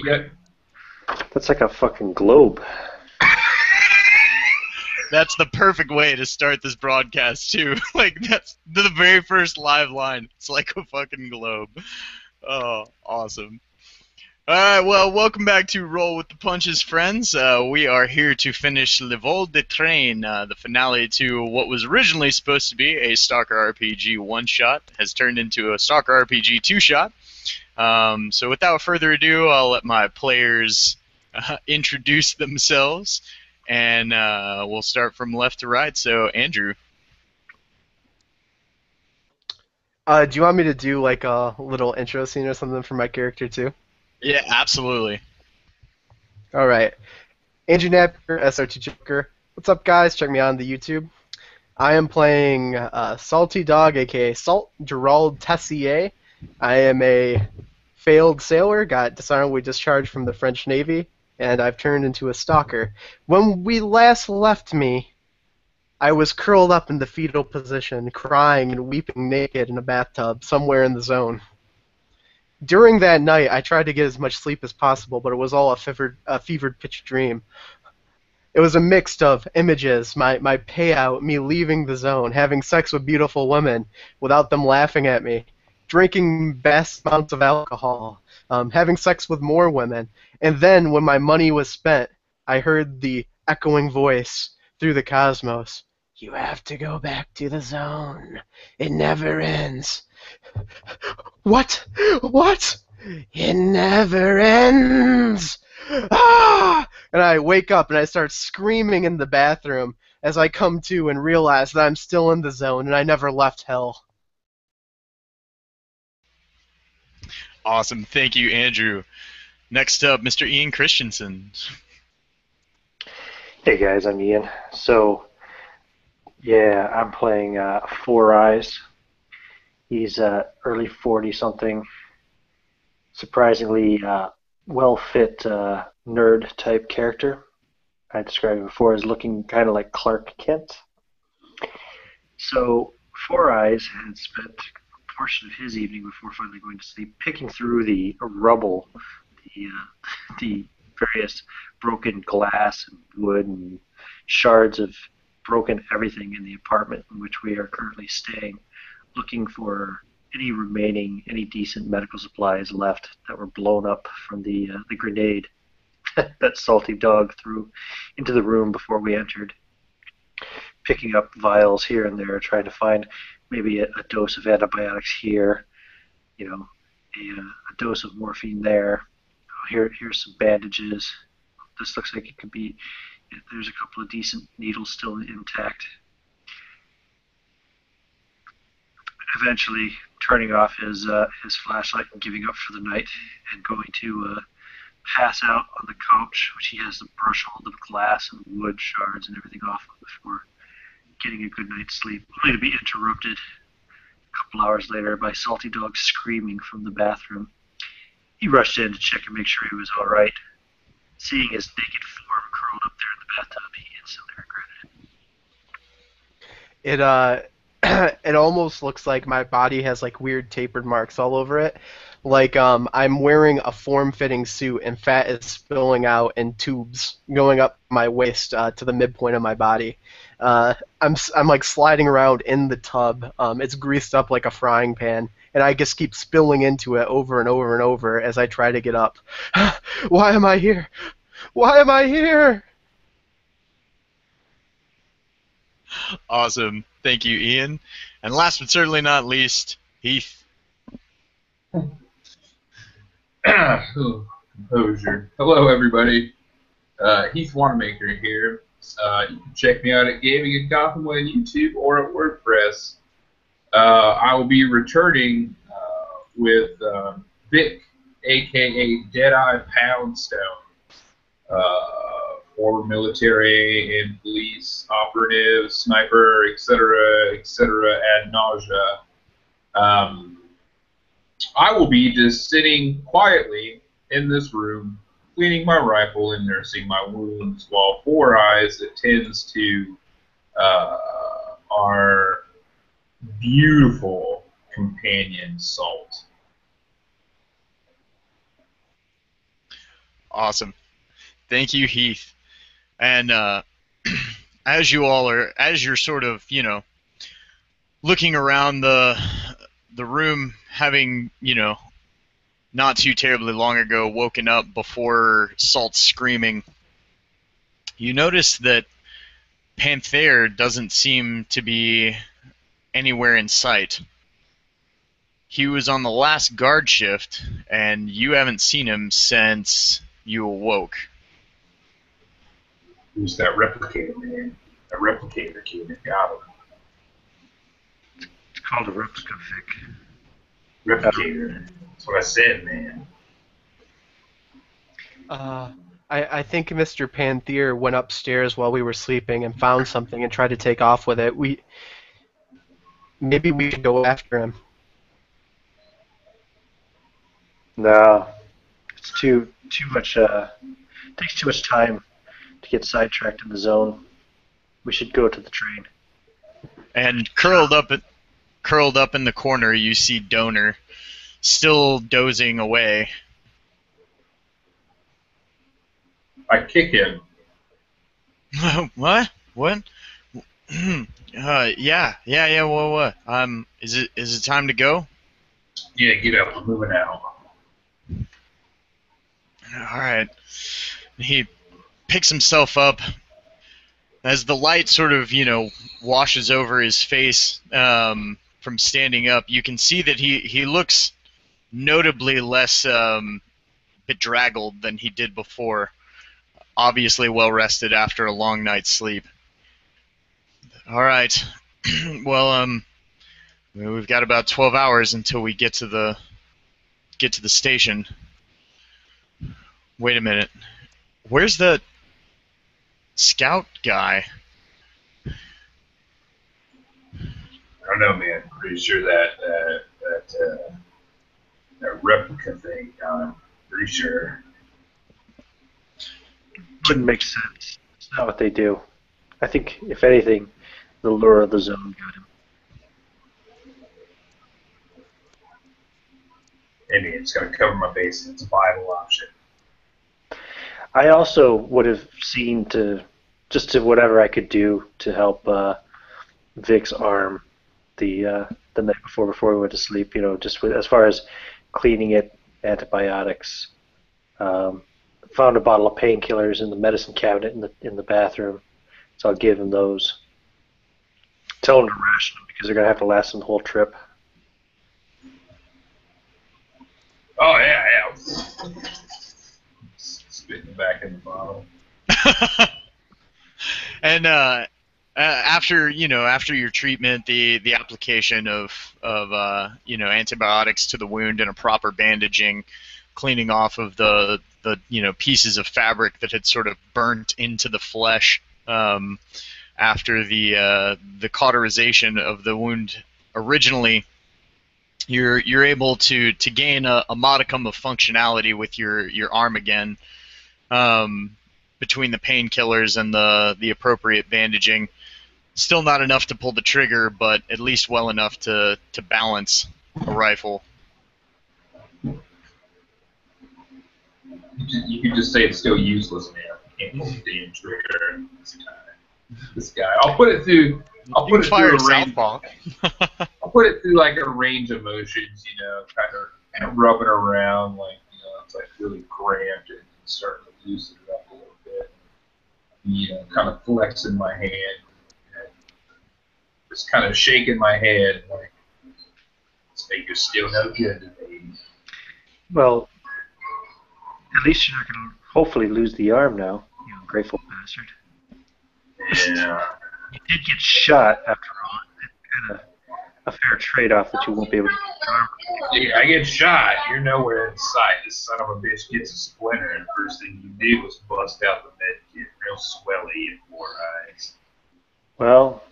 Yeah, That's like a fucking globe. That's the perfect way to start this broadcast too. Like that's the very first live line. It's like a fucking globe. Oh, awesome. All right, well, welcome back to Roll with the Punches, friends. We are here to finish Le Vol de Train, the finale to what was originally supposed to be a Stalker RPG one-shot, has turned into a Stalker RPG two-shot. So without further ado, I'll let my players introduce themselves, and we'll start from left to right. So, Andrew. Do you want me to do like a little intro scene or something for my character too? Yeah, absolutely. All right. Andrew Napier, SRT Joker. What's up, guys? Check me out on the YouTube. I am playing Salty Dog, aka Salt Gerald Tessier. I am a failed sailor, got dishonorably discharged from the French Navy, and I've turned into a stalker. When we last left me, I was curled up in the fetal position, crying and weeping naked in a bathtub somewhere in the zone. During that night, I tried to get as much sleep as possible, but it was all a fevered pitch dream. It was a mix of images, my payout, me leaving the zone, having sex with beautiful women without them laughing at me, drinking vast amounts of alcohol, having sex with more women, and then when my money was spent, I heard the echoing voice through the cosmos. You have to go back to the zone. It never ends. What? What? It never ends. Ah! And I wake up and I start screaming in the bathroom as I come to and realize that I'm still in the zone and I never left hell. Awesome. Thank you, Andrew. Next up, Mr. Ian Christensen. Hey guys, I'm Ian. So, yeah, I'm playing Four Eyes. He's early 40 something, surprisingly well fit nerd type character. I described him before as looking kind of like Clark Kent. So, Four Eyes had spent a portion of his evening before finally going to sleep picking through the rubble, the various broken glass and wood and shards of broken everything in the apartment in which we are currently staying, looking for any decent medical supplies left that were blown up from the grenade that Salty Dog threw into the room before we entered. Picking up vials here and there, trying to find maybe a dose of antibiotics here, a dose of morphine there. Here's some bandages. This looks like it could be. There's a couple of decent needles still intact. Eventually, turning off his flashlight and giving up for the night, and going to pass out on the couch, which he has to brush all the glass and wood shards and everything off of before getting a good night's sleep, only to be interrupted a couple hours later by Salty Dog screaming from the bathroom. He rushed in to check and make sure he was all right. Seeing his naked form curled up there in the bathtub, he instantly regretted It it almost looks like my body has like weird tapered marks all over it. Like I'm wearing a form-fitting suit and fat is spilling out in tubes going up my waist to the midpoint of my body. I'm like sliding around in the tub. It's greased up like a frying pan, and I just keep spilling into it over and over and over as I try to get up. Why am I here? Why am I here? Awesome. Thank you, Ian. And last but certainly not least, Heath. composure. Hello, everybody. Heath Wanamaker here. You can check me out at Gaming in Gotham on YouTube or at WordPress. I will be returning with Vic, aka Deadeye Poundstone, former military and police operative, sniper, etc., ad nausea. Um, I will be just sitting quietly in this room, cleaning my rifle and nursing my wounds, while Four Eyes attends to uh, our beautiful companion, Salt. Awesome. Thank you, Heath. And as you're sort of, looking around the room, having, not too terribly long ago woken up before Salt's screaming, you notice that Panther doesn't seem to be anywhere in sight. He was on the last guard shift, and you haven't seen him since you awoke. Who's that replicator, man? That replicator kid that got him. It's called a replica, Vic. Replicator. That's what I said, man. I think Mr. Panther went upstairs while we were sleeping and found something and tried to take off with it. Maybe we should go after him. No, it's too much. Takes too much time to get sidetracked in the zone. We should go to the train. And curled up in the corner, you see Donor, still dozing away. I kick him. What? What? Yeah. What? Is it time to go? Yeah, get up. We're moving out. All right. He picks himself up as the light sort of, washes over his face from standing up. You can see that he looks notably less bedraggled than he did before. Obviously well rested after a long night's sleep. All right. Well, we've got about 12 hours until we get to the station. Wait a minute. Where's the scout guy? I don't know, man. Pretty sure that replica thing. Pretty sure. Wouldn't make sense. It's not what they do. I think, if anything, the lure of the zone got him. Maybe it's got to cover my base. It's a viable option. I also would have seen to whatever I could do to help Vic's arm the night before we went to sleep. Just as far as cleaning it, antibiotics. Found a bottle of painkillers in the medicine cabinet in the bathroom, so I'll give him those. Tell him to ration them because they're gonna have to last him the whole trip. Oh yeah. Spitting back in the bottle. And after your treatment, the application of antibiotics to the wound and a proper bandaging, cleaning off of the pieces of fabric that had sort of burnt into the flesh after the cauterization of the wound originally, you're able to gain a modicum of functionality with your arm again, between the painkillers and the appropriate bandaging. Still not enough to pull the trigger, but at least well enough to balance a rifle. You could just say it's still useless, man. You can't pull the damn trigger this guy. I'll put it through a range. I'll put it through like a range of motions, kind of rubbing around, it's like really cramped and starting to loosen it up a little bit. Kind of flexing my hand, and just kind of shaking my head, like, this finger still no good to me. Well, at least you're not going to hopefully lose the arm now, you ungrateful bastard. Yeah. You did get shot after all. It's kind of a fair trade-off that you won't be able to get your arm. Yeah, I get shot. You're nowhere in sight. This son of a bitch gets a splinter, and the first thing you did was bust out the med kit, real swelly and 4 eyes. Well,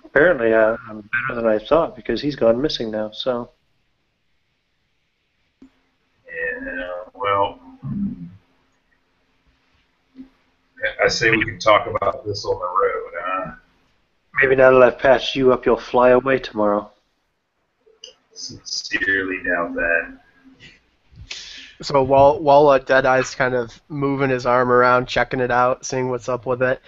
apparently I'm better than I thought because he's gone missing now, so. Yeah, well, I say we can talk about this on the road, huh? Maybe now that I've patched you up, you'll fly away tomorrow. Sincerely doubt that. So while Deadeye's kind of moving his arm around, checking it out, seeing what's up with it,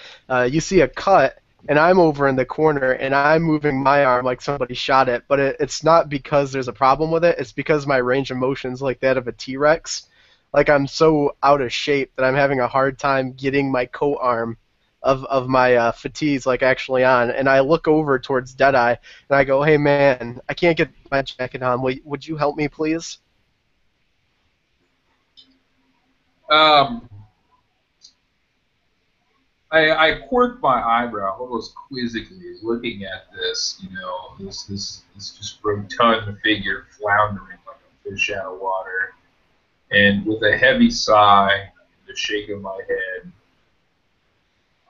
you see a cut, and I'm over in the corner, and I'm moving my arm like somebody shot it. But it's not because there's a problem with it. It's because my range of motion's like that of a T-Rex. Like I'm so out of shape that I'm having a hard time getting my coat arm of my fatigues like actually on. And I look over towards Deadeye, and I go, "Hey man, I can't get my jacket on. Would you help me, please?" Um, I quirk my eyebrow almost quizzically, looking at this, this just rotund figure floundering like a fish out of water, and with a heavy sigh and a shake of my head,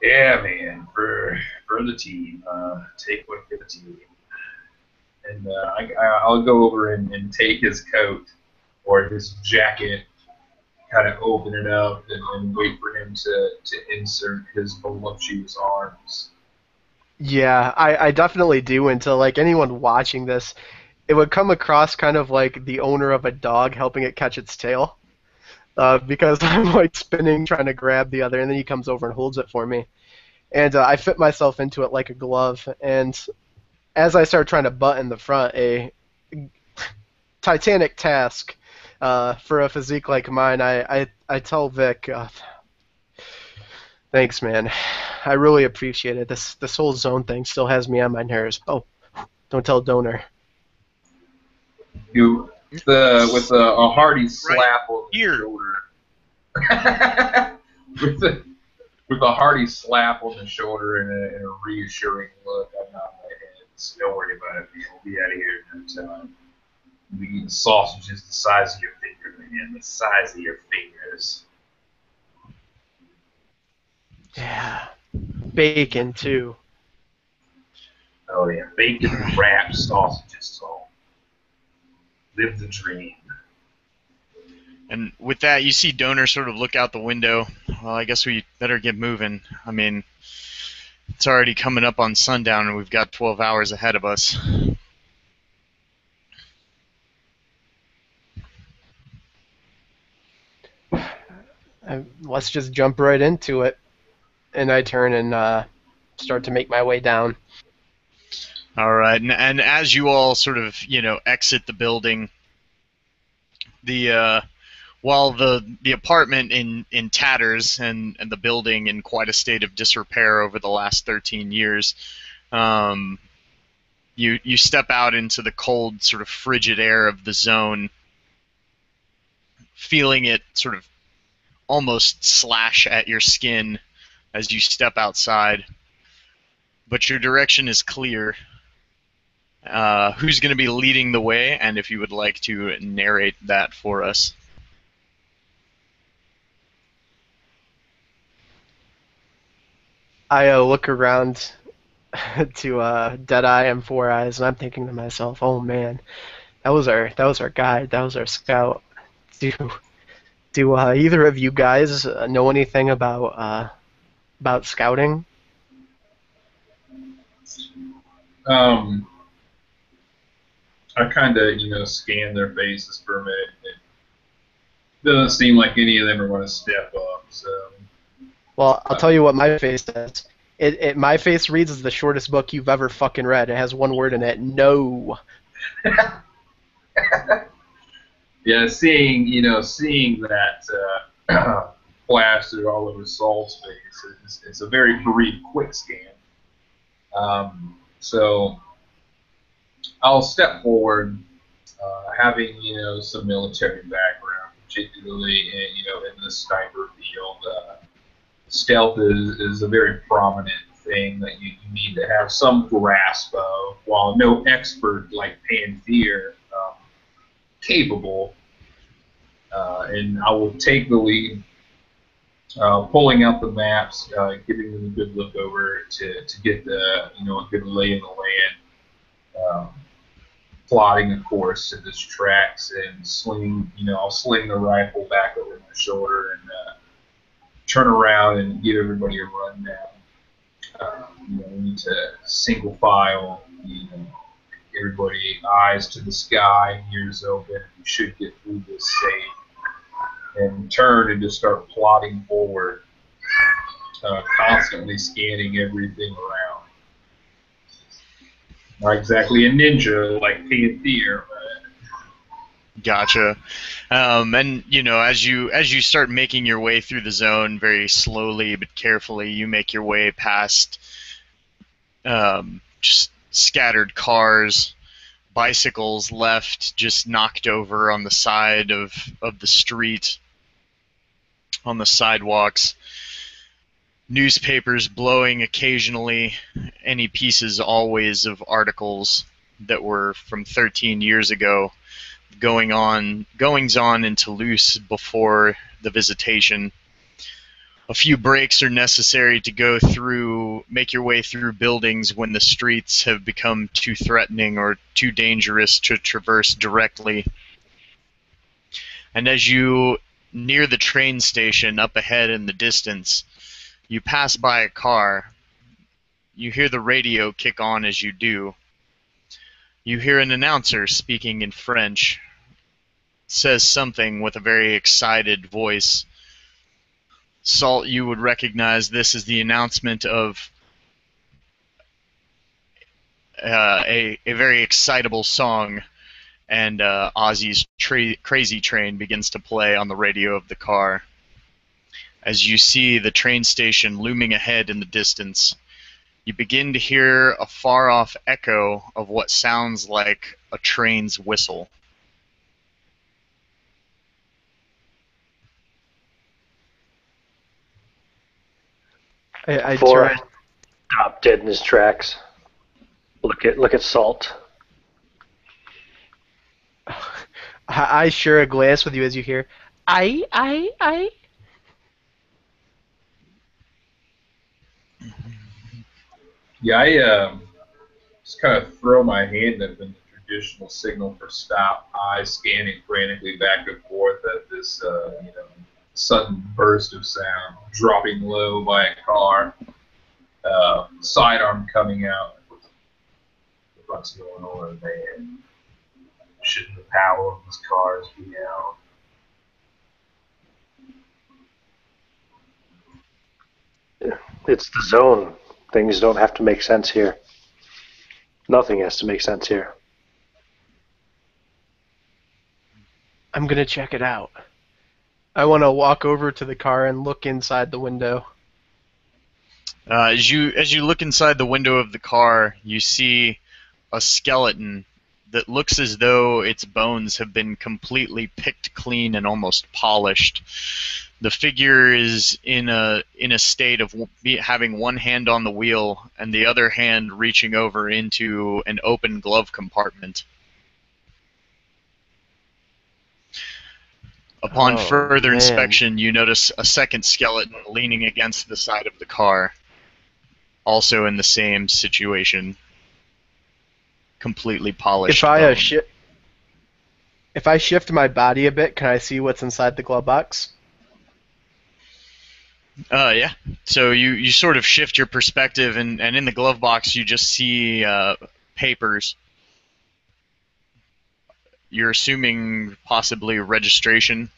yeah, man, for the team, take one for the team, and I'll go over and take his coat or his jacket, kind of open it up and wait for him to insert his voluptuous arms. Yeah, I definitely do. Until like anyone watching this, it would come across kind of like the owner of a dog helping it catch its tail. Because I'm like spinning trying to grab the other, and then he comes over and holds it for me. And I fit myself into it like a glove. And as I start trying to button the front, a titanic task for a physique like mine, I tell Vic, thanks, man. I really appreciate it. This whole zone thing still has me on my nerves. Oh, don't tell Donor. You with a hearty slap on the here. shoulder. with a hearty slap on the shoulder and a reassuring look, I nod my head. So don't worry about it, man. We'll be out of here in no time. We'll be eating sausages the size of your finger, man. The size of your fingers. Yeah, bacon too. Oh yeah, bacon wrapped sausages. So live the dream. And with that, you see Donor sort of look out the window. Well, I guess we better get moving. I mean, it's already coming up on sundown, and we've got 12 hours ahead of us. Let's just jump right into it. And I turn and start to make my way down. All right, and as you all sort of, exit the building, while the apartment in tatters and the building in quite a state of disrepair over the last 13 years, you step out into the cold, sort of frigid air of the zone, feeling it sort of almost slash at your skin as you step outside. But your direction is clear. Who's going to be leading the way, and if you would like to narrate that for us? I look around to Deadeye and Four Eyes, and I'm thinking to myself, "Oh man, that was our guide, that was our scout." Do either of you guys know anything about scouting? I kind of scan their faces for a minute. It doesn't seem like any of them are going to step up. So, Well, I'll tell you what my face says. My face reads as the shortest book you've ever fucking read. It has one word in it: no. yeah, seeing that plastered all over Saul's face, it's a very brief, quick scan. So I'll step forward, having some military background, particularly in the sniper field. Stealth is a very prominent thing that you need to have some grasp of. While no expert like Panther, capable, and I will take the lead, pulling out the maps, giving them a good look over to get a good lay of the land. Plotting a course to this tracks and I'll sling the rifle back over my shoulder and turn around and give everybody a rundown. We need to single file, everybody eyes to the sky, ears open. We should get through this safe. and turn and just start plodding forward, constantly scanning everything around. Not exactly a ninja like Pantheer, but Gotcha. And as you start making your way through the zone very slowly but carefully, you make your way past just scattered cars, bicycles left just knocked over on the side of the street, on the sidewalks, newspapers blowing occasionally, any pieces always of articles that were from 13 years ago, goings on in Toulouse before the visitation. A few breaks are necessary to make your way through buildings when the streets have become too threatening or too dangerous to traverse directly. And as you near the train station up ahead in the distance, you pass by a car. You hear the radio kick on as you do. You hear an announcer speaking in French, says something with a very excited voice. Salt, you would recognize this as the announcement of a very excitable song, and Ozzy's Crazy Train begins to play on the radio of the car. As you see the train station looming ahead in the distance, you begin to hear a far-off echo of what sounds like a train's whistle. I Before turn. I stop dead in his tracks, look at Salt. I share a glance with you as you hear, I. yeah, I just kind of throw my hand up in the traditional signal for stop, eyes scanning frantically back and forth at this, sudden burst of sound, dropping low by a car, sidearm coming out. What's going on, man? Shouldn't the power of these cars be out? It's the zone. Things don't have to make sense here. Nothing has to make sense here. I'm gonna check it out. I want to walk over to the car and look inside the window. As you look inside the window of the car, you see a skeleton that looks as though its bones have been completely picked clean and almost polished. The figure is in a state of having one hand on the wheel and the other hand reaching over into an open glove compartment. Upon further inspection, you notice a second skeleton leaning against the side of the car, also in the same situation, completely polished. If I shift my body a bit, can I see what's inside the glove box? Yeah. So you sort of shift your perspective, and in the glove box you just see papers. You're assuming possibly registration,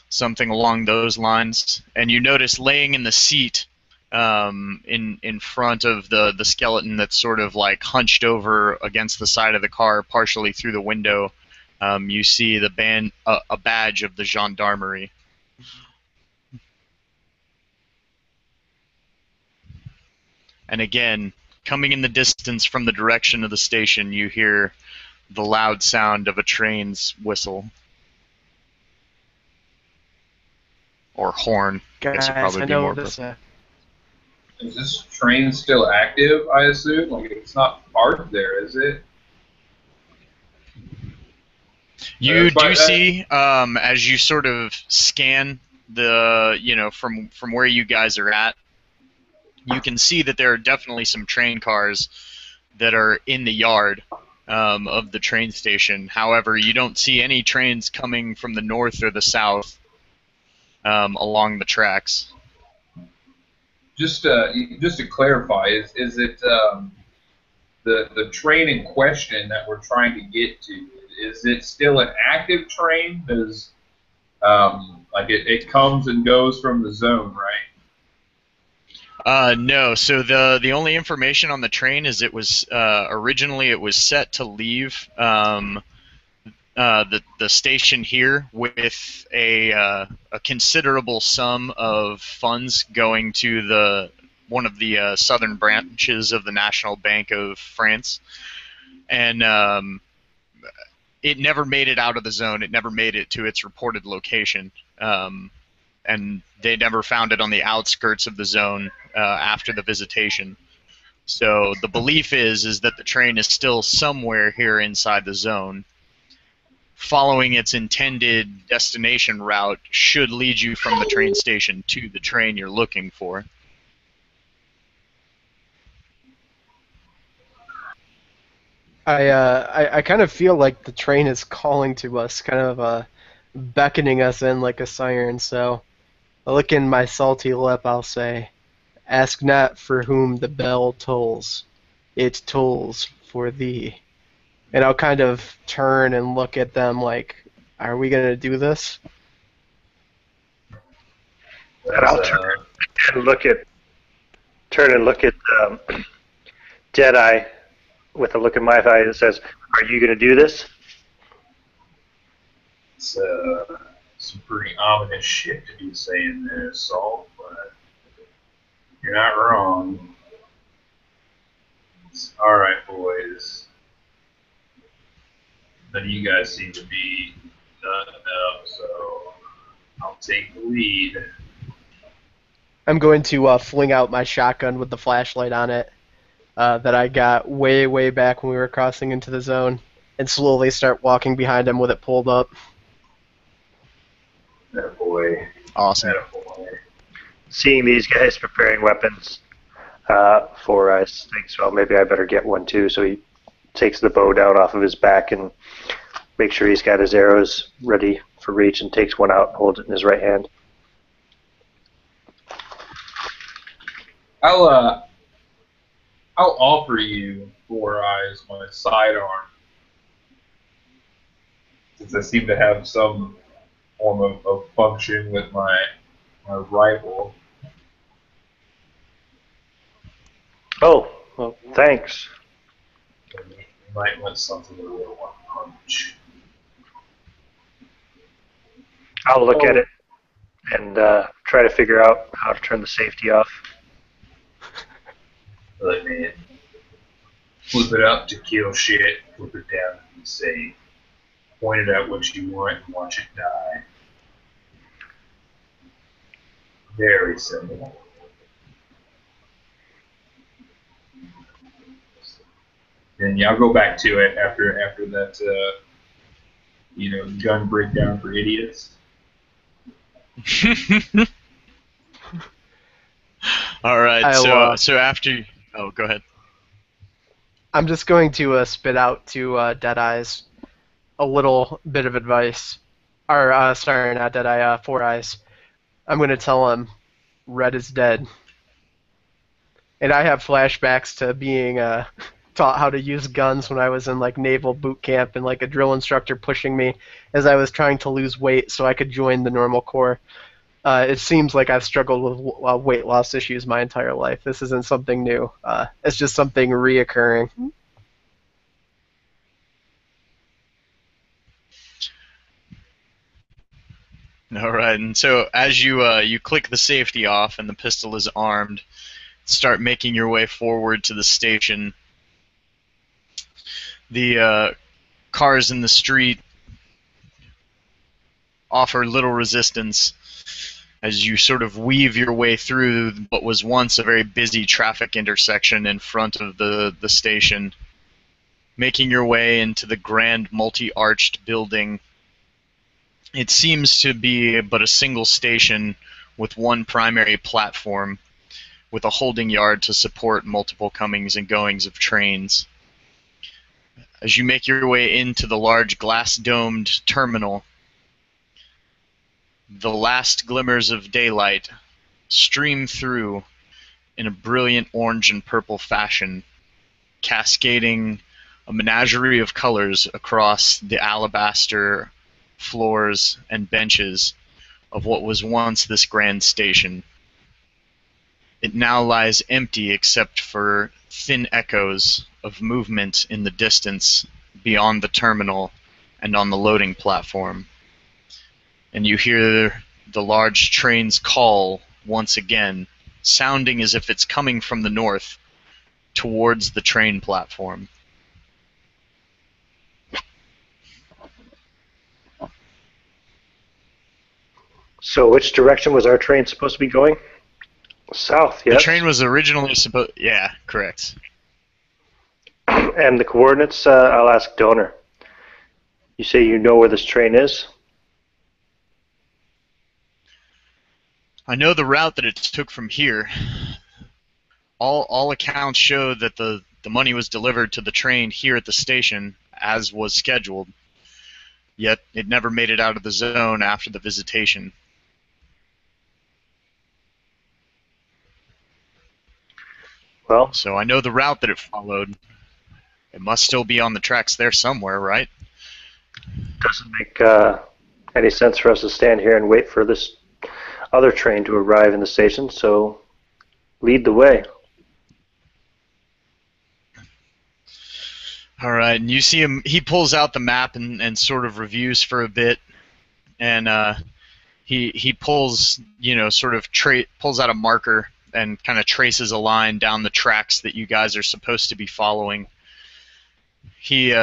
something along those lines. And you notice laying in the seat in front of the skeleton that's sort of like hunched over against the side of the car, partially through the window, you see a badge of the gendarmerie. And again, coming in the distance from the direction of the station, you hear the loud sound of a train's whistle. Or horn. I guess it'd probably be more appropriate. Is this train still active, I assume? Like, it's not parked there, is it? You do see, as you sort of scan from where you guys are at, you can see that there are definitely some train cars that are in the yard of the train station. However, you don't see any trains coming from the north or the south along the tracks. Just to clarify, is it the train in question that we're trying to get to? Is it still an active train? Like it comes and goes from the zone, right? No. So the only information on the train is it was originally it was set to leave the station here with a considerable sum of funds going to the one of the southern branches of the National Bank of France, and it never made it out of the zone. It never made it to its reported location, and they never found it on the outskirts of the zone after the visitation. So the belief is that the train is still somewhere here inside the zone. Following its intended destination route should lead you from the train station to the train you're looking for. I kind of feel like the train is calling to us, kind of beckoning us in like a siren. So, licking my salty lip, I'll say, "Ask not for whom the bell tolls; it tolls for thee." And I'll kind of turn and look at them like, "Are we gonna do this?" And That's I'll and look at turn and look at Deadeye with a look in my eye that says, "Are you going to do this?" it's, some pretty ominous shit to be saying there, Salt, but you're not wrong. All right, boys. None of you guys seem to be done enough, so I'll take the lead. I'm going to fling out my shotgun with the flashlight on it that I got way, way back when we were crossing into the zone, and slowly start walking behind him with it pulled up. That boy. Awesome. That boy. Seeing these guys preparing weapons, Four Eyes thinks, well, maybe I better get one too. So he takes the bow down off of his back and makes sure he's got his arrows ready for reach, and takes one out and holds it in his right hand. I'll offer you Four Eyes my sidearm, since I seem to have some form of function with my rifle. Oh, well, thanks. And you might want something with a little more punch. I'll look at it and try to figure out how to turn the safety off. Look, man, flip it up to kill shit, flip it down to be safe. Point it at what you want and watch it die. Very simple. And yeah, I'll go back to it after that, gun breakdown for idiots. All right. I'll, So after, oh, go ahead. I'm just going to spit out to Deadeye's a little bit of advice. Or, sorry, not Deadeye, Four Eyes. I'm going to tell him Red is dead. And I have flashbacks to being taught how to use guns when I was in like naval boot camp, and like a drill instructor pushing me as I was trying to lose weight so I could join the normal corps. It seems like I've struggled with weight loss issues my entire life. This isn't something new. It's just something reoccurring. All right. And so as you click the safety off and the pistol is armed, start making your way forward to the station. The cars in the street offer little resistance as you sort of weave your way through what was once a very busy traffic intersection in front of the station, making your way into the grand multi-arched building. It seems to be but a single station with one primary platform, with a holding yard to support multiple comings and goings of trains. As you make your way into the large glass-domed terminal, the last glimmers of daylight stream through in a brilliant orange and purple fashion, cascading a menagerie of colors across the alabaster floors, and benches of what was once this grand station. It now lies empty except for thin echoes of movement in the distance beyond the terminal and on the loading platform. And you hear the large train's call once again, sounding as if it's coming from the north towards the train platform. So which direction was our train supposed to be going? South, yes? The train was originally supposed... Yeah, correct. And the coordinates, I'll ask Donor. You say you know where this train is? I know the route that it took from here. All accounts show that the money was delivered to the train here at the station, as was scheduled. Yet it never made it out of the zone after the visitation. Well, So I know the route that it followed. It must still be on the tracks there somewhere, right? doesn't make any sense for us to stand here and wait for this other train to arrive in the station, so lead the way. All right, and you see him. He pulls out the map and sort of reviews for a bit, and he pulls pulls out a marker and kind of traces a line down the tracks that you guys are supposed to be following. He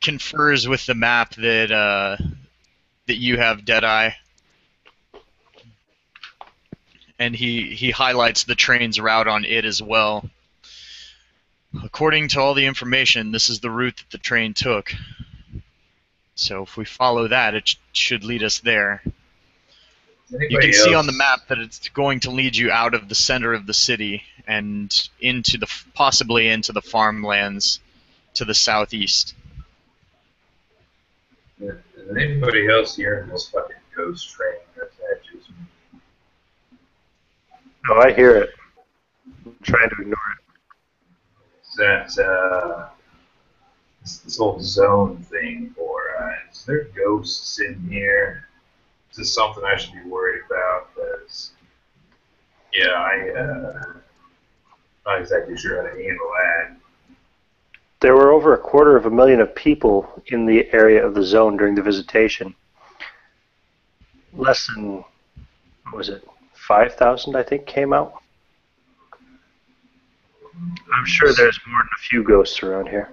confers with the map that you have, Deadeye, and he highlights the train's route on it as well. According to all the information, this is the route that the train took. So if we follow that, it should lead us there. You can see on the map that it's going to lead you out of the center of the city and into possibly into the farmlands to the southeast. Is anybody else here in this fucking ghost train? That's just me. No, I hear it. I'm trying to ignore it. That this whole zone thing, or is there ghosts in here? Is this something I should be worried about? Because not exactly sure how to handle that. There were over 250,000 of people in the area of the zone during the visitation. Less than, 5,000, I think, came out. I'm sure there's more than a few ghosts around here.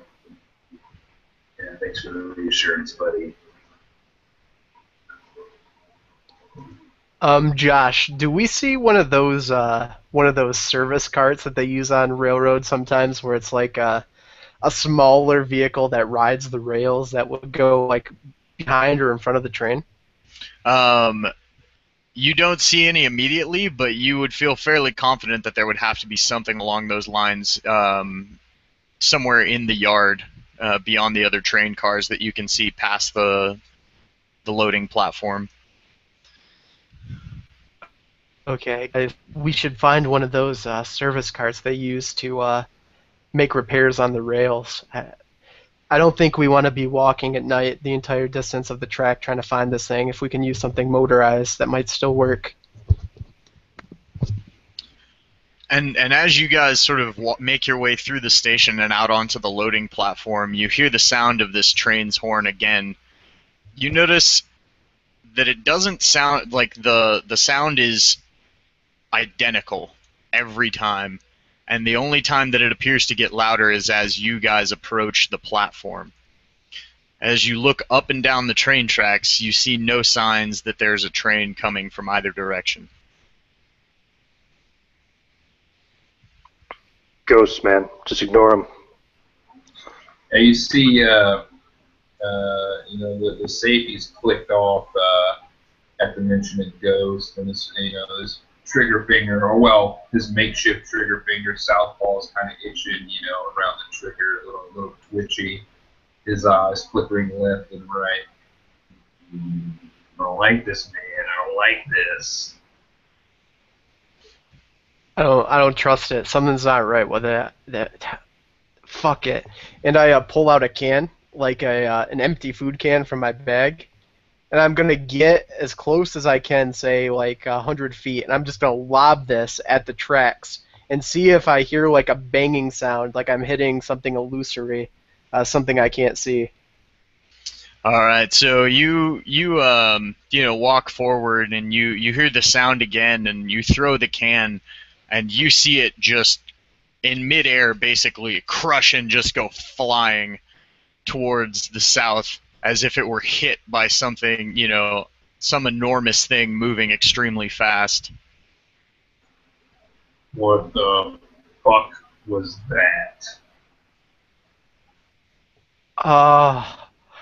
Yeah, thanks for the reassurance, buddy. Josh, do we see one of those service carts that they use on railroads sometimes, where it's like a smaller vehicle that rides the rails that would go like behind or in front of the train? You don't see any immediately, but you would feel fairly confident that there would have to be something along those lines somewhere in the yard beyond the other train cars that you can see past the loading platform. Okay, we should find one of those service carts they use to make repairs on the rails. I don't think we want to be walking at night the entire distance of the track trying to find this thing. If we can use something motorized, that might still work. And as you guys sort of make your way through the station and out onto the loading platform, you hear the sound of this train's horn again. You notice that it doesn't sound like the sound is identical every time. And the only time that it appears to get louder is as you guys approach the platform. As you look up and down the train tracks, you see no signs that there's a train coming from either direction. Ghosts, man. Just ignore them. Yeah, you see, the safety's clicked off at the mention of ghost, and this trigger finger, or his makeshift trigger finger, southpaw is kind of itching, around the trigger, a little twitchy. His eyes flickering left and right. I don't like this, man. I don't like this. I don't trust it. Something's not right with that. Fuck it. And I pull out a can, like an empty food can from my bag, and I'm gonna get as close as I can, say like 100 feet, and I'm just gonna lob this at the tracks and see if I hear like a banging sound, like I'm hitting something illusory, something I can't see. All right, so you walk forward and you hear the sound again, and you throw the can, and you see it just in midair, basically crush and just go flying towards the south as if it were hit by something, some enormous thing moving extremely fast. What the fuck was that?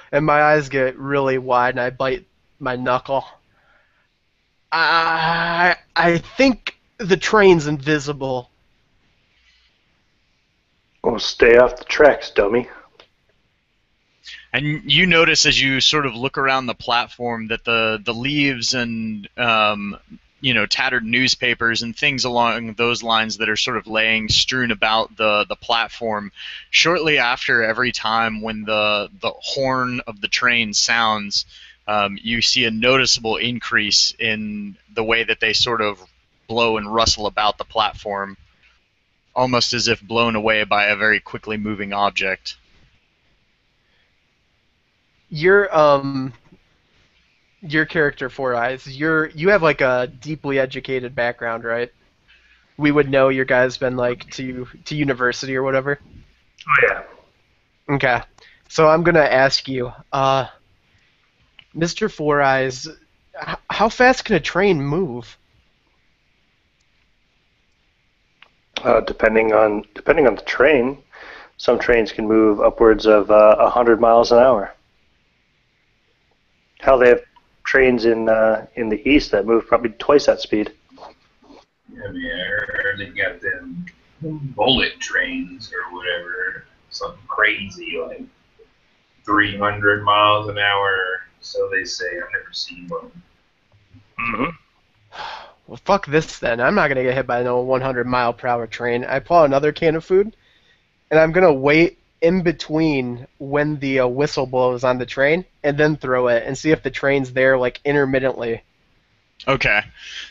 And my eyes get really wide, and I bite my knuckle. I think the train's invisible. Well, stay off the tracks, dummy. And you notice as you sort of look around the platform that the leaves and tattered newspapers and things along those lines that are sort of laying strewn about the platform. Shortly after every time when the horn of the train sounds, you see a noticeable increase in the way that they sort of blow and rustle about the platform, almost as if blown away by a very quickly moving object. Your character, Four Eyes, you have like a deeply educated background, right? We would know your guy's been like to university or whatever. Oh yeah. Okay. So I'm gonna ask you, Mr. Four Eyes, how fast can a train move? Depending on the train, some trains can move upwards of 100 miles an hour. Hell, they have trains in the east that move probably twice that speed. I mean, I heard they got them bullet trains or whatever, something crazy like 300 miles an hour. So they say. I've never seen one. Mm-hmm. Well, fuck this then. I'm not gonna get hit by no 100-mile-per-hour train. I pull out another can of food, and I'm gonna wait in between when the whistle blows on the train, and then throw it and see if the train's there like intermittently. Okay,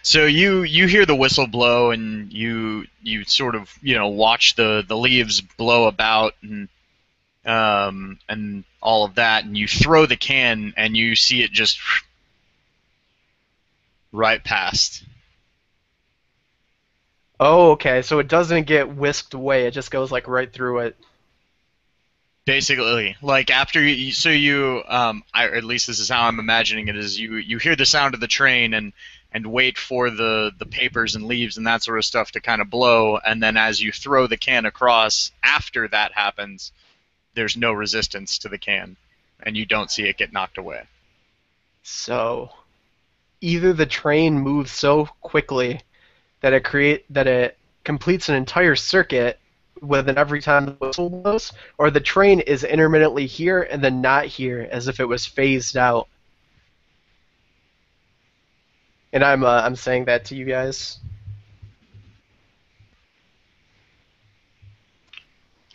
so you hear the whistle blow, and you sort of watch the leaves blow about and all of that, and you throw the can, and you see it just right past. Oh, okay. So it doesn't get whisked away. It just goes like right through it. Basically, like after at least this is how I'm imagining it, is you hear the sound of the train and wait for the papers and leaves and that sort of stuff to kind of blow, and then as you throw the can across, after that happens, there's no resistance to the can, and you don't see it get knocked away. So either the train moves so quickly that it completes an entire circuit within every time the whistle blows, or the train is intermittently here and then not here, as if it was phased out. And I'm saying that to you guys.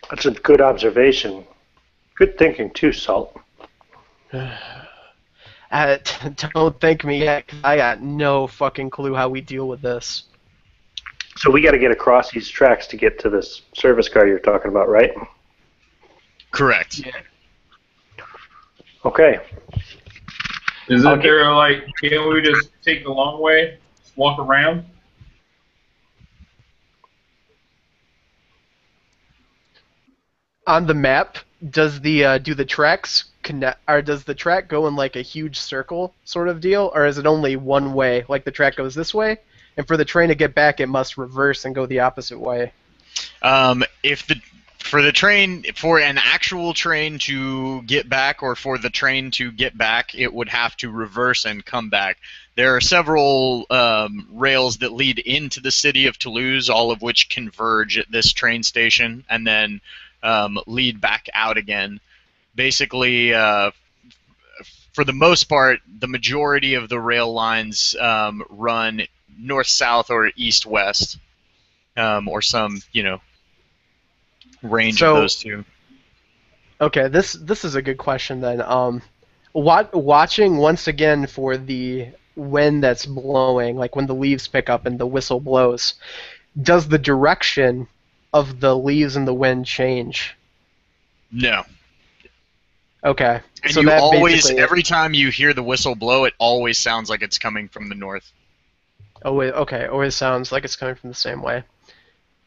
That's a good observation. Good thinking too, Salt. Don't thank me yet, 'cause I got no fucking clue how we deal with this. So we got to get across these tracks to get to this service car you're talking about, right? Correct. Yeah. Okay. Isn't there like, can't we just take the long way, just walk around? On the map, does the do the tracks connect, or does the track go in like a huge circle sort of deal, or is it only one way? Like the track goes this way, and for the train to get back, it must reverse and go the opposite way. For an actual train to get back, or for the train to get back, it would have to reverse and come back. There are several rails that lead into the city of Toulouse, all of which converge at this train station and then lead back out again. Basically, for the most part, the majority of the rail lines run north-south or east-west, or some, range of those two. Okay, this is a good question then. Watching once again for the wind that's blowing, like when the leaves pick up and the whistle blows, does the direction of the leaves and the wind change? No. Okay, And so you that always, basically. every time you hear the whistle blow, it always sounds like it's coming from the north. Oh wait, okay, always sounds like it's coming from the same way.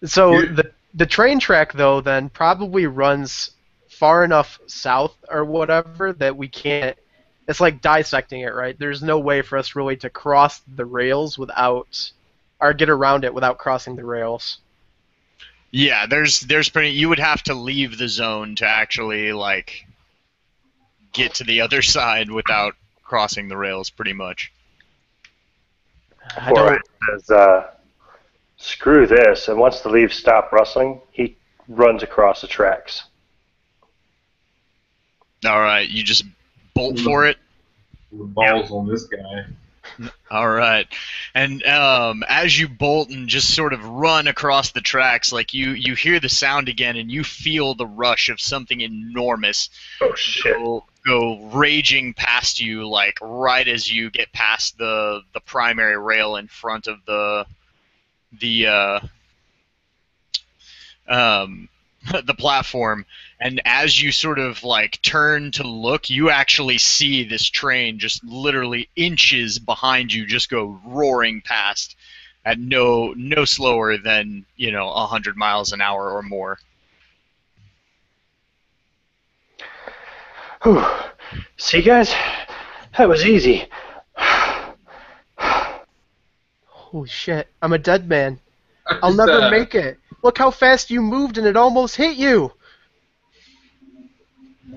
So You- the train track though then probably runs far enough south or whatever that we can't. It's like dissecting it, right? There's no way for us really to cross the rails without, or get around it without crossing the rails. Yeah, there's pretty. You would have to leave the zone to actually like get to the other side without crossing the rails, pretty much. I Four don't. Eyes says, screw this, and once the leaves stop rustling, he runs across the tracks. All right, you just bolt for it. The balls on this guy. All right, and as you bolt and just sort of run across the tracks, like you hear the sound again, and you feel the rush of something enormous Oh shit. go raging past you, like right as you get past the primary rail in front of the the platform. And as you sort of like turn to look, you actually see this train just literally inches behind you just go roaring past at no slower than 100 miles an hour or more. Whew. See, guys? That was easy. Holy shit! I'm a dead man. I I'll just, never make it. Look how fast you moved, and it almost hit you.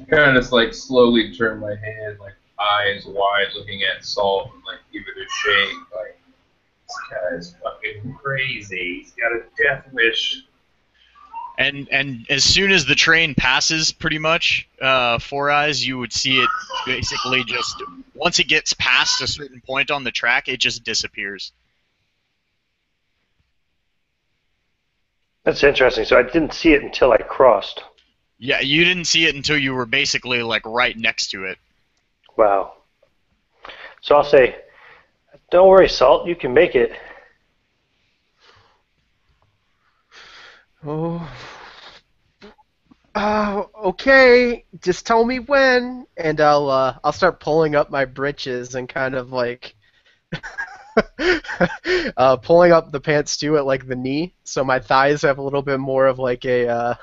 kind of just like slowly turn my head, like eyes wide, looking at Salt, and like give it a shake. Like, this guy's fucking crazy. He's got a death wish. And as soon as the train passes, pretty much, Four Eyes, you would see it basically just once it gets past a certain point on the track, it just disappears. That's interesting. So I didn't see it until I crossed. Yeah, you didn't see it until you were basically like right next to it. Wow. So I'll say, don't worry, Salt, you can make it. Oh. Okay. Just tell me when, and I'll start pulling up my britches and kind of like pulling up the pants too at like the knee, so my thighs have a little bit more of like an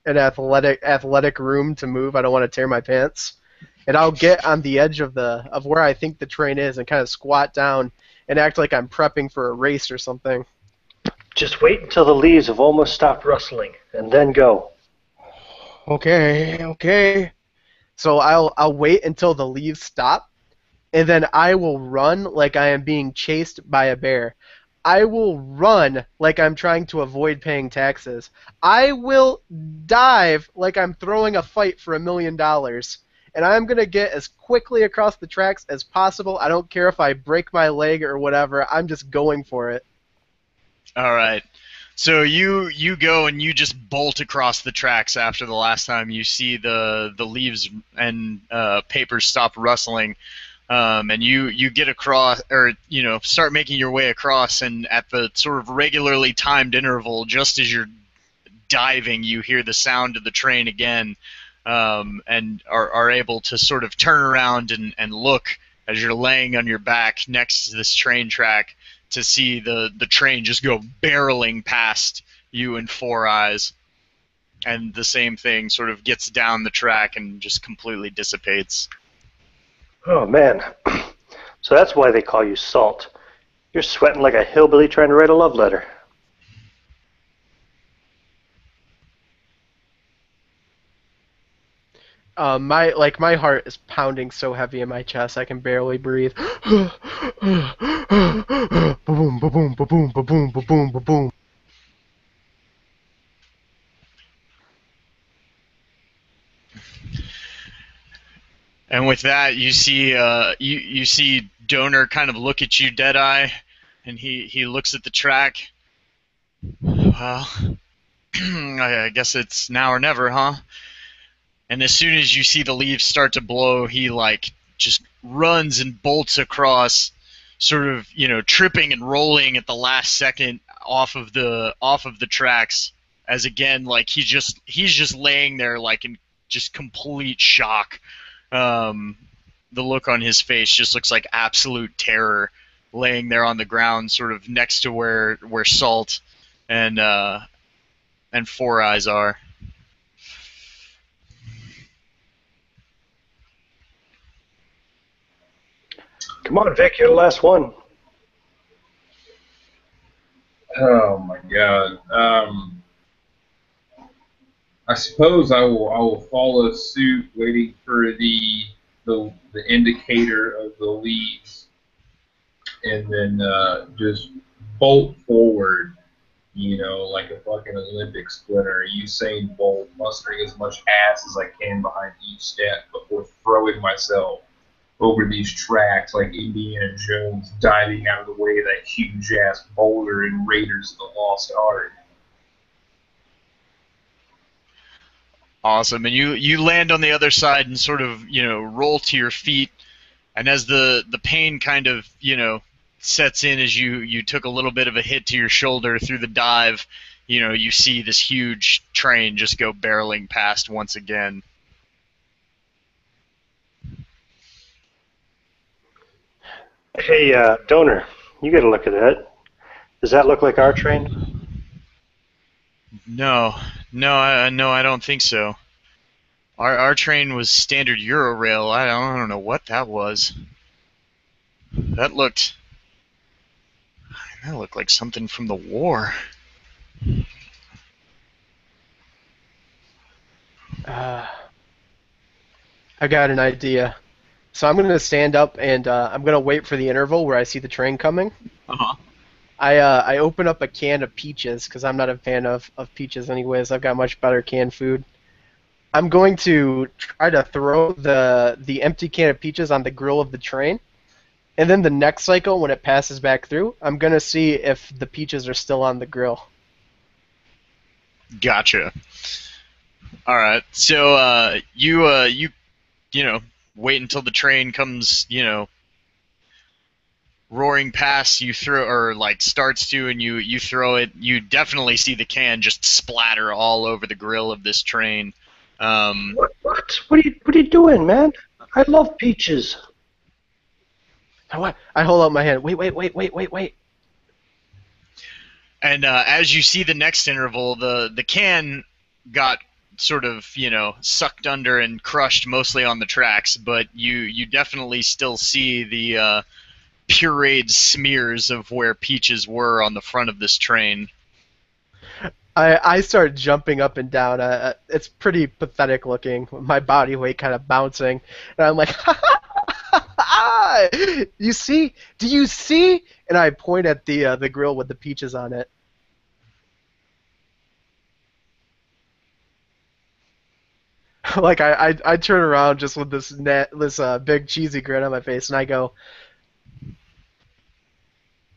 athletic room to move. I don't want to tear my pants, and I'll get on the edge of where I think the train is and kind of squat down and act like I'm prepping for a race or something. Just wait until the leaves have almost stopped rustling, and then go. Okay. So I'll wait until the leaves stop, and then I will run like I am being chased by a bear. I will run like I'm trying to avoid paying taxes. I will dive like I'm throwing a fight for $1 million. And I'm going to get as quickly across the tracks as possible. I don't care if I break my leg or whatever. I'm just going for it. All right. So you go and you just bolt across the tracks after the last time you see the leaves and paper stop rustling, and you get across, or start making your way across, and at the sort of regularly timed interval, just as you're diving, you hear the sound of the train again, and are able to sort of turn around and look as you're laying on your back next to this train track to see the train just go barreling past you and Four Eyes. And the same thing sort of gets down the track and just completely dissipates. Oh, man. So that's why they call you Salt. You're sweating like a hillbilly trying to write a love letter. My heart is pounding so heavy in my chest I can barely breathe. Ba-boom, ba-boom, ba-boom, ba-boom, ba-boom, ba-boom. And with that, you see you see Donor kind of look at you dead eye, and he looks at the track. Well, I guess it's now or never, huh? And as soon as you see the leaves start to blow, he like just runs and bolts across, sort of, tripping and rolling at the last second off of the tracks. As again, like he's just laying there like in just complete shock. The look on his face just looks like absolute terror, laying there on the ground, sort of next to where Salt and Four Eyes are. Come on, Vic, you're the last one. Oh my god. I suppose I will follow suit, waiting for the indicator of the leaves, and then just bolt forward. Like a fucking Olympic sprinter, Usain Bolt, mustering as much ass as I can behind each step before throwing myself over these tracks like Indiana Jones diving out of the way of that huge-ass boulder in Raiders of the Lost Ark. Awesome. And you land on the other side and sort of, roll to your feet. And as the pain kind of, sets in as you took a little bit of a hit to your shoulder through the dive, you see this huge train just go barreling past once again. Hey, Donor, you get a look at that. Does that look like our train? No, I don't think so. Our train was standard Eurorail. I don't know what that was. That looked like something from the war. I got an idea. So I'm going to stand up and I'm going to wait for the interval where I see the train coming. Uh-huh. I open up a can of peaches because I'm not a fan of peaches anyways. I've got much better canned food. I'm going to try to throw the empty can of peaches on the grill of the train. And then the next cycle, when it passes back through, I'm going to see if the peaches are still on the grill. Gotcha. All right. So you wait until the train comes, roaring past, you throw, or like starts to, and you throw it. You definitely see the can just splatter all over the grill of this train. What are you doing, man? I love peaches. What? I hold out my hand. Wait. And as you see the next interval, the can got sort of, sucked under and crushed mostly on the tracks, but you definitely still see the pureed smears of where peaches were on the front of this train. I start jumping up and down. It's pretty pathetic looking. My body weight kind of bouncing, and I'm like, "You see? Do you see?" And I point at the grill with the peaches on it. Like I turn around just with this big cheesy grin on my face, and I go,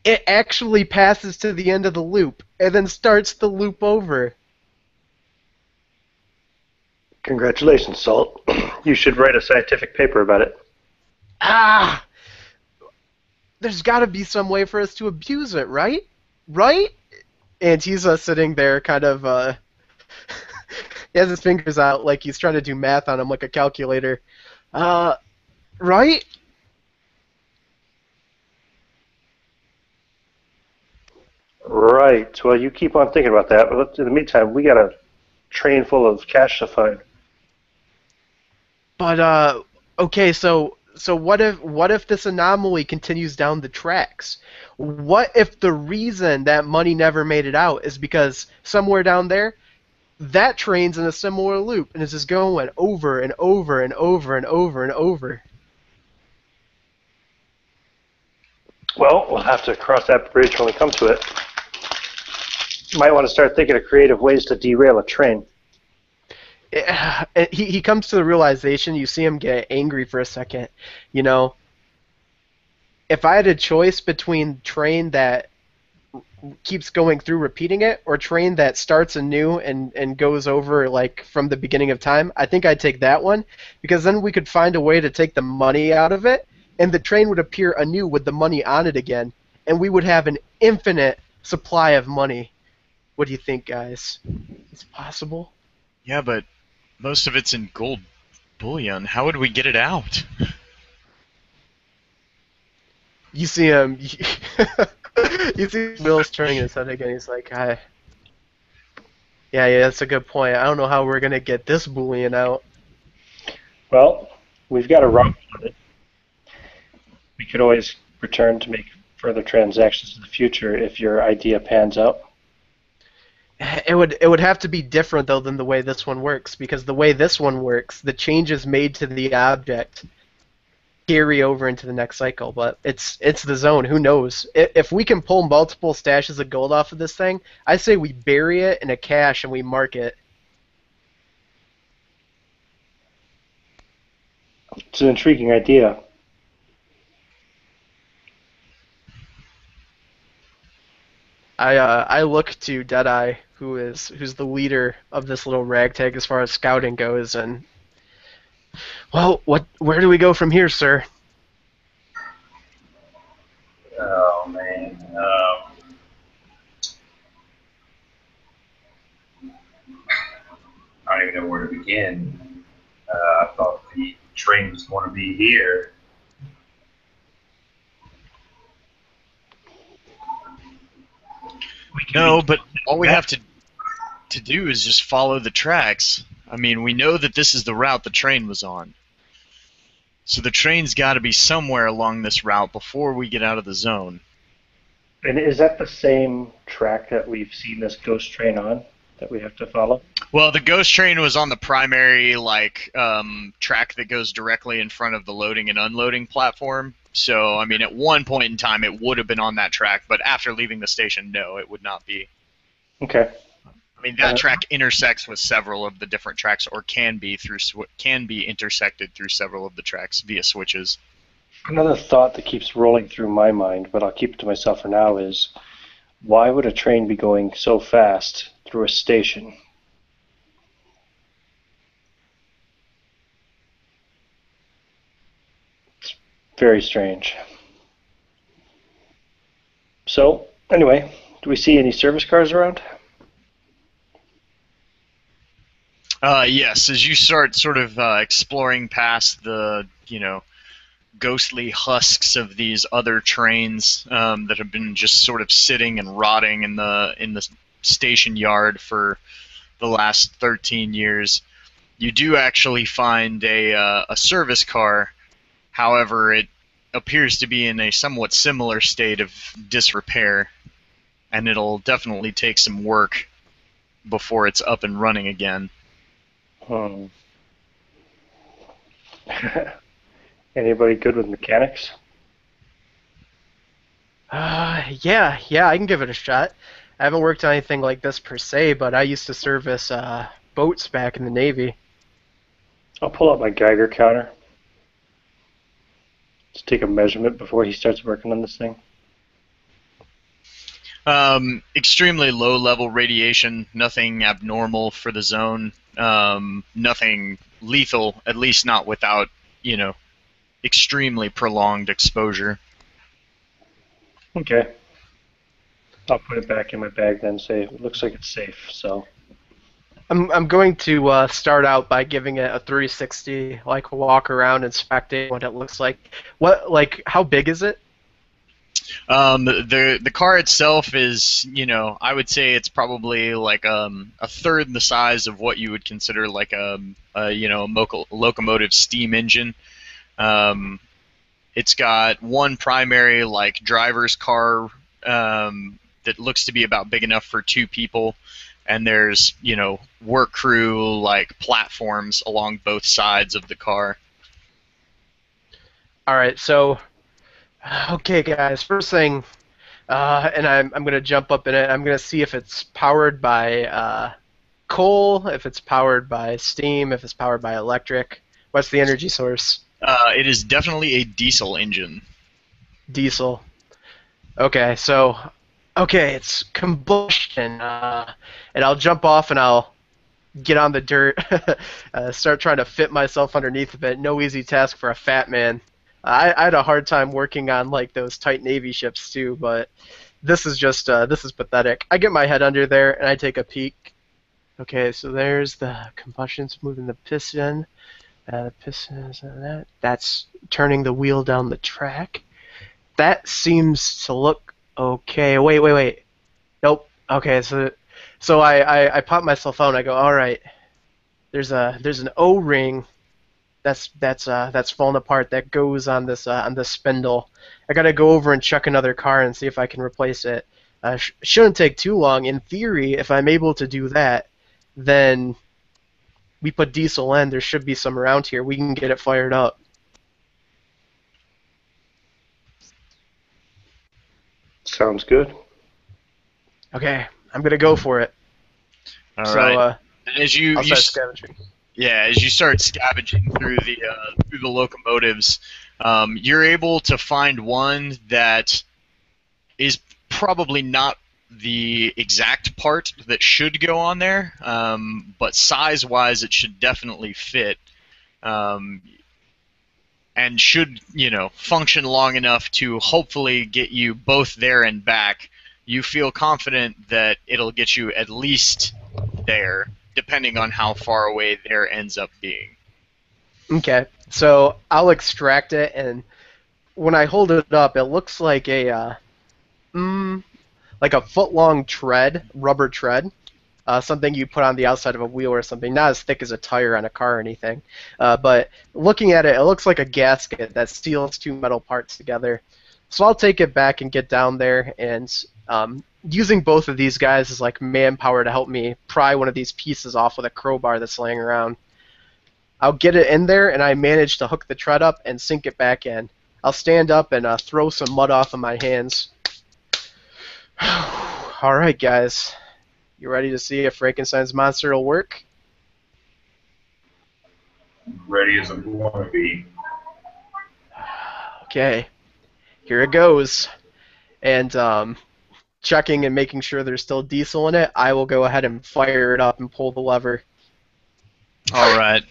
"It actually passes to the end of the loop, and then starts the loop over." Congratulations, Salt. You should write a scientific paper about it. Ah! There's got to be some way for us to abuse it, right? Right? And he's sitting there kind of, he has his fingers out like he's trying to do math on him like a calculator. Right? Right. Well, you keep on thinking about that, but in the meantime, we got a train full of cash to find. But, okay, so what if this anomaly continues down the tracks? What if the reason that money never made it out is because somewhere down there, that train's in a similar loop and it's just going over and over and over and over and over? Well, we'll have to cross that bridge when we come to it. You might want to start thinking of creative ways to derail a train. He comes to the realization, you see him get angry for a second, if I had a choice between train that keeps going through repeating it, or train that starts anew and goes over like from the beginning of time, I think I'd take that one, because then we could find a way to take the money out of it, and the train would appear anew with the money on it again, and we would have an infinite supply of money. What do you think, guys? It's possible? Yeah, but most of it's in gold bullion. How would we get it out? You see him. You see Will's turning his head again. He's like, "Hi." Yeah, that's a good point. I don't know how we're gonna get this bullion out. Well, we've got a route on it. We could always return to make further transactions in the future if your idea pans out. It would have to be different though than the way this one works, because the way this one works, the changes made to the object carry over into the next cycle. But it's the zone. Who knows? If we can pull multiple stashes of gold off of this thing, I say we bury it in a cache and we mark it. It's an intriguing idea. I look to Deadeye, who's the leader of this little ragtag as far as scouting goes, and well, where do we go from here, sir? Oh man. I don't even know where to begin. I thought the train was going to be here. No, but all we have to do is just follow the tracks. I mean, we know that this is the route the train was on. So the train's got to be somewhere along this route before we get out of the zone. And is that the same track that we've seen this ghost train on that we have to follow? Well, the ghost train was on the primary track that goes directly in front of the loading and unloading platform. So, I mean, at one point in time, it would have been on that track, but after leaving the station, no, it would not be. Okay. I mean, that track intersects with several of the different tracks, or can be intersected through several of the tracks via switches. Another thought that keeps rolling through my mind, but I'll keep it to myself for now, is why would a train be going so fast through a station? It's very strange. So, anyway, do we see any service cars around? Yes, as you start sort of exploring past the, ghostly husks of these other trains that have been just sort of sitting and rotting in the station yard for the last 13 years, you do actually find a service car. However, it appears to be in a somewhat similar state of disrepair, and it'll definitely take some work before it's up and running again. Anybody good with mechanics? Yeah, I can give it a shot. I haven't worked on anything like this per se, but I used to service boats back in the Navy. I'll pull out my Geiger counter. Let's take a measurement before he starts working on this thing. Extremely low-level radiation, nothing abnormal for the zone, nothing lethal, at least not without, extremely prolonged exposure. Okay. I'll put it back in my bag then, say it looks like it's safe, so. I'm going to start out by giving it a 360, like walk around inspecting what it looks like. How big is it? The car itself is, I would say it's probably like a third the size of what you would consider like a locomotive steam engine. It's got one primary like driver's car that looks to be about big enough for two people, and there's work crew like platforms along both sides of the car. All right, so. Okay, guys. First thing, and I'm gonna jump up in it. I'm gonna see if it's powered by coal, if it's powered by steam, if it's powered by electric. What's the energy source? It is definitely a diesel engine. Diesel. Okay, so Okay, it's combustion. And I'll jump off and I'll get on the dirt, start trying to fit myself underneath of it. No easy task for a fat man. I had a hard time working on like those tight Navy ships too, but this is pathetic. I get my head under there and I take a peek. Okay, so there's the combustion's moving the piston. The piston is that's turning the wheel down the track. That seems to look okay. Wait. Nope. Okay, so I pop myself out and I go, all right. There's an O-ring that's fallen apart that goes on this spindle. I gotta go over and check another car and see if I can replace it. Shouldn't take too long. In theory, if I'm able to do that, then we put diesel in. There should be some around here. We can get it fired up. Sounds good. Okay, I'm gonna go for it. All So right. And as I'll start scavenging. as you start scavenging through the locomotives, you're able to find one that is probably not the exact part that should go on there, but size-wise, it should definitely fit, and should function long enough to hopefully get you both there and back. You feel confident that it'll get you at least there, depending on how far away there ends up being. Okay, so I'll extract it, and when I hold it up, it looks like like a foot-long tread, rubber tread, something you put on the outside of a wheel or something. Not as thick as a tire on a car or anything, but looking at it, it looks like a gasket that seals two metal parts together. So I'll take it back and get down there, and using both of these guys as like manpower to help me pry one of these pieces off with a crowbar that's laying around. I'll get it in there, and I manage to hook the tread up and sink it back in. I'll stand up and throw some mud off of my hands. All right, guys. You ready to see if Frankenstein's monster will work? Ready as I'm going to be. Okay. Here it goes. And checking and making sure there's still diesel in it, I will go ahead and fire it up and pull the lever. All right.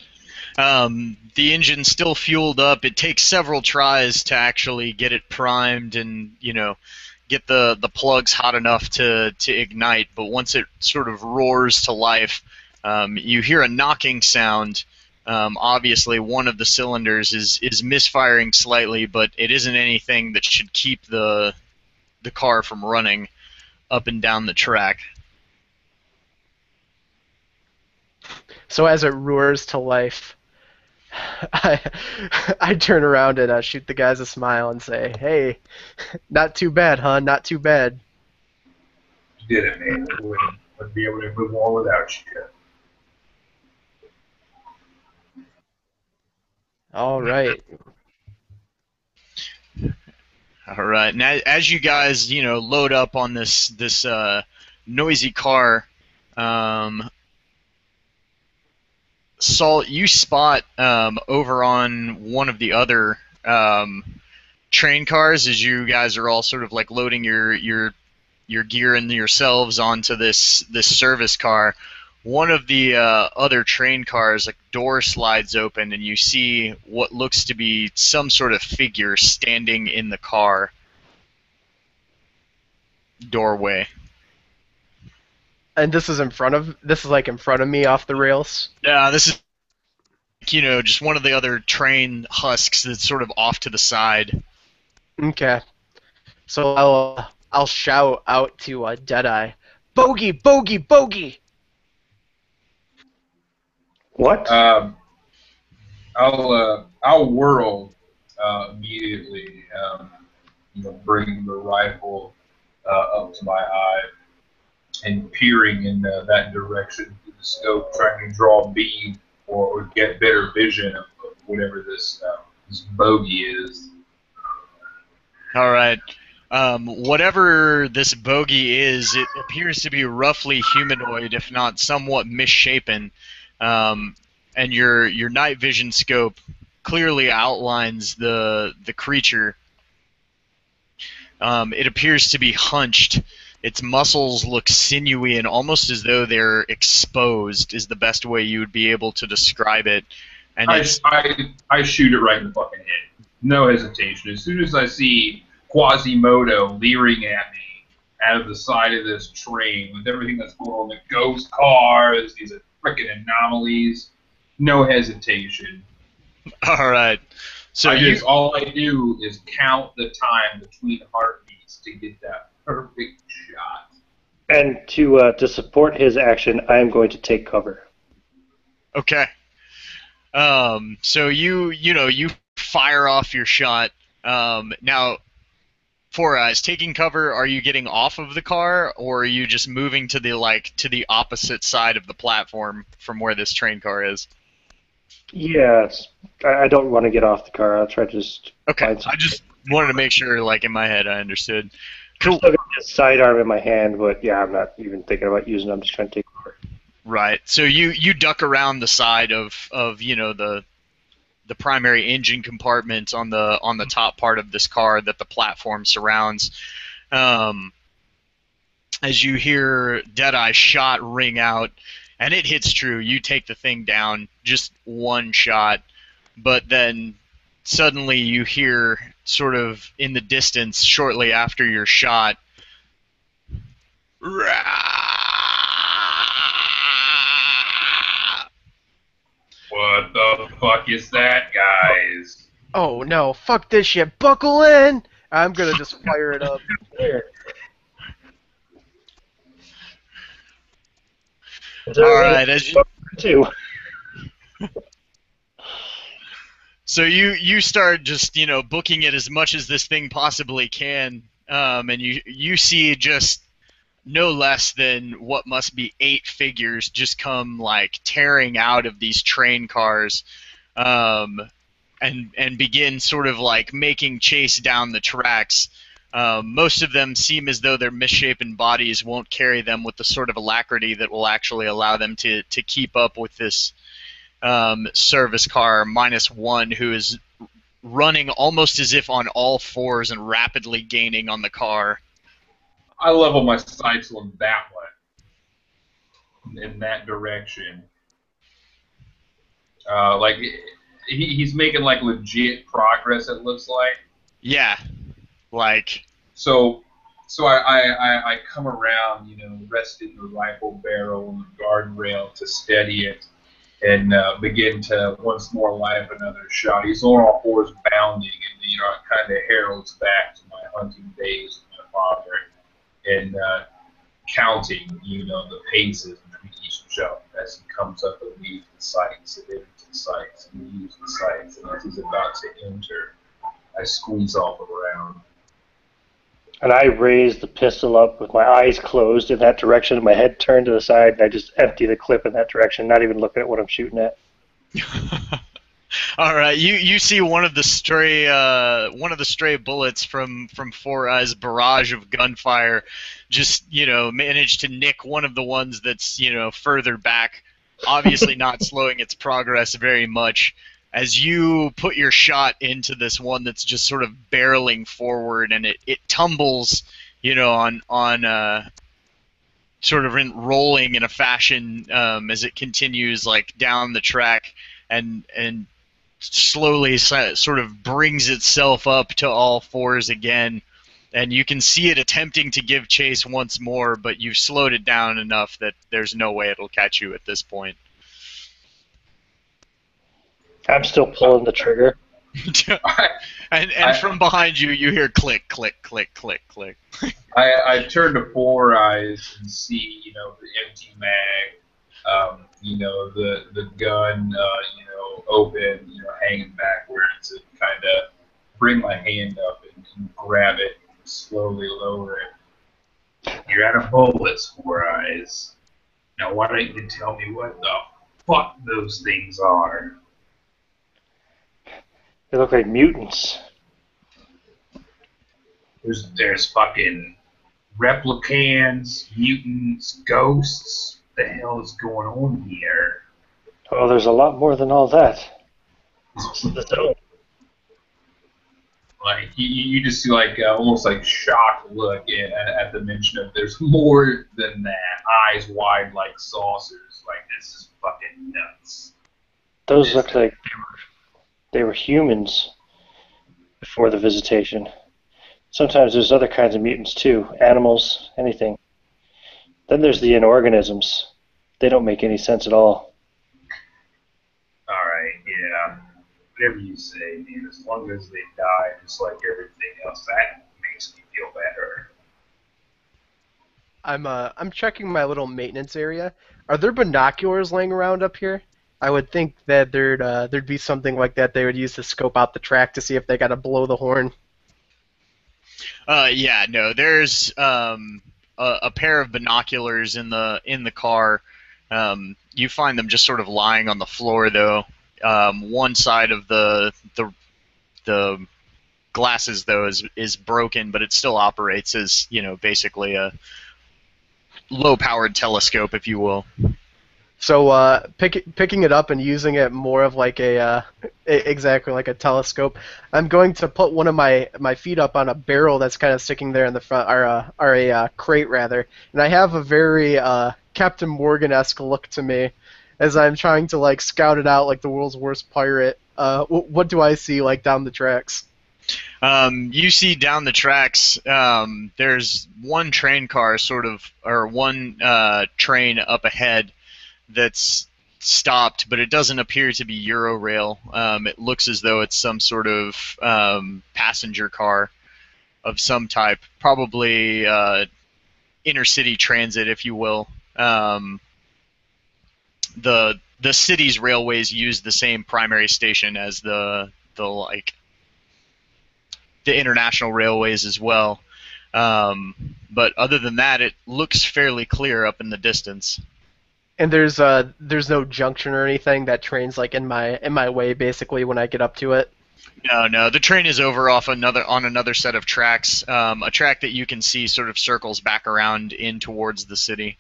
The engine's still fueled up. It takes several tries to actually get it primed and, get the plugs hot enough to ignite. But once it sort of roars to life, you hear a knocking sound. Obviously, one of the cylinders is misfiring slightly, but it isn't anything that should keep the car from running up and down the track. So as it roars to life, I turn around and shoot the guys a smile and say, "Hey, not too bad, huh? Not too bad." You did it, man. I wouldn't be able to move on without you. All right. All right. Now, as you guys, load up on this noisy car, Salt, you spot over on one of the other train cars as you guys are all sort of like loading your gear and yourselves onto this service car. One of the other train cars, a door slides open, and you see what looks to be some sort of figure standing in the car doorway. And this is like in front of me off the rails. Yeah, this is just one of the other train husks that's sort of off to the side. Okay. So I'll shout out to Deadeye, "Bogey, bogey, bogey!" What? I'll whirl immediately. Bring the rifle up to my eye and peering in that direction through the scope, trying to draw beam or get better vision of whatever this bogey is. All right. Whatever this bogey is, it appears to be roughly humanoid, if not somewhat misshapen. And your night vision scope clearly outlines the creature. It appears to be hunched, Its muscles look sinewy and almost as though they're exposed is the best way you would be able to describe it. And I shoot it right in the fucking head. No hesitation. As soon as I see Quasimodo leering at me out of the side of this train with everything that's going on, the ghost cars, these freaking anomalies, no hesitation. all right. So All I do is count the time between heartbeats to get that perfect shot. And to support his action, I am going to take cover. Okay. So you fire off your shot. Now, Four Eyes, taking cover, are you getting off of the car, or are you just moving to the opposite side of the platform from where this train car is? Yeah, I don't want to get off the car. I'll try to just. Okay, I just wanted to make sure, like, in my head, I understood. Cool. I'm still got a sidearm in my hand, but yeah, I'm not even thinking about using it. I'm just trying to take cover. Right. So you duck around the side of the primary engine compartment on the top part of this car that the platform surrounds. As you hear Deadeye's shot ring out, and it hits true. You take the thing down, just one shot, but then suddenly you hear, sort of in the distance, shortly after your shot, what the fuck is that, guys? Oh no, fuck this shit. Buckle in! I'm gonna just fire it up. Alright, as you... Too. So you start just, booking it as much as this thing possibly can, and you see just no less than what must be 8 figures just come, like, tearing out of these train cars, and begin sort of, like, making chase down the tracks. Most of them seem as though their misshapen bodies won't carry them with the sort of alacrity that will actually allow them to keep up with this service car minus one, who is running almost as if on all fours and rapidly gaining on the car. I level my sights on that one, in that direction. Like, he's making, like, legit progress, it looks like. Yeah, like... So I come around, resting the rifle barrel on the guardrail to steady it, and begin to once more light up another shot. He's on all fours bounding, and it kind of heralds back to my hunting days with my father, and counting, the paces between each shot as he comes up and leaves the sights, and into the sights, and leaves the sights, and as he's about to enter, I squeeze off around. And I raise the pistol up with my eyes closed in that direction, and my head turned to the side, and I just empty the clip in that direction, not even looking at what I'm shooting at. All right, you see one of the stray bullets from Four Eyes' barrage of gunfire just manage to nick one of the ones that's further back, obviously not slowing its progress very much. As you put your shot into this one that's just sort of barreling forward, and it tumbles, on sort of rolling in a fashion as it continues, like, down the track, and slowly sort of brings itself up to all fours again, and you can see it attempting to give chase once more, but you've slowed it down enough that there's no way it'll catch you at this point. I'm still pulling the trigger. and from behind you, you hear click, click, click, click, click. I turn to Four Eyes and see, the empty mag, the gun, open, hanging backwards, and kind of bring my hand up and grab it and slowly lower it. You're out of bullets, Four Eyes. Now why don't you tell me what the fuck those things are? They look like mutants. There's fucking replicants, mutants, ghosts. What the hell is going on here? Oh, there's a lot more than all that. This is the zone. Like you just see like almost like shocked look at the mention of there's more than that. Eyes wide like saucers. Like this is fucking nuts. Those looked like they were humans before the visitation. Sometimes there's other kinds of mutants too, animals, anything. Then there's the inorganisms. They don't make any sense at all. All right, yeah, whatever you say, man. As long as they die, just like everything else, that makes me feel better. I'm checking my little maintenance area. Are there binoculars laying around up here? I would think that there'd be something like that they would use to scope out the track to see if they got to blow the horn. Yeah, no, there's a pair of binoculars in the car. You find them just sort of lying on the floor, though. One side of the glasses, though, is broken, but it still operates as, basically a low-powered telescope, if you will. So picking it up and using it more of like exactly like a telescope, I'm going to put one of my feet up on a barrel that's kind of sticking there in the front, or a crate rather, and I have a very Captain Morgan-esque look to me as I'm trying to like scout it out like the world's worst pirate. What do I see like down the tracks? You see down the tracks, there's one train car or one train up ahead that's stopped, but it doesn't appear to be Eurorail. It looks as though it's some sort of passenger car of some type, probably intercity transit, if you will. The city's railways use the same primary station as the international railways as well. But other than that, it looks fairly clear up in the distance. And there's no junction or anything that train's like in my way basically when I get up to it. No. The train is over on another set of tracks. A track that you can see sort of circles back around in towards the city.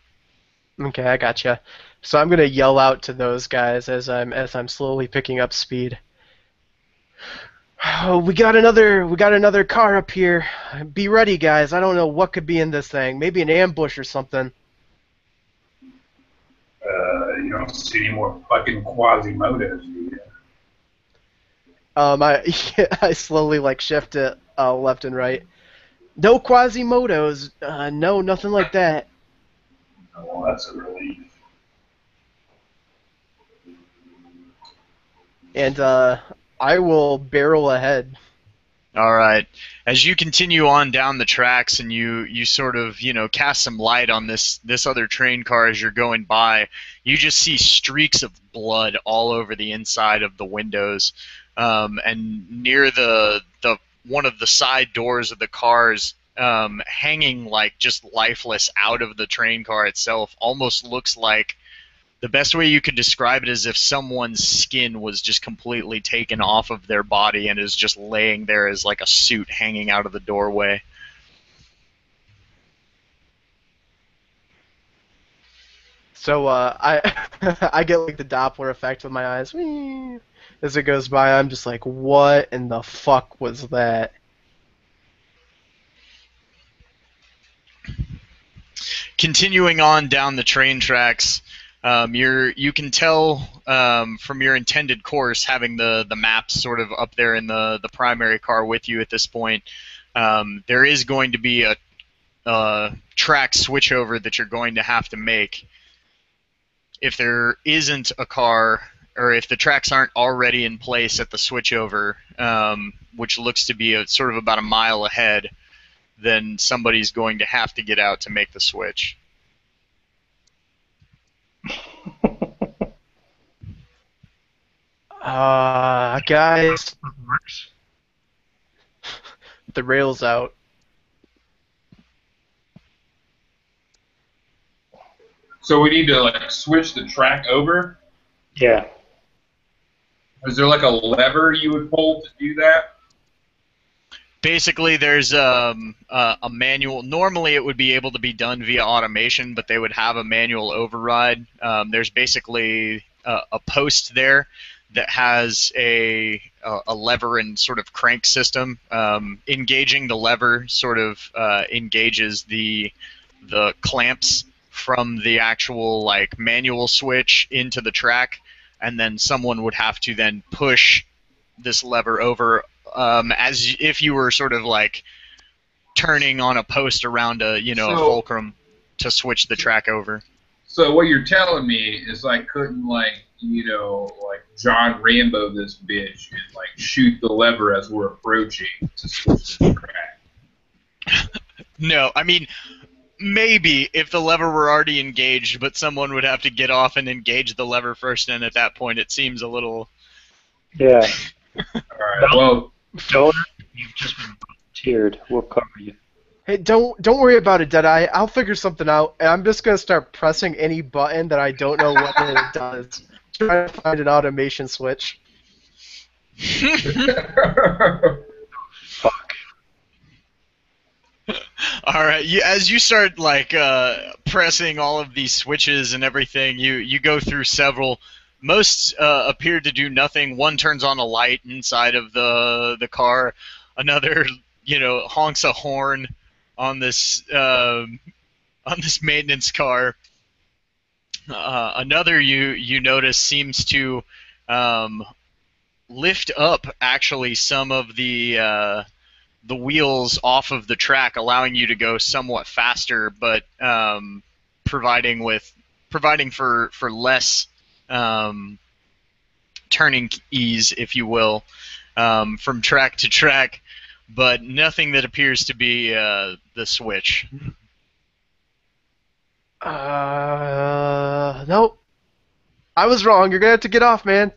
Okay, I gotcha. So I'm gonna yell out to those guys as I'm slowly picking up speed. Oh, we got another car up here. Be ready, guys. I don't know what could be in this thing. Maybe an ambush or something. You don't see any more fucking Quasimodos, do you? I slowly like shift it left and right. No Quasimodos. No, nothing like that. Oh, well, that's a relief. And I will barrel ahead. All right. As you continue on down the tracks and you sort of, cast some light on this other train car as you're going by, you just see streaks of blood all over the inside of the windows. And near the one of the side doors of the cars, hanging like just lifeless out of the train car itself, almost looks like the best way you could describe it is if someone's skin was just completely taken off of their body and is just laying there as like a suit hanging out of the doorway. So I I get like the Doppler effect with my eyes. Whee! As it goes by, I'm just like, what in the fuck was that? Continuing on down the train tracks, you can tell from your intended course, having the maps sort of up there in the primary car with you at this point, there is going to be a track switchover that you're going to have to make. If there isn't a car, or if the tracks aren't already in place at the switchover, which looks to be sort of about a mile ahead, then somebody's going to have to get out to make the switch. Guys, the rail's out. So we need to like switch the track over. Yeah. Is there like a lever you would pull to do that? Basically, there's a manual. Normally, it would be able to be done via automation, but they would have a manual override. There's basically a post there that has a lever and sort of crank system. Engaging the lever sort of engages the clamps from the actual like manual switch into the track, and then someone would have to then push this lever over as if you were sort of like turning on a post around a a fulcrum to switch the track over. So what you're telling me is I couldn't like John Rambo this bitch and like shoot the lever as we're approaching to switch the track. No, I mean maybe if the lever were already engaged, but someone would have to get off and engage the lever first, and at that point it seems a little. Yeah. All right. Well, Donor, you've just been volunteered. We'll cover you. Hey, don't worry about it, Deadeye. I'll figure something out, and I'm just gonna start pressing any button that I don't know what it does. Trying to find an automation switch. Fuck. All right. As you start like pressing all of these switches and everything, you go through several. Most appear to do nothing. One turns on a light inside of the car. Another, honks a horn on this maintenance car. Another you notice seems to lift up actually some of the wheels off of the track, allowing you to go somewhat faster, but providing for less turning ease, if you will, from track to track, but nothing that appears to be the switch. Nope. I was wrong. You're gonna have to get off, man.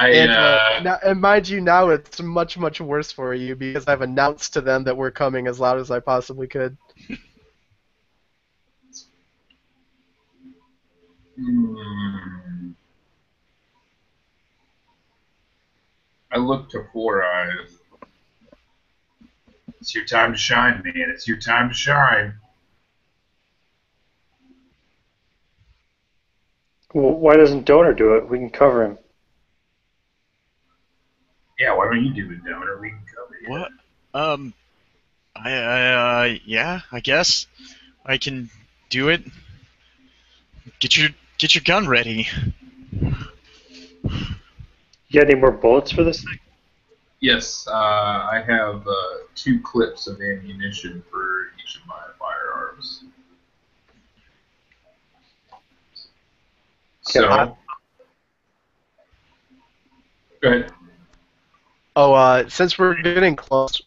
And mind you, now it's much, much worse for you because I've announced to them that we're coming as loud as I possibly could. I look to Four Eyes. It's your time to shine, man. It's your time to shine. Well, why doesn't Donor do it? We can cover him. Yeah, why don't you do it, Donor? We can cover you. What? Yeah, I guess I can do it. Get your gun ready. You got any more bullets for this thing? Yes, I have 2 clips of ammunition for each of my firearms. So, go ahead. Oh, since we're getting close,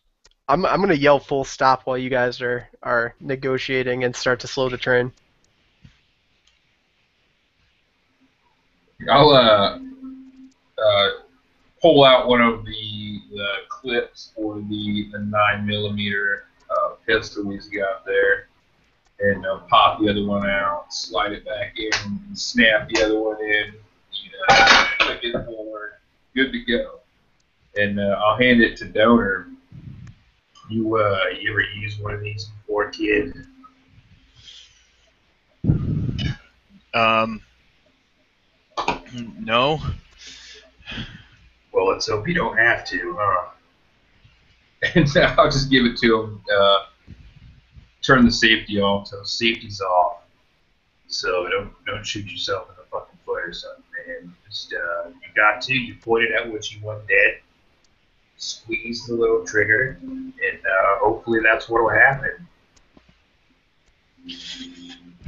I'm gonna yell full stop while you guys are negotiating and start to slow the train. I'll pull out one of the clips for the 9mm pistol he's got there, and pop the other one out, slide it back in, and snap the other one in, click it forward, good to go. And I'll hand it to Donor. You ever used one of these before, kid? No. Well, let's hope you don't have to, huh? And I'll just give it to him. Turn the safety off, so safety's off. So don't shoot yourself in the fucking foot or something, man. Just you got to. You pointed at what you want dead. Squeeze the little trigger, and hopefully that's what will happen.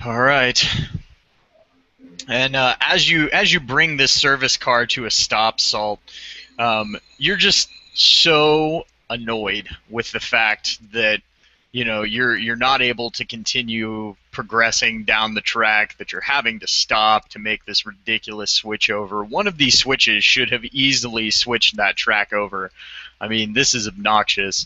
All right. And as you bring this service car to a stop, Salt, you're just so annoyed with the fact that you're not able to continue progressing down the track, that you're having to stop to make this ridiculous switch over. One of these switches should have easily switched that track over. I mean, this is obnoxious.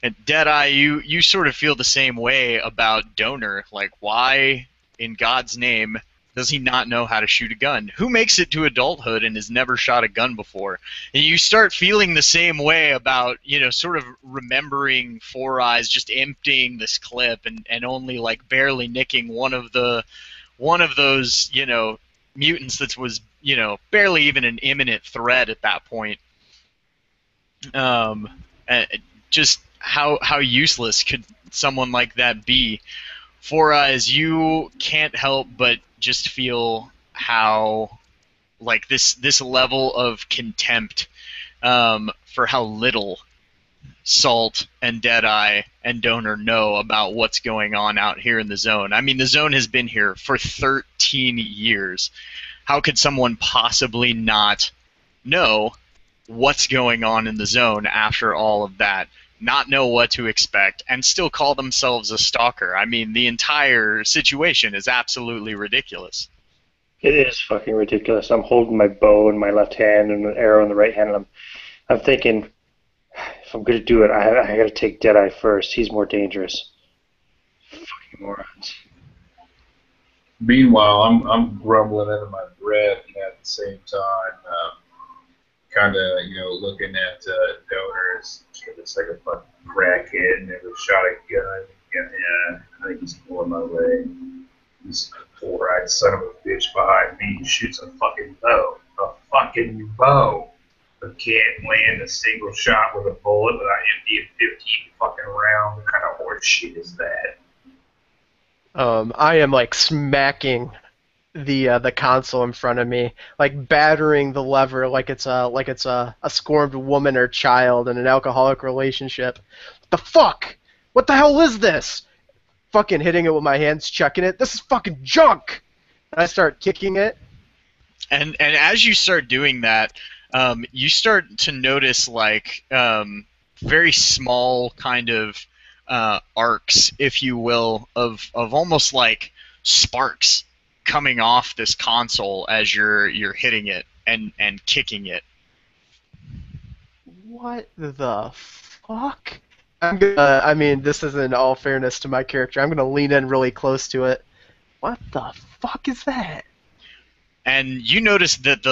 And Deadeye, you sort of feel the same way about Donor. Like, why in God's name does he not know how to shoot a gun? Who makes it to adulthood and has never shot a gun before? And you start feeling the same way about, sort of remembering Four Eyes just emptying this clip and only like barely nicking one of those, mutants that was, barely even an imminent threat at that point. Um, just how useless could someone like that be? For us, you can't help but just feel how, like, this level of contempt for how little Salt and Deadeye and Donor know about what's going on out here in the zone. I mean, the zone has been here for 13 years. How could someone possibly not know what's going on in the zone after all of that, not know what to expect, and still call themselves a stalker? I mean, the entire situation is absolutely ridiculous. It is fucking ridiculous. I'm holding my bow in my left hand and an arrow in the right hand, and I'm thinking, if I'm going to do it, I got to take Deadeye first. He's more dangerous. Fucking morons. Meanwhile, I'm grumbling under my breath at the same time, kind of, looking at Donor as it's like a fucking crackhead, never shot a gun. Yeah, I think he's pulling my leg. He's a four-eyed son of a bitch behind me. He shoots a fucking bow. A fucking bow. But can't land a single shot with a bullet without emptying 15 fucking rounds. What kind of horse shit is that? I am like smacking the console in front of me, like battering the lever like it's a scorned woman or child in an alcoholic relationship. What the fuck? What the hell is this? Fucking hitting it with my hands, checking it. This is fucking junk. And I start kicking it. And as you start doing that, you start to notice like very small kind of arcs, if you will, of almost like sparks coming off this console as you're hitting it and kicking it. What the fuck? I mean, this is in all fairness to my character. I'm gonna lean in really close to it. What the fuck is that? And you notice that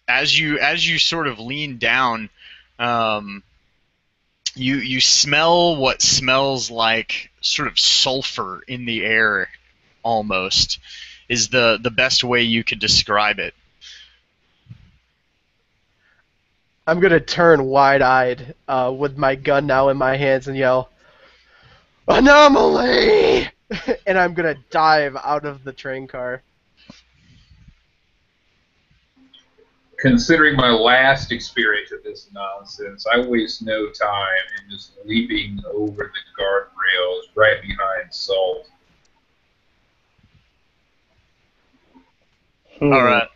as you sort of lean down, you smell what smells like sort of sulfur in the air, almost, is the best way you could describe it. I'm gonna turn wide-eyed with my gun now in my hands and yell, "Anomaly!" And I'm gonna dive out of the train car. Considering my last experience of this nonsense, I waste no time in just leaping over the guardrails right behind Salt. All right.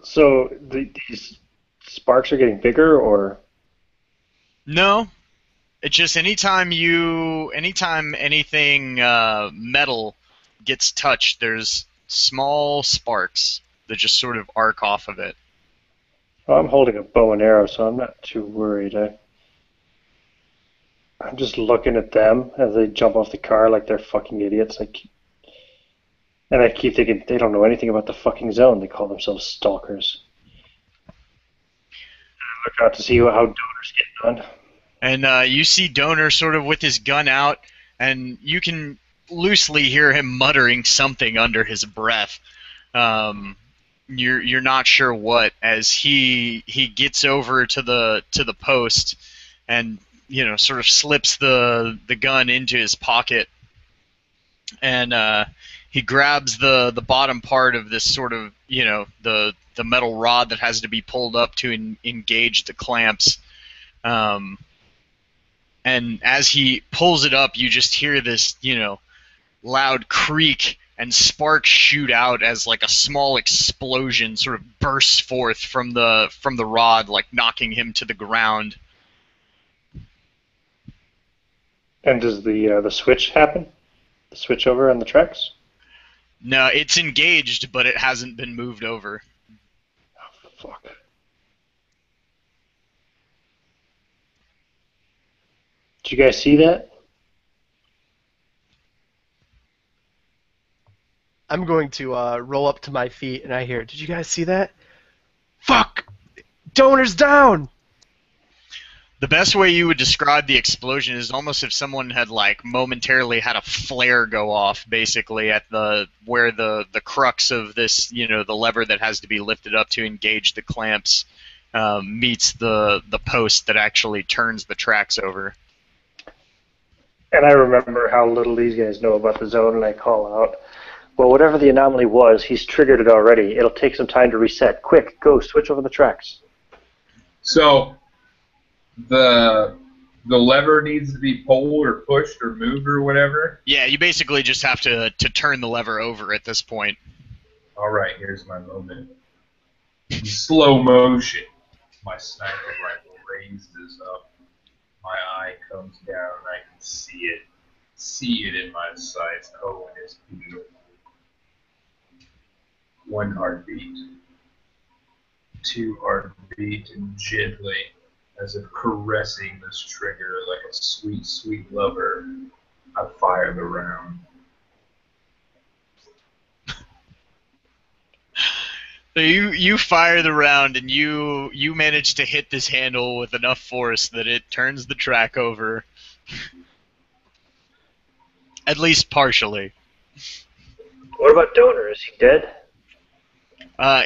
So these sparks are getting bigger, or? No, it's just anytime anything metal gets touched, there's small sparks that just sort of arc off of it. Well, I'm holding a bow and arrow, so I'm not too worried. I'm just looking at them as they jump off the car like they're fucking idiots. And I keep thinking, they don't know anything about the fucking zone. They call themselves stalkers. I look out to see how Donor's getting on. And you see Donor sort of with his gun out, and you can loosely hear him muttering something under his breath. You're not sure what, as he gets over to the post and sort of slips the gun into his pocket, and he grabs the bottom part of this sort of the metal rod that has to be pulled up to engage the clamps. And as he pulls it up, you just hear this loud creak, and sparks shoot out as like a small explosion sort of bursts forth from the rod, like knocking him to the ground. And does the switch happen? The switch over on the tracks? No, it's engaged, but it hasn't been moved over. Oh, fuck. Did you guys see that? I'm going to roll up to my feet, and I hear, "Did you guys see that? Fuck! Donor's down!" The best way you would describe the explosion is almost if someone had like momentarily had a flare go off, basically at where the crux of this, the lever that has to be lifted up to engage the clamps meets the post that actually turns the tracks over. And I remember how little these guys know about the zone, and I call out, well, whatever the anomaly was, he's triggered it already. It'll take some time to reset. Quick, go, switch over the tracks. So the lever needs to be pulled or pushed or moved or whatever? Yeah, you basically just have to turn the lever over at this point. All right, here's my moment. In slow motion, my sniper rifle raises up. My eye comes down, and I can see it in my sights. Oh, and it's beautiful. One heartbeat, two heartbeat, and gently, as if caressing this trigger like a sweet, sweet lover, I fire the round. So you fire the round, and you manage to hit this handle with enough force that it turns the track over. At least partially. What about Donor? Is he dead?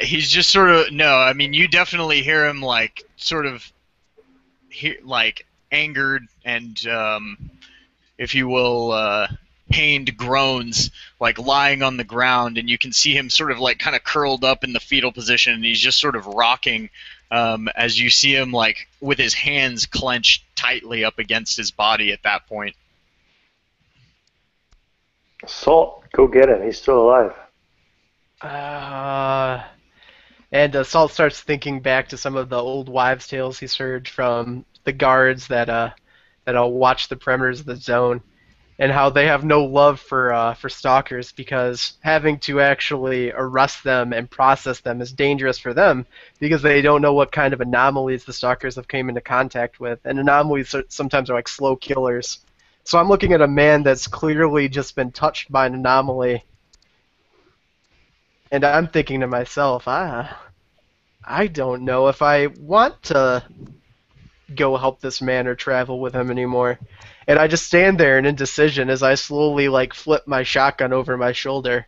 He's just sort of... No, I mean, you definitely hear him, like, sort of... angered and, if you will, pained groans, like, lying on the ground, and you can see him sort of, like, kind of curled up in the fetal position, and he's just sort of rocking, as you see him, like, with his hands clenched tightly up against his body at that point. Salt, go get him. He's still alive. And Salt starts thinking back to some of the old wives' tales he's heard from the guards that watch the perimeters of the zone, and how they have no love for stalkers because having to actually arrest them and process them is dangerous for them because they don't know what kind of anomalies the stalkers have came into contact with, and anomalies sometimes are like slow killers. So I'm looking at a man that's clearly just been touched by an anomaly. And I'm thinking to myself, I don't know if I want to go help this man or travel with him anymore. And I just stand there in indecision as I slowly flip my shotgun over my shoulder.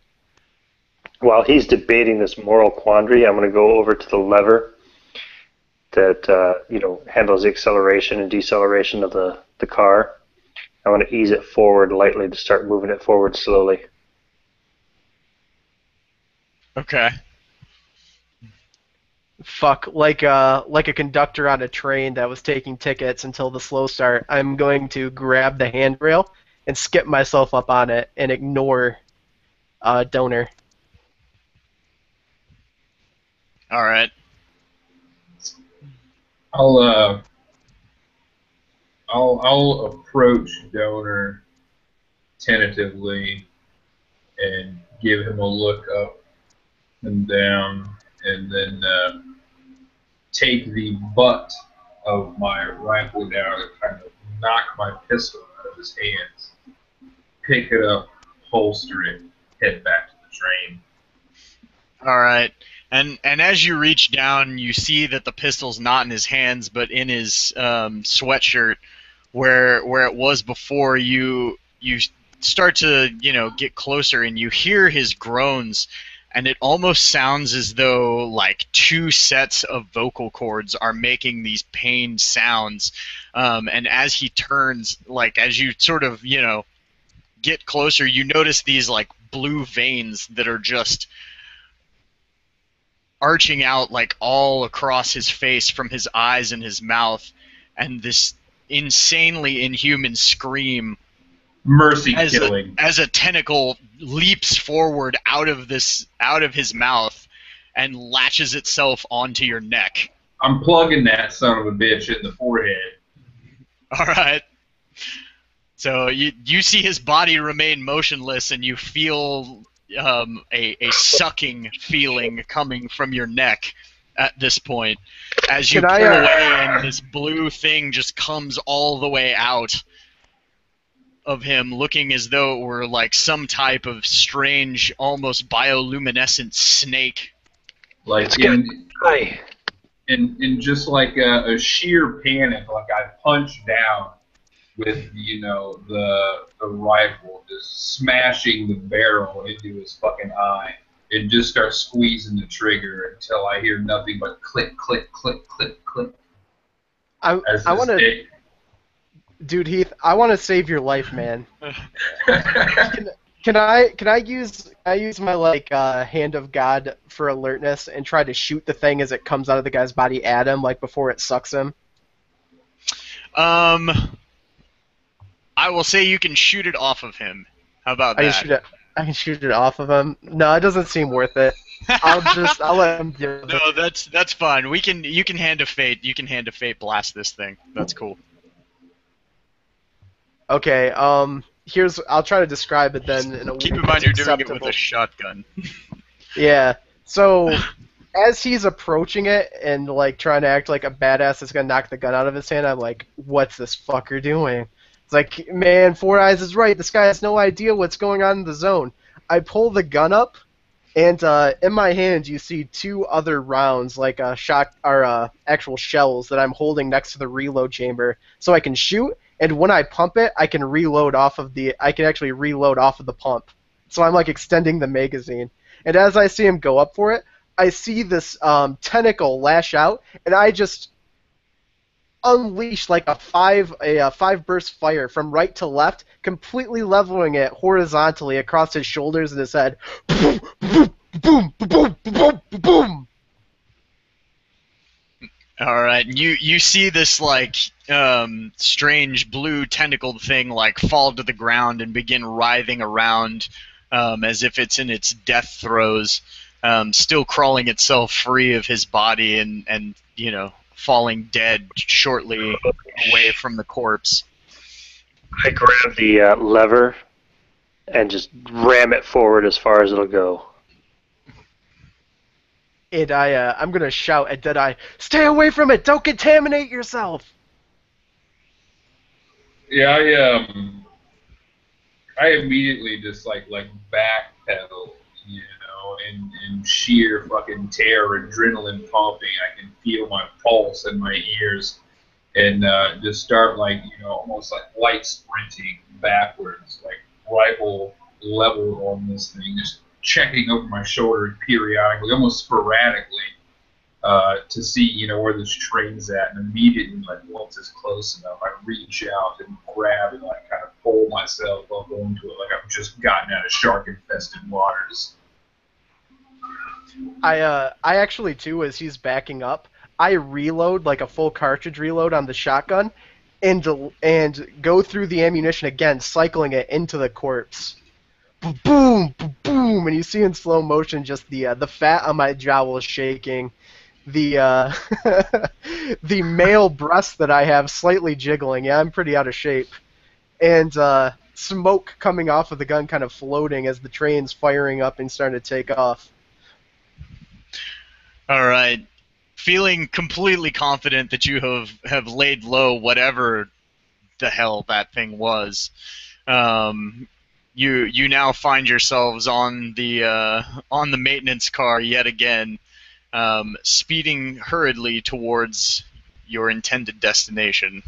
While he's debating this moral quandary, I'm going to go over to the lever that handles the acceleration and deceleration of the car. I want to ease it forward lightly to start moving it forward slowly. Okay. Fuck, like a conductor on a train that was taking tickets until the slow start, I'm going to grab the handrail and skip myself up on it and ignore Donor. All right. I'll approach Donor tentatively and give him a look up and down, and then take the butt of my rifle down and kind of knock my pistol out of his hands, pick it up, holster it, head back to the train. All right. And as you reach down, you see that the pistol's not in his hands, but in his sweatshirt, where it was before. You start to get closer, and you hear his groans, and it almost sounds as though like two sets of vocal cords are making these pained sounds. And as he turns, as you sort of get closer, you notice these blue veins that are just arching out all across his face from his eyes and his mouth, and this insanely inhuman scream Mercy killing. As a tentacle leaps forward out of his mouth and latches itself onto your neck. I'm plugging that son of a bitch in the forehead. All right. So you see his body remain motionless, and you feel a sucking feeling coming from your neck at this point. As you pull away, and this blue thing just comes all the way out of him, looking as though it were like some type of strange, almost bioluminescent snake. Like in just like a sheer panic, like I punch down with the rifle, just smashing the barrel into his fucking eye, and just start squeezing the trigger until I hear nothing but click, click, click, click, click. I As I this want to, thing. dude, Heath. I want to save your life, man. Can I use my hand of God for alertness and try to shoot the thing as it comes out of the guy's body at him, like before it sucks him? I will say you can shoot it off of him. How about I can that? shoot it. I can shoot it off of him. No, it doesn't seem worth it. I'll let him do it. No, that's fine. You can hand a fate. You can hand a fate blast this thing. That's cool. Okay. I'll try to describe it then in a way Keep in that's mind you're doing it with acceptable. a shotgun. Yeah. So, as he's approaching it and like trying to act like a badass that's gonna knock the gun out of his hand, I'm like, "What's this fucker doing?" It's like, man, Four Eyes is right. This guy has no idea what's going on in the zone. I pull the gun up, and in my hand you see two other rounds, like actual shells that I'm holding next to the reload chamber, so I can shoot. And when I pump it, I can actually reload off of the pump. So I'm like extending the magazine. And as I see him go up for it, I see this tentacle lash out, and I just unleash like a five burst fire from right to left, completely leveling it horizontally across his shoulders and his head. Boom, boom, boom, boom, boom, boom. All right, you see this like strange blue tentacled thing like fall to the ground and begin writhing around as if it's in its death throes, still crawling itself free of his body and falling dead shortly away from the corpse. I grab the lever and just ram it forward as far as it'll go. And I'm gonna shout at Deadeye, "Stay away from it! Don't contaminate yourself!" Yeah, I immediately just like backpedal, in sheer fucking terror, adrenaline pumping. I can feel my pulse in my ears, and just start almost like light sprinting backwards, like rifle leveled on this thing, just checking over my shoulder periodically, almost sporadically, to see where this train's at, and immediately once it's close enough, I reach out and grab and kind of pull myself up onto it like I've just gotten out of shark-infested waters. I actually too, as he's backing up, I reload like a full cartridge reload on the shotgun, and go through the ammunition again, cycling it into the corpse. Boom, boom, boom, and you see in slow motion just the fat on my jowl is shaking, the the male breast that I have slightly jiggling. Yeah, I'm pretty out of shape, and smoke coming off of the gun, kind of floating as the train's firing up and starting to take off. All right, feeling completely confident that you have laid low whatever the hell that thing was. You now find yourselves on the maintenance car yet again, speeding hurriedly towards your intended destination.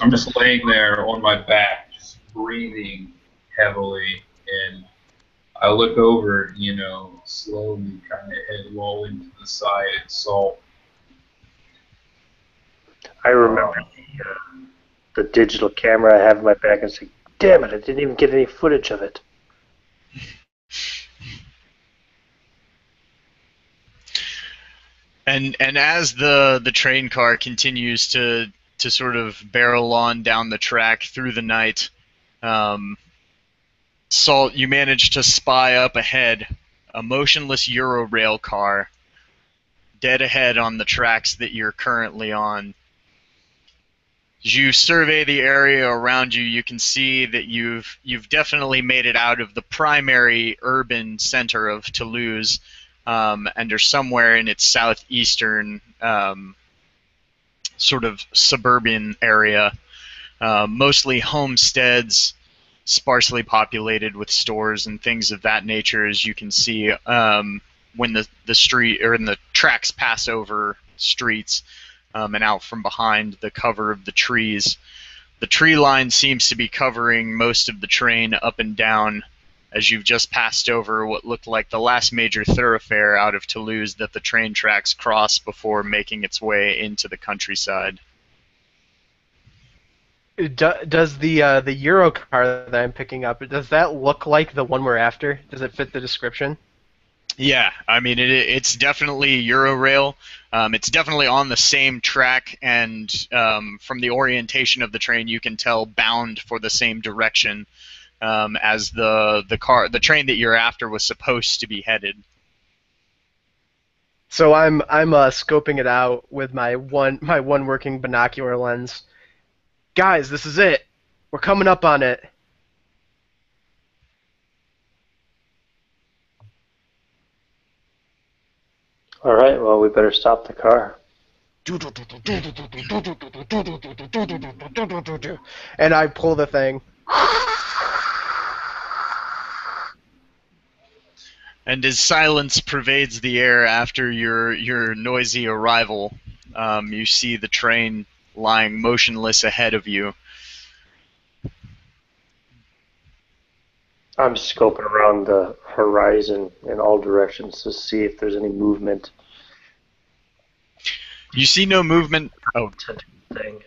I'm just laying there on my back, just breathing heavily, and I look over, slowly, kind of head low into the side and salt. I remember the digital camera I have in my bag and say, "Damn it! I didn't even get any footage of it." And as the train car continues to sort of barrel on down the track through the night, Salt, you manage to spy up ahead a motionless Eurorail car dead ahead on the tracks that you're currently on. As you survey the area around you, you can see that you've definitely made it out of the primary urban center of Toulouse, and are somewhere in its southeastern sort of suburban area, mostly homesteads, sparsely populated with stores and things of that nature, as you can see when the street or in the tracks pass over streets and out from behind the cover of the trees. The tree line seems to be covering most of the train up and down as you've just passed over what looked like the last major thoroughfare out of Toulouse that the train tracks cross before making its way into the countryside. Does the Euro car that I'm picking up, does that look like the one we're after? Does it fit the description? Yeah, I mean it's definitely Eurorail. It's definitely on the same track, and from the orientation of the train, you can tell bound for the same direction as the train that you're after was supposed to be headed. So I'm scoping it out with my one working binocular lens. Guys, this is it. We're coming up on it. All right, well, we better stop the car. And I pull the thing. And as silence pervades the air after your noisy arrival, you see the train lying motionless ahead of you. I'm scoping around the horizon in all directions to see if there's any movement. You see no movement. Oh, Thing.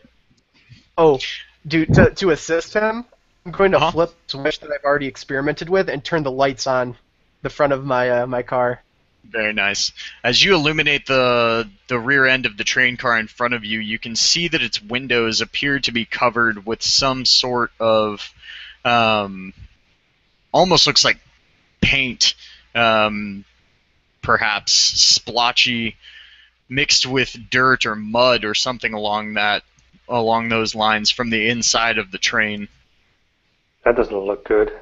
Oh, dude, to assist him, I'm going to flip the switch that I've already experimented with and turn the lights on the front of my car. very nice. As you illuminate the rear end of the train car in front of you, you can see that its windows appear to be covered with some sort of almost looks like paint, perhaps splotchy, mixed with dirt or mud or something along those lines from the inside of the train. That doesn't look good.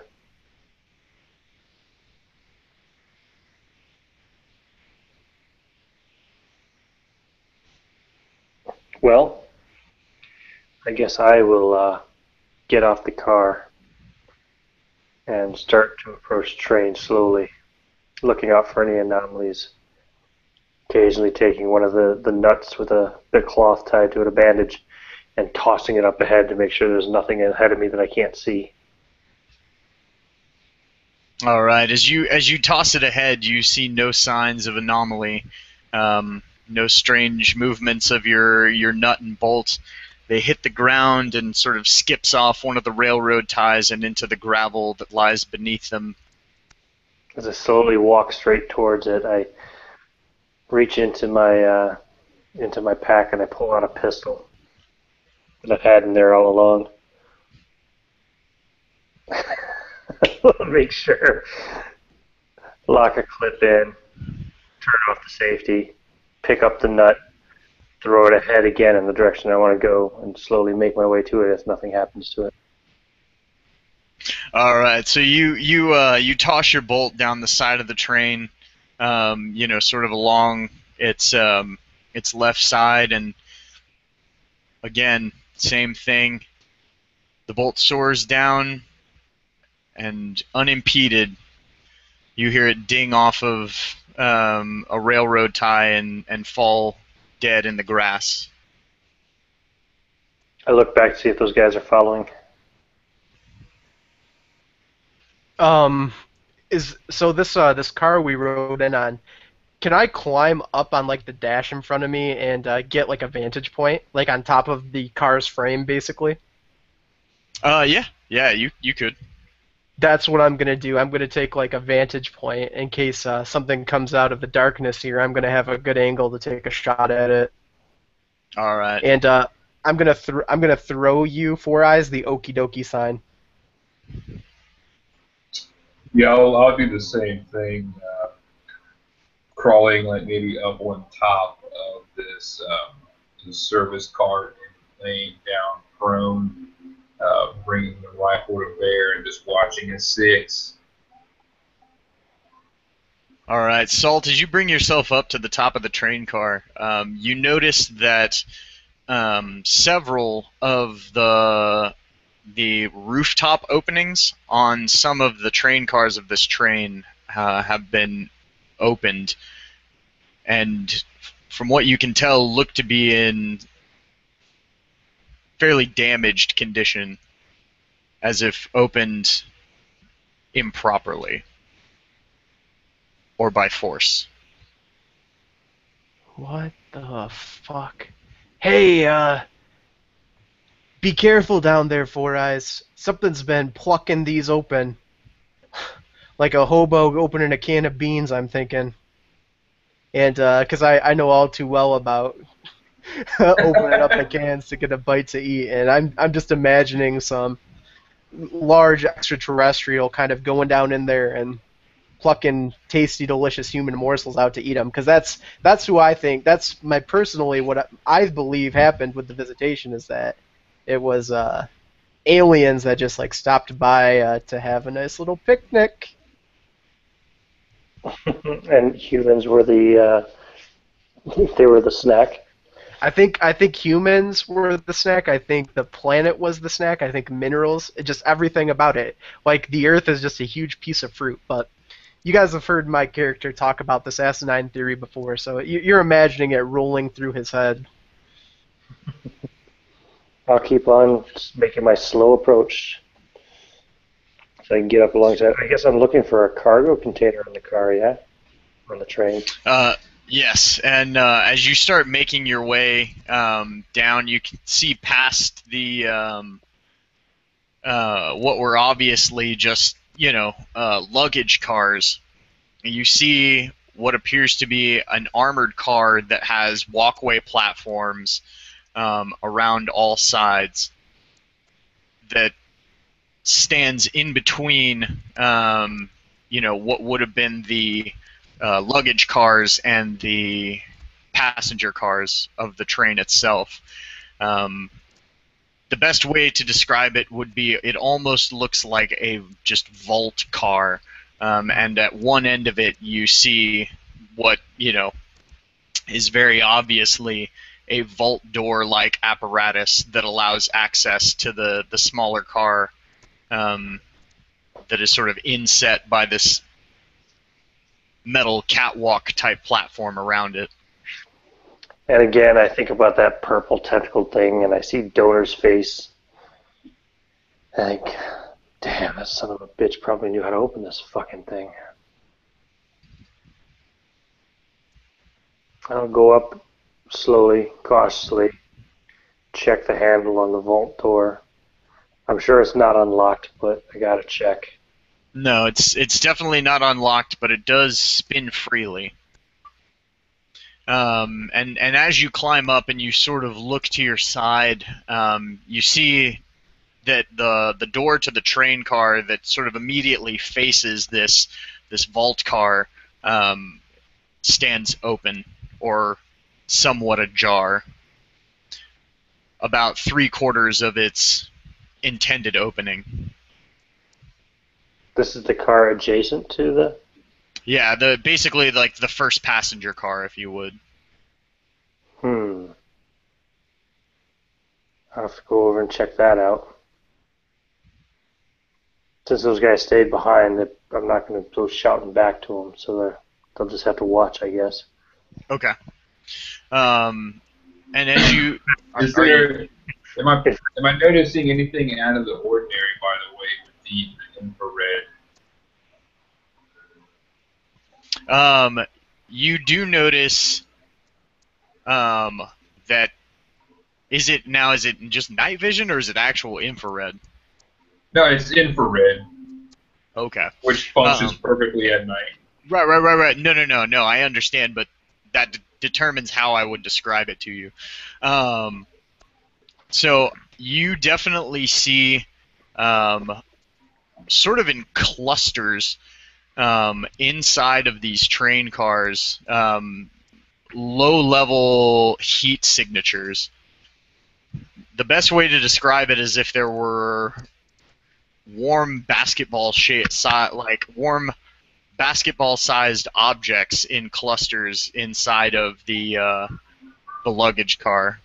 Well, I guess I will get off the car and start to approach the train slowly, looking out for any anomalies. Occasionally taking one of the nuts with a bit of cloth tied to it, a bandage, and tossing it up ahead to make sure there's nothing ahead of me that I can't see. All right. As you toss it ahead, you see no signs of anomaly, no strange movements of your nut and bolt. They hit the ground and sort of skips off one of the railroad ties and into the gravel that lies beneath them. As I slowly walk straight towards it, I reach into my pack and I pull out a pistol that I've had in there all along. Make sure. Lock a clip in, turn off the safety, pick up the nut, throw it ahead again in the direction I want to go, and slowly make my way to it if nothing happens to it. All right, so you toss your bolt down the side of the train, sort of along its left side, and again, same thing. The bolt soars down, and unimpeded, you hear it ding off of a railroad tie and fall dead in the grass. I look back to see if those guys are following. This car we rode in on, can I climb up on like the dash in front of me and get like a vantage point, like on top of the car's frame, basically? Yeah, you could. That's what I'm gonna do. I'm gonna take like a vantage point in case something comes out of the darkness here. I'm gonna have a good angle to take a shot at it. All right. And I'm gonna throw you, Four Eyes, the okie dokie sign. Yeah, I'll do the same thing. Crawling like maybe up on top of this service cart and laying down prone, bringing the rifle to bear and just watching a six. All right, Salt, as you bring yourself up to the top of the train car, you notice that several of the the rooftop openings on some of the train cars of this train have been opened, and from what you can tell, look to be in fairly damaged condition, as if opened improperly or by force. What the fuck? Hey, be careful down there, Four Eyes. Something's been plucking these open. Like a hobo opening a can of beans, I'm thinking. And, because I know all too well about opening up the cans to get a bite to eat, and I'm just imagining some large extraterrestrial kind of going down in there and plucking tasty, delicious human morsels out to eat them, because that's who I think. That's my personally what I believe happened with the visitation, is that it was aliens that just like stopped by to have a nice little picnic. And humans were they were the snack. I think humans were the snack. I think the planet was the snack. I think minerals, just everything about it. Like the Earth is just a huge piece of fruit. But you guys have heard my character talk about this asinine theory before, so you're imagining it rolling through his head. I'll keep on just making my slow approach so I can get up alongside. I guess I'm looking for a cargo container in the car, yeah? On the train. Yes, and as you start making your way down, you can see past the what were obviously just, luggage cars. You see what appears to be an armored car that has walkway platforms around all sides that stands in between, what would have been the luggage cars and the passenger cars of the train itself. The best way to describe it would be it almost looks like a just vault car, and at one end of it you see what is very obviously a vault door-like apparatus that allows access to the smaller car that is sort of inset by this metal catwalk type platform around it. And again, I think about that purple tentacle thing, and I see Donor's face. I think, damn, that son of a bitch probably knew how to open this fucking thing. I'll go up slowly, cautiously, check the handle on the vault door. I'm sure it's not unlocked, but I gotta check. No, it's definitely not unlocked, but it does spin freely. And as you climb up and you sort of look to your side, you see that the door to the train car that sort of immediately faces this vault car stands open, or somewhat ajar, about 3/4 of its intended opening. This is the car adjacent to the... Yeah, basically like the first passenger car, if you would. I'll have to go over and check that out. Since those guys stayed behind, I'm not going to go shouting back to them, so they'll just have to watch, I guess. Okay. And as you... Am I noticing anything out of the ordinary, by the way, with the infrared? You do notice that is it just night vision, or is it actual infrared? No, it's infrared. Okay. Which functions perfectly at night. Right. No, I understand, but that determines how I would describe it to you. So you definitely see sort of in clusters inside of these train cars, low-level heat signatures. The best way to describe it is if there were warm basketball-sized objects in clusters inside of the luggage car.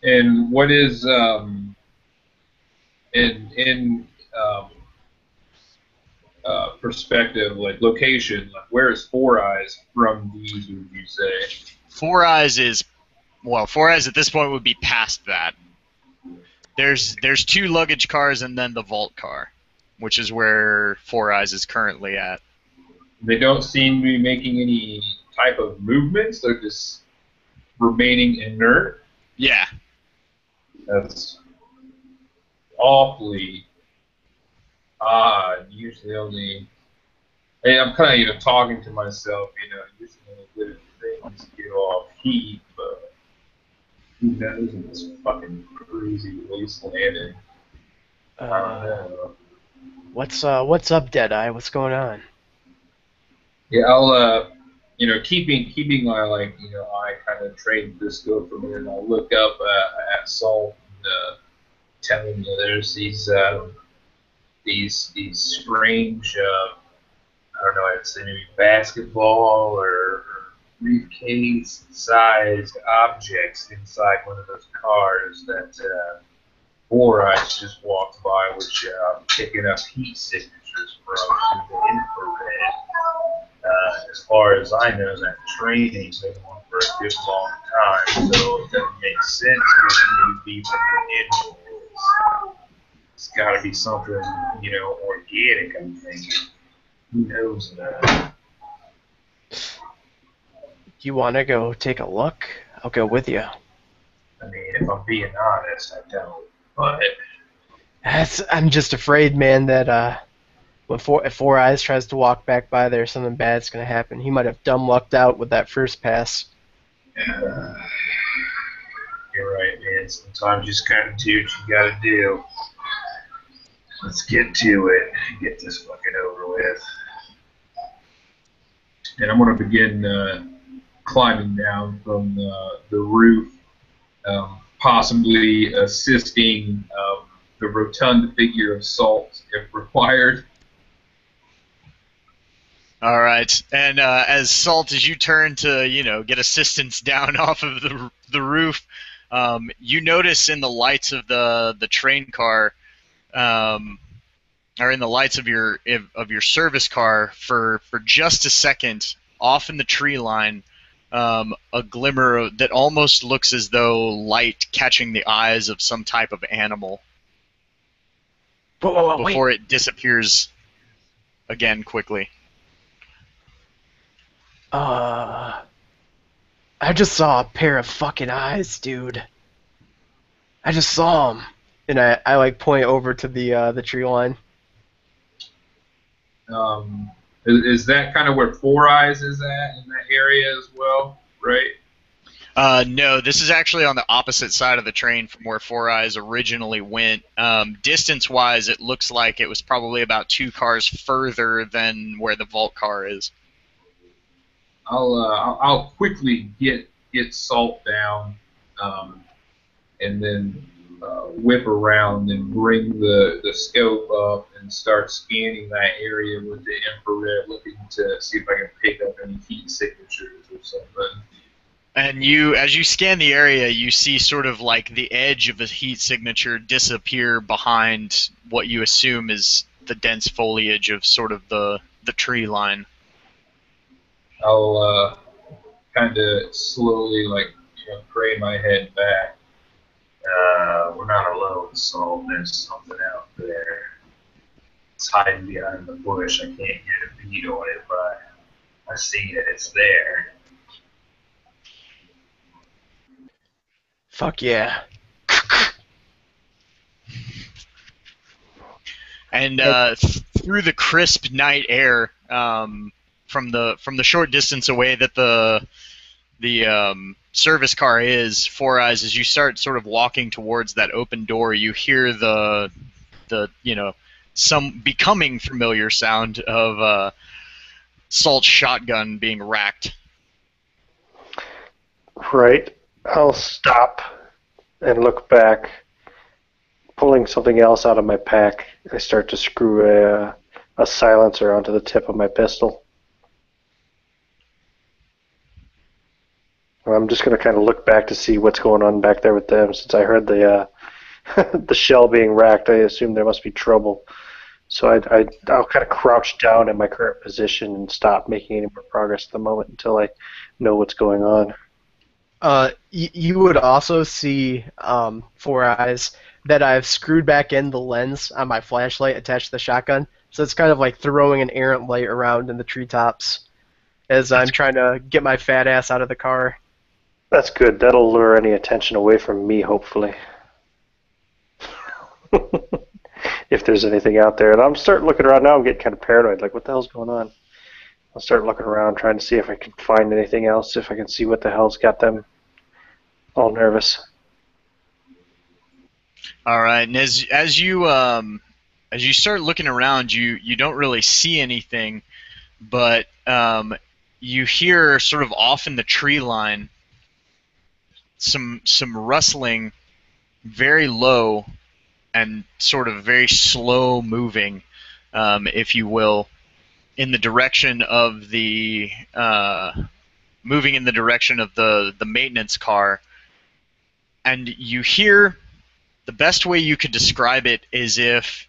And what is in perspective, like location, like where is Four Eyes from these? Would you say? Four Eyes is Four Eyes at this point would be past that. There's two luggage cars and then the vault car, which is where Four Eyes is currently at. They don't seem to be making any type of movements. They're just remaining inert. Yeah. That's awfully odd. Usually only... Hey, I'm kind of talking to myself, usually only living things get off heat, but who knows in this fucking crazy wasteland? I don't know. What's up, Deadeye? What's going on? Yeah, I'll keeping my eye kind of trained to this go from here, and I'll look up at Salt and tell him there's these strange I don't know, I'd say maybe basketball or briefcase-sized objects inside one of those cars that Four Eyes just walked by, which I'm picking up heat signatures from through the infrared. As far as I know, that training's been on for a good long time, so it doesn't make sense for me to be from the engine. It's got to be something, organic, I'm thinking. Who knows that? You want to go take a look? I'll go with you. I mean, if I'm being honest, I don't. But I'm just afraid, man, that if Four Eyes tries to walk back by there, something bad's going to happen. He might have dumb lucked out with that first pass. you're right, man. Sometimes you just gotta do what you gotta do. Let's get to it. Get this fucking over with. And I'm going to begin climbing down from the roof, possibly assisting the rotund figure of Salt if required. All right, and as Salt, as you turn to get assistance down off of the roof, you notice in the lights of the train car, or in the lights of your service car, for just a second, off in the tree line, a glimmer that almost looks as though light catching the eyes of some type of animal. Whoa, before wait. it disappears again quickly. I just saw a pair of fucking eyes, dude. I just saw them. And I like point over to the tree line. Is that kind of where Four Eyes is at in that area as well, right? No, this is actually on the opposite side of the train from where Four Eyes originally went. Distance-wise, it looks like it was probably about 2 cars further than where the vault car is. I'll quickly get Salt down, and then whip around and bring the scope up and start scanning that area with the infrared, looking to see if I can pick up any heat signatures or something. And as you scan the area, you see sort of like the edge of a heat signature disappear behind what you assume is the dense foliage of sort of the tree line. I'll kind of slowly, crane my head back. We're not alone, Salt. There's something out there. It's hiding behind the bush. I can't get a beat on it, but I see it. It's there. Fuck yeah. And through the crisp night air, from the short distance away that the service car is, Four Eyes, as you start sort of walking towards that open door, you hear the some becoming familiar sound of Salt's shotgun being racked. Right. I'll stop and look back, pulling something else out of my pack. I start to screw a silencer onto the tip of my pistol. I'm just going to kind of look back to see what's going on back there with them, since I heard the the shell being racked, I assume there must be trouble. So I'll kind of crouch down in my current position and stop making any more progress at the moment until I know what's going on. You would also see, Four Eyes, that I've screwed back in the lens on my flashlight attached to the shotgun, so it's kind of like throwing an errant light around in the treetops as I'm trying to get my fat ass out of the car. That's good. That'll lure any attention away from me, hopefully. If there's anything out there. And I'm starting looking around now. I'm getting kind of paranoid. Like, what the hell's going on? I'll start looking around, trying to see if I can find anything else, if I can see what the hell's got them all nervous. All right, and as you start looking around, you don't really see anything, but you hear sort of off in the tree line some rustling, very low and sort of very slow moving, if you will, in the direction of the moving in the direction of the maintenance car, and you hear. The best way you could describe it is if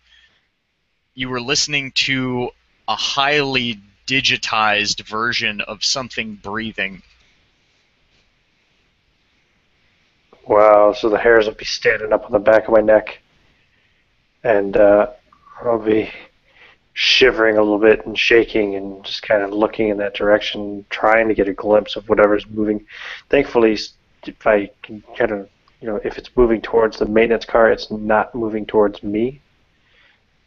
you were listening to a highly digitized version of something breathing. Wow, so the hairs will be standing up on the back of my neck. And I'll be shivering a little bit and shaking and just kind of looking in that direction, trying to get a glimpse of whatever's moving. Thankfully, if I can kind of, if it's moving towards the maintenance car, it's not moving towards me.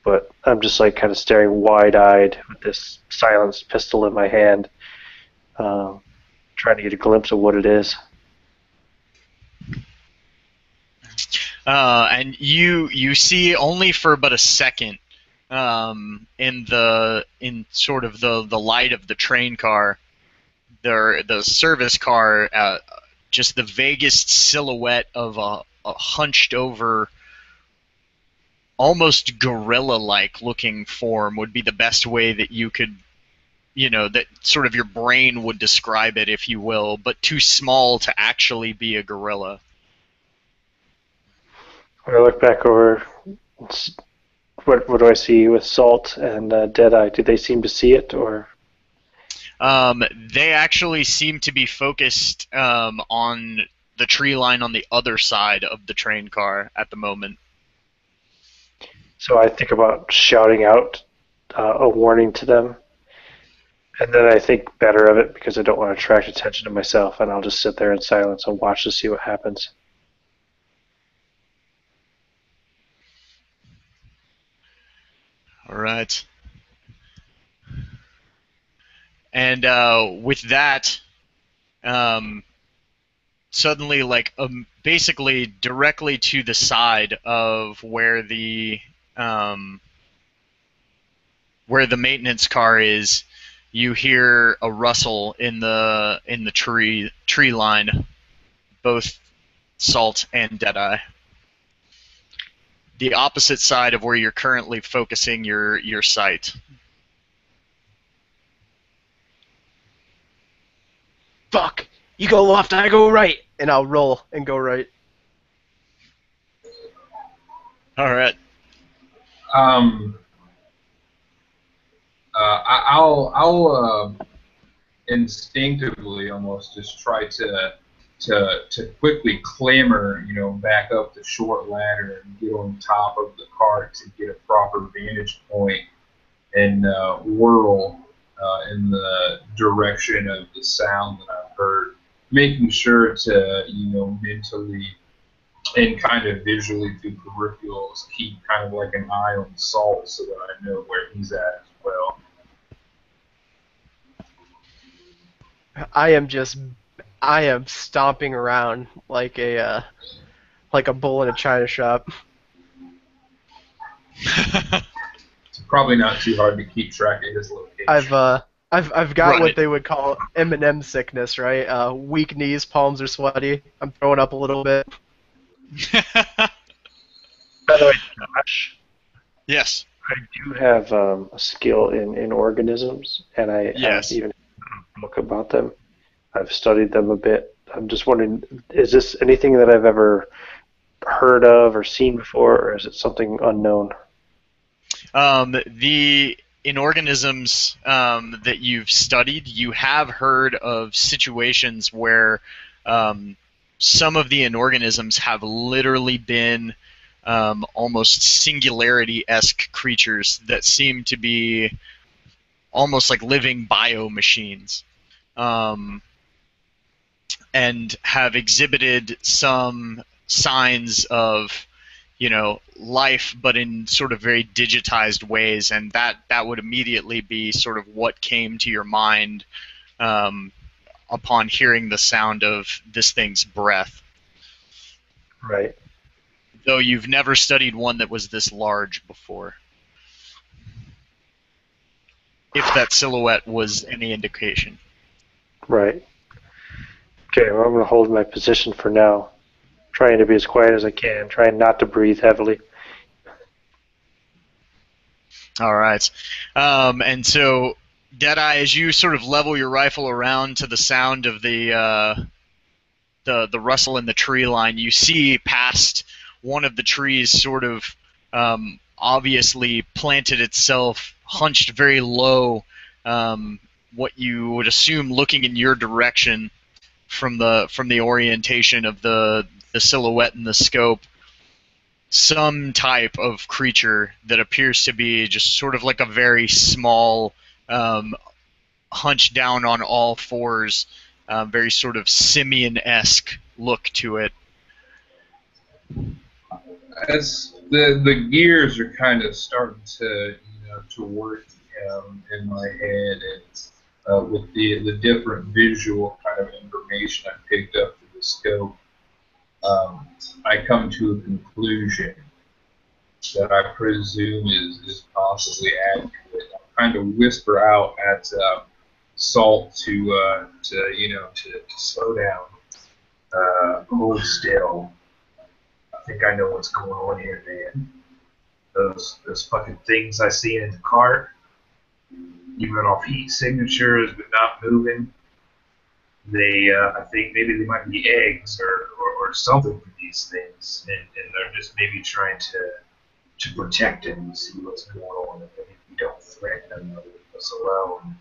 But I'm just like kind of staring wide-eyed with this silenced pistol in my hand, trying to get a glimpse of what it is. And you see only for but a second, in sort of the light of the train car, the service car, just the vaguest silhouette of a hunched over, almost gorilla-like looking form would be the best way that you could, that sort of your brain would describe it, if you will, but too small to actually be a gorilla. When I look back over, what do I see with Salt and Deadeye? Do they seem to see it, or? They actually seem to be focused on the tree line on the other side of the train car at the moment. So I think about shouting out a warning to them, and then I think better of it because I don't want to attract attention to myself, and I'll just sit there in silence and watch to see what happens. All right. And with that, suddenly, like basically directly to the side of where the maintenance car is, you hear a rustle in the tree line, both Salt and Deadeye. The opposite side of where you're currently focusing your sight. Fuck! You go left, I go right! And I'll roll and go right. Alright. I'll instinctively almost just try to quickly clamber, back up the short ladder and get on top of the cart to get a proper vantage point and whirl in the direction of the sound that I've heard, making sure to, mentally and kind of visually through peripherals keep kind of like an eye on Salt so that I know where he's at as well. I am stomping around like a bull in a china shop. It's probably not too hard to keep track of his location. I've got Right. what they would call M&M sickness, right? Weak knees, palms are sweaty. I'm throwing up a little bit. By the way, Josh, Yes. I do have a skill in organisms, and I Yes. have even a book about them. I've studied them a bit. I'm just wondering, is this anything that I've ever heard of or seen before, or is it something unknown? In organisms that you've studied, you have heard of situations where some of the organisms have literally been almost singularity-esque creatures that seem to be almost like living biomachines, and have exhibited some signs of, life, but in sort of very digitized ways, and that would immediately be sort of what came to your mind um, upon hearing the sound of this thing's breath. Right. Though you've never studied one that was this large before. If that silhouette was any indication. Right. Okay, well, I'm going to hold my position for now. Trying to be as quiet as I can, trying not to breathe heavily. All right. And so, Deadeye, as you sort of level your rifle around to the sound of the rustle in the tree line, you see past one of the trees sort of obviously planted itself, hunched very low, what you would assume looking in your direction from the orientation of the silhouette in the scope, some type of creature that appears to be just sort of like a very small, hunched down on all fours, very sort of simian-esque look to it. As the gears are kind of starting to work in my head, and with the different visual kind of information I picked up through the scope, I come to a conclusion that I presume is possibly accurate. I kind of whisper out at Salt to slow down, hold still. I think I know what's going on here, man. Those fucking things I see in the cart, even off heat signatures but not moving. They, I think maybe they might be eggs or something for these things, and they're just maybe trying to protect them and see what's going on, and maybe we don't threaten them or leave us alone.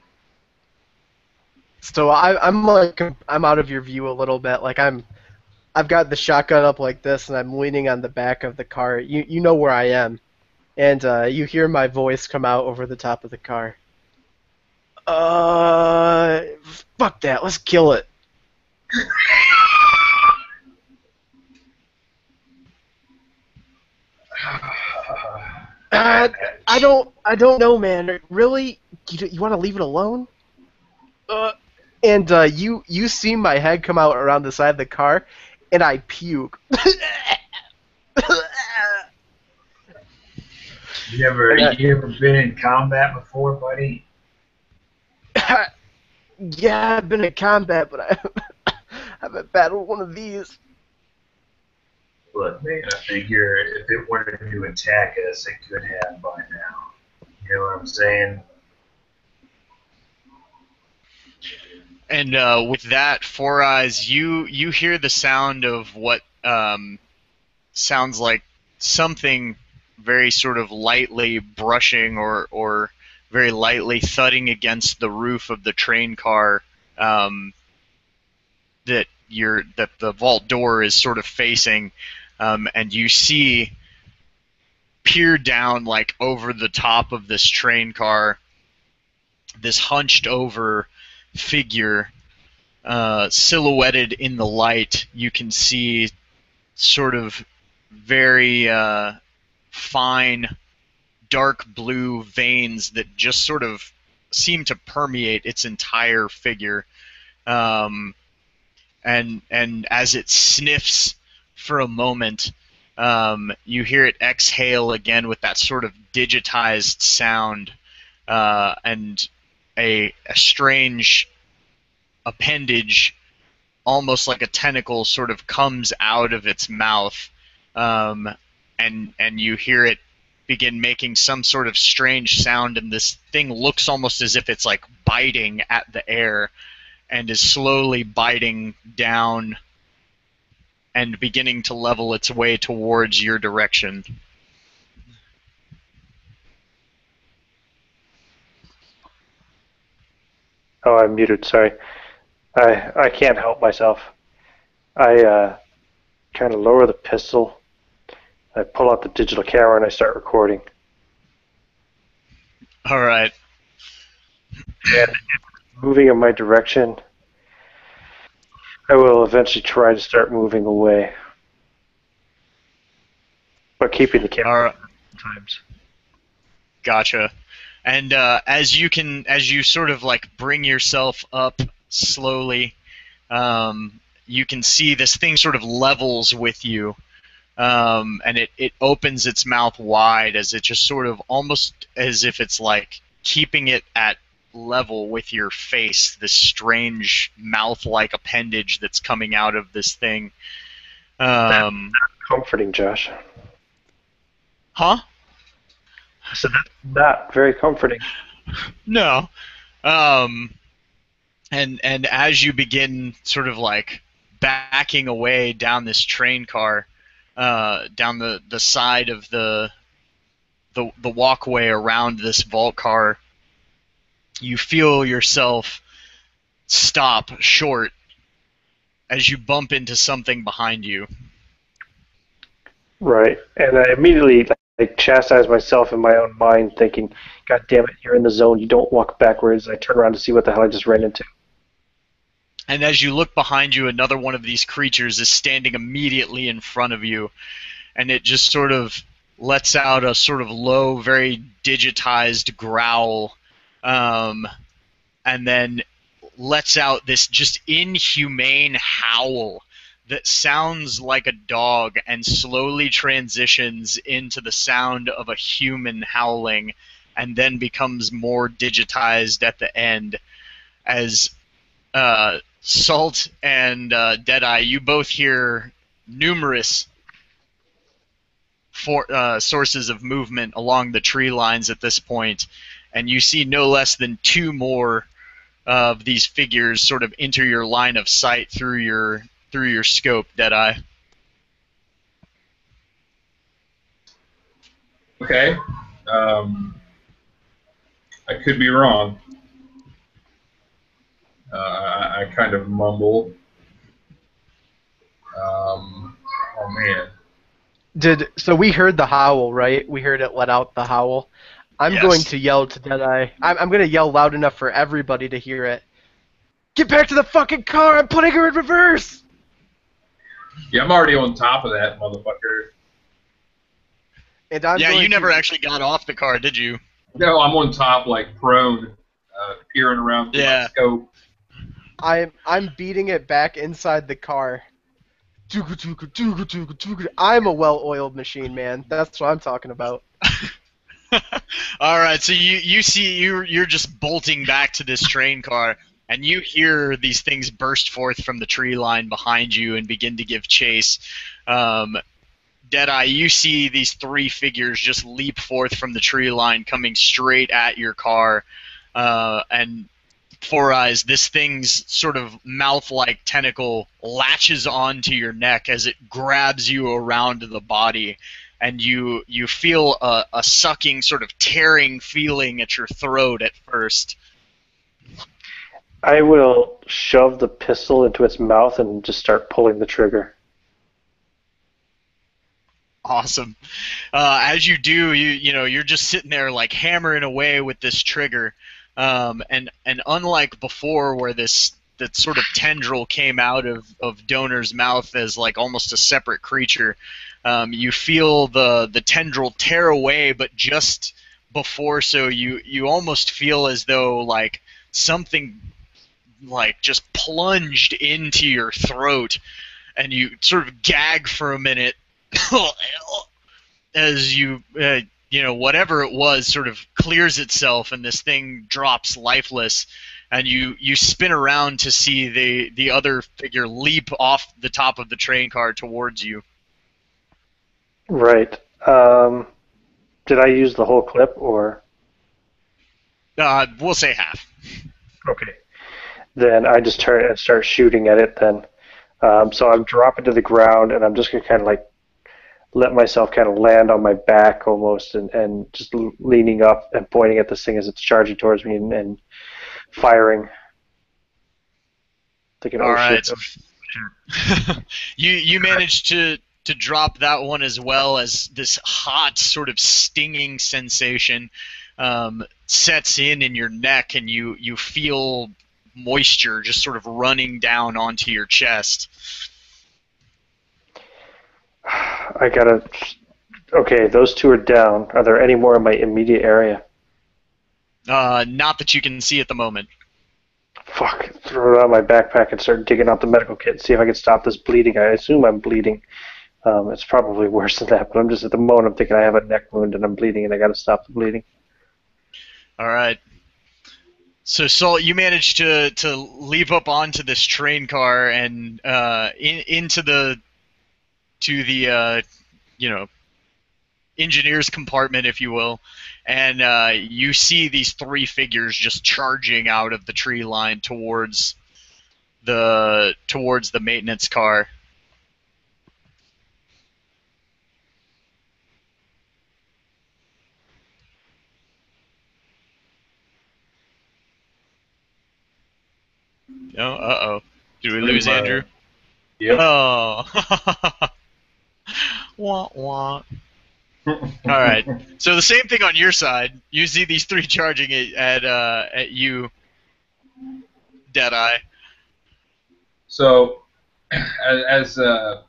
So I'm out of your view a little bit. Like I've got the shotgun up like this, and I'm leaning on the back of the car. You know where I am, and you hear my voice come out over the top of the car. Fuck that. Let's kill it. I don't know, man. Really? You want to leave it alone? And you see my head come out around the side of the car, and I puke. You ever been in combat before, buddy? Yeah, I've been in combat, but I haven't battled one of these. Look, man, I figure if it wanted to attack us, it could have by now. You know what I'm saying? And with that, Four Eyes, you hear the sound of what sounds like something very sort of lightly brushing or very lightly thudding against the roof of the train car that the vault door is sort of facing, and you see peer down like over the top of this train car, this hunched over figure silhouetted in the light. You can see sort of very fine dark blue veins that just sort of seem to permeate its entire figure, and as it sniffs for a moment, you hear it exhale again with that sort of digitized sound, and a strange appendage, almost like a tentacle, sort of comes out of its mouth, and you hear it begin making some sort of strange sound, and this thing looks almost as if it's like biting at the air, and is slowly biting down and beginning to level its way towards your direction. Oh, I'm muted. Sorry. I can't help myself. I kind of lower the pistol. I pull out the digital camera and I start recording. All right. And moving in my direction, I will eventually try to start moving away, but keeping the camera All right. times. Gotcha. And as you sort of like bring yourself up slowly, you can see this thing sort of levels with you, and it opens its mouth wide as it just sort of almost as if it's like keeping it at level with your face, this strange mouth-like appendage that's coming out of this thing. Comforting, Josh. Huh? So that's not very comforting. No. And as you begin sort of like backing away down this train car, down the side of the walkway around this vault car, you feel yourself stop short as you bump into something behind you. Right, and I immediately chastise myself in my own mind, thinking, "God damn it, you're in the zone. You don't walk backwards." I turn around to see what the hell I just ran into. And as you look behind you, another one of these creatures is standing immediately in front of you, and it just sort of lets out a sort of low, very digitized growl, and then lets out this just inhumane howl that sounds like a dog and slowly transitions into the sound of a human howling, and then becomes more digitized at the end as Salt and Deadeye, you both hear numerous sources of movement along the tree lines at this point, and you see no less than two more of these figures sort of enter your line of sight through your scope, Deadeye. Okay. I could be wrong. I kind of mumble. Oh man. So we heard the howl, right? We heard it let out the howl. I'm Yes. going to yell to Deadeye. I'm going to yell loud enough for everybody to hear it. Get back to the fucking car! I'm putting her in reverse! Yeah, I'm already on top of that motherfucker. And I'm Yeah, going you never to... actually got off the car, did you? No, I'm on top, like prone, peering around through Yeah. my scope. I'm beating it back inside the car. I'm a well-oiled machine, man. That's what I'm talking about. All right, so you see you're just bolting back to this train car, and you hear these things burst forth from the tree line behind you and begin to give chase. Deadeye, you see these three figures just leap forth from the tree line, coming straight at your car, and Four Eyes, this thing's sort of mouth-like tentacle latches onto your neck as it grabs you around the body, and you feel a sucking, sort of tearing feeling at your throat at first. I will shove the pistol into its mouth and just start pulling the trigger. Awesome. As you do, you're just sitting there like hammering away with this trigger, and unlike before, where that sort of tendril came out of Donor's mouth as like almost a separate creature, you feel the tendril tear away, but just before so you almost feel as though like something like just plunged into your throat, and you sort of gag for a minute as whatever it was sort of clears itself, and this thing drops lifeless, and you spin around to see the other figure leap off the top of the train car towards you. Right. Did I use the whole clip, or? We'll say half. Okay. Then I just turn and start shooting at it then. So I'm dropping to the ground, and I'm just gonna kind of like let myself kind of land on my back almost, and just leaning up and pointing at this thing as it's charging towards me and firing. Thinking, All oh right. shit, oh shit. You managed to drop that one as well as this hot sort of stinging sensation sets in your neck, and you feel moisture just sort of running down onto your chest. I gotta. Okay, those two are down. Are there any more in my immediate area? Not that you can see at the moment. Fuck. Throw it on my backpack and start digging out the medical kit and see if I can stop this bleeding. I assume I'm bleeding. It's probably worse than that, but I'm just at the moment I'm thinking I have a neck wound and I'm bleeding and I gotta stop the bleeding. All right. So, Salt, you managed to leap up onto this train car and into the engineer's compartment, if you will, and you see these three figures just charging out of the tree line towards the maintenance car. Oh, uh-oh. Did we lose Andrew? Yep. Oh. Wah, wah. All right. So the same thing on your side. You see these three charging at you, Deadeye. So, as I'm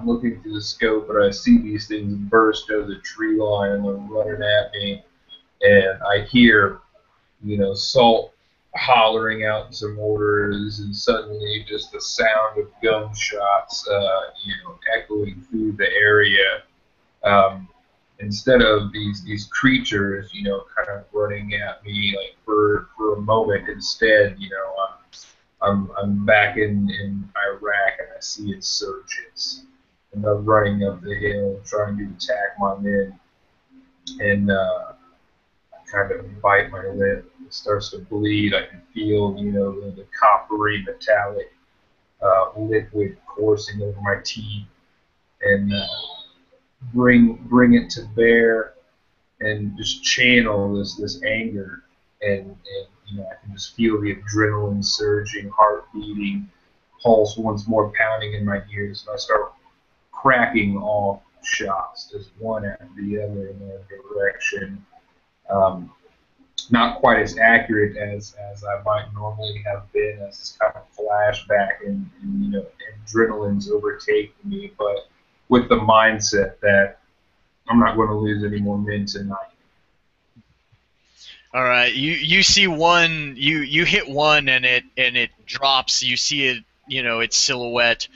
looking through the scope, but I see these things burst out of the tree line and they're running at me, and I hear, Salt hollering out some orders, and suddenly just the sound of gunshots, echoing through the area. Um, Instead of these creatures, kind of running at me like for a moment, instead, I'm back in Iraq and I see insurgents and they're running up the hill trying to attack my men, and I kind of bite my lip. It starts to bleed. I can feel the coppery metallic liquid coursing over my teeth, and bring it to bear and just channel this anger, and I can just feel the adrenaline surging, heart beating, pulse once more pounding in my ears, and I start cracking off shots, just one after the other in their direction. Um, Not quite as accurate as I might normally have been, as this kind of flashback and adrenaline's overtaking me, but with the mindset that I'm not going to lose any more men tonight. All right. You see one. You hit one and it drops. You see it. Its silhouette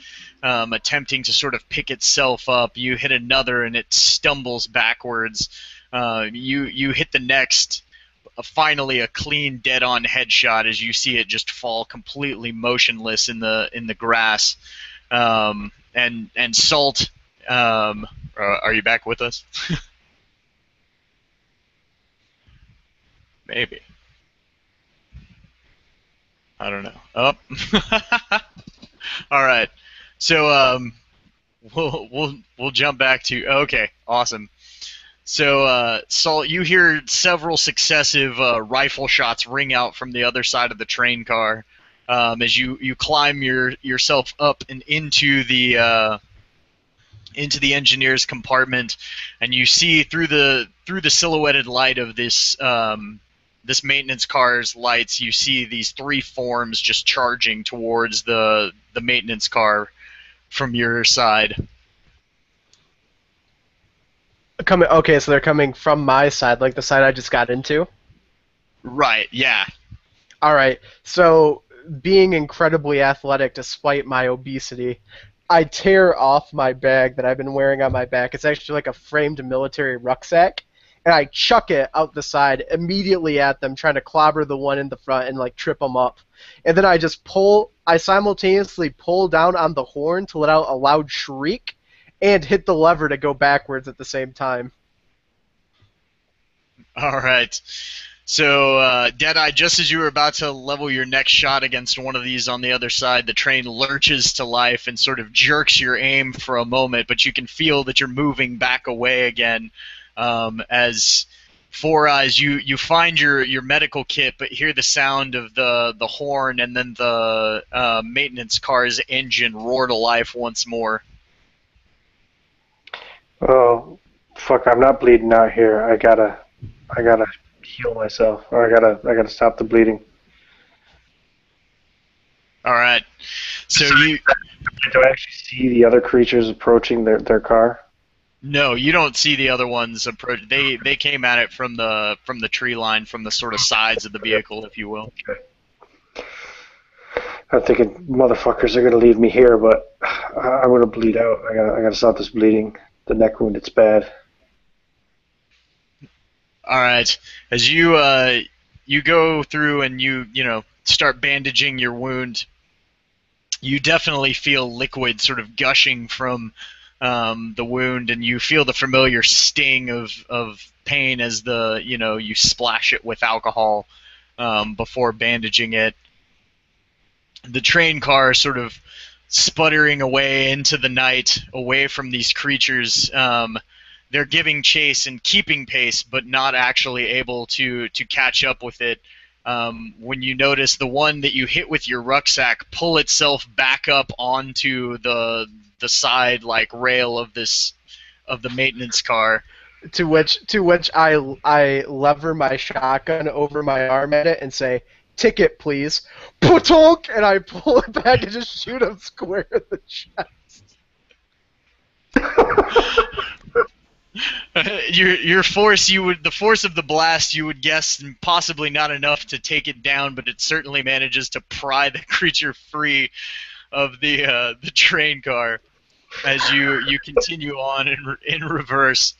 attempting to sort of pick itself up. You hit another and it stumbles backwards. You hit the next. Finally, a clean, dead-on headshot as you see it just fall completely motionless in the grass. And Salt, are you back with us? Maybe. I don't know. Oh. All right. So we'll jump back to okay. Awesome. So, Salt, you hear several successive rifle shots ring out from the other side of the train car as you climb yourself up and into the engineer's compartment, and you see through the silhouetted light of this this maintenance car's lights, you see these three forms just charging towards the maintenance car from your side. Okay, so they're coming from my side, like the side I just got into? Right, yeah. Alright, so being incredibly athletic despite my obesity, I tear off my bag that I've been wearing on my back. It's actually like a framed military rucksack, and I chuck it out the side immediately at them, trying to clobber the one in the front and like trip them up. And then I simultaneously pull down on the horn to let out a loud shriek, and hit the lever to go backwards at the same time. All right. So, Deadeye, just as you were about to level your next shot against one of these on the other side, the train lurches to life and sort of jerks your aim for a moment, but you can feel that you're moving back away again. As Four Eyes, you find your medical kit, but hear the sound of the horn and then the maintenance car's engine roar to life once more. Oh, fuck! I'm not bleeding out here. I gotta heal myself, or I gotta stop the bleeding. All right. So you Do I actually see the other creatures approaching their car? No, you don't see the other ones approach. They came at it from the tree line, from the sort of sides of the vehicle, if you will. Okay. I'm thinking motherfuckers are gonna leave me here, but I'm gonna bleed out. I gotta stop this bleeding. The neck wound, it's bad. All right. As you go through and you start bandaging your wound, you definitely feel liquid sort of gushing from the wound, and you feel the familiar sting of pain as you splash it with alcohol before bandaging it. The train car sort of sputtering away into the night, away from these creatures. They're giving chase and keeping pace, but not actually able to catch up with it. When you notice the one that you hit with your rucksack pull itself back up onto the side rail of the maintenance car. To which I lever my shotgun over my arm at it and say, "Ticket, please." Putonk! And I pull it back and just shoot him square in the chest. Your force, the force of the blast, you would guess possibly not enough to take it down, but it certainly manages to pry the creature free of the train car as you continue on in reverse.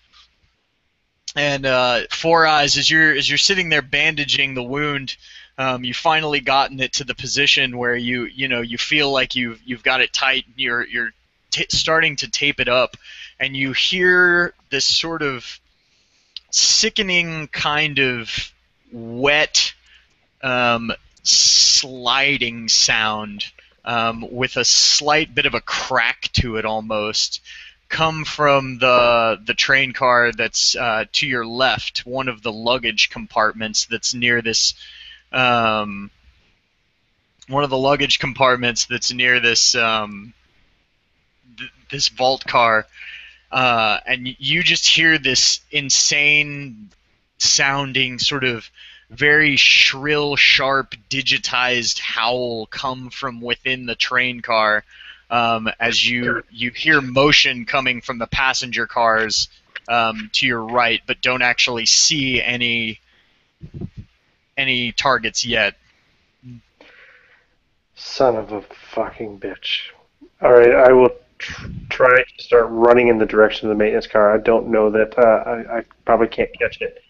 And Four Eyes, as you're sitting there bandaging the wound, you finally gotten it to the position where you feel like you've got it tight. You're starting to tape it up, and you hear this sort of sickening kind of wet sliding sound with a slight bit of a crack to it almost come from the train car that's to your left, one of the luggage compartments that's near this this vault car, and you just hear this insane sounding sort of very shrill, sharp, digitized howl come from within the train car, as you hear motion coming from the passenger cars to your right, but don't actually see any targets yet. Son of a fucking bitch. Alright, I will try to start running in the direction of the maintenance car. I don't know that I probably can't catch it,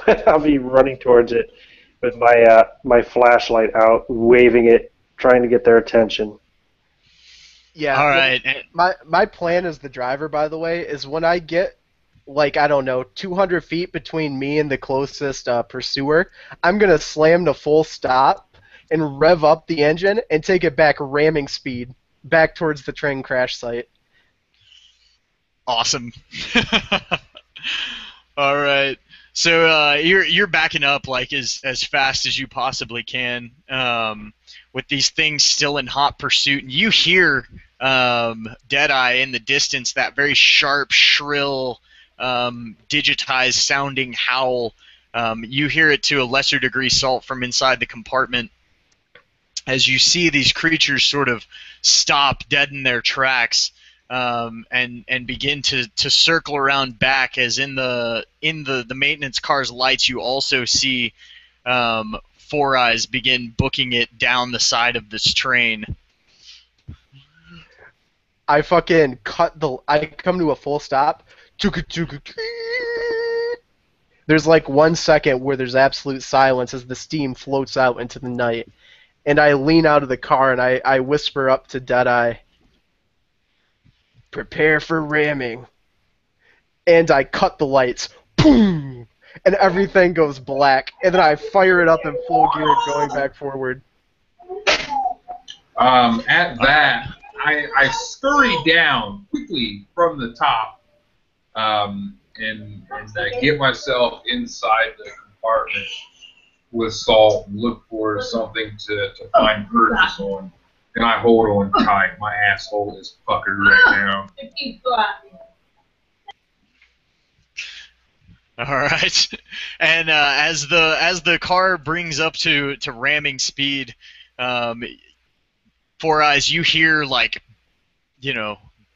but I'll be running towards it with my flashlight out, waving it, trying to get their attention. Yeah. All right. My plan as the driver, by the way, is when I get 200 feet between me and the closest pursuer, I'm gonna slam to full stop and rev up the engine and take it back ramming speed back towards the train crash site. Awesome. All right. So you're backing up as fast as you possibly can, with these things still in hot pursuit, and you hear Deadeye in the distance, that very sharp, shrill, digitized sounding howl. You hear it to a lesser degree, Salt, from inside the compartment, as you see these creatures sort of stop dead in their tracks, and begin to circle around back, as in the maintenance car's lights you also see Four Eyes begin booking it down the side of this train. I fucking I come to a full stop. There's 1 second where there's absolute silence as the steam floats out into the night. And I lean out of the car and I whisper up to Deadeye, "Prepare for ramming." And I cut the lights. Boom! and everything goes black. And then I fire it up in full gear, going back forward. At that, I scurry down quickly from the top and get myself inside the compartment with Salt and look for something to find purchase on. And I hold on tight. My asshole is fuckered right now. All right, and as the car brings up to ramming speed, Four Eyes, you hear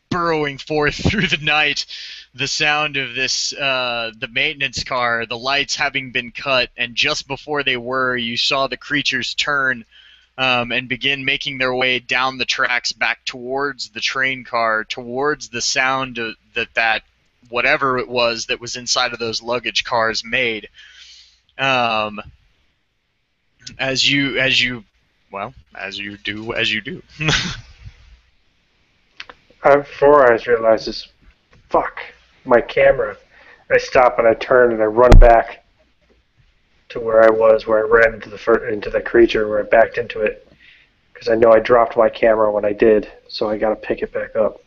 burrowing forth through the night, the sound of this the maintenance car, the lights having been cut, and just before they were, you saw the creatures turn and begin making their way down the tracks back towards the train car, towards the sound that whatever it was that was inside of those luggage cars made. As you do. Four Eyes realizes, fuck, my camera. I stop and I turn and I run back to where I was, where I ran into the creature, where I backed into it, because I know I dropped my camera when I did, so I got to pick it back up.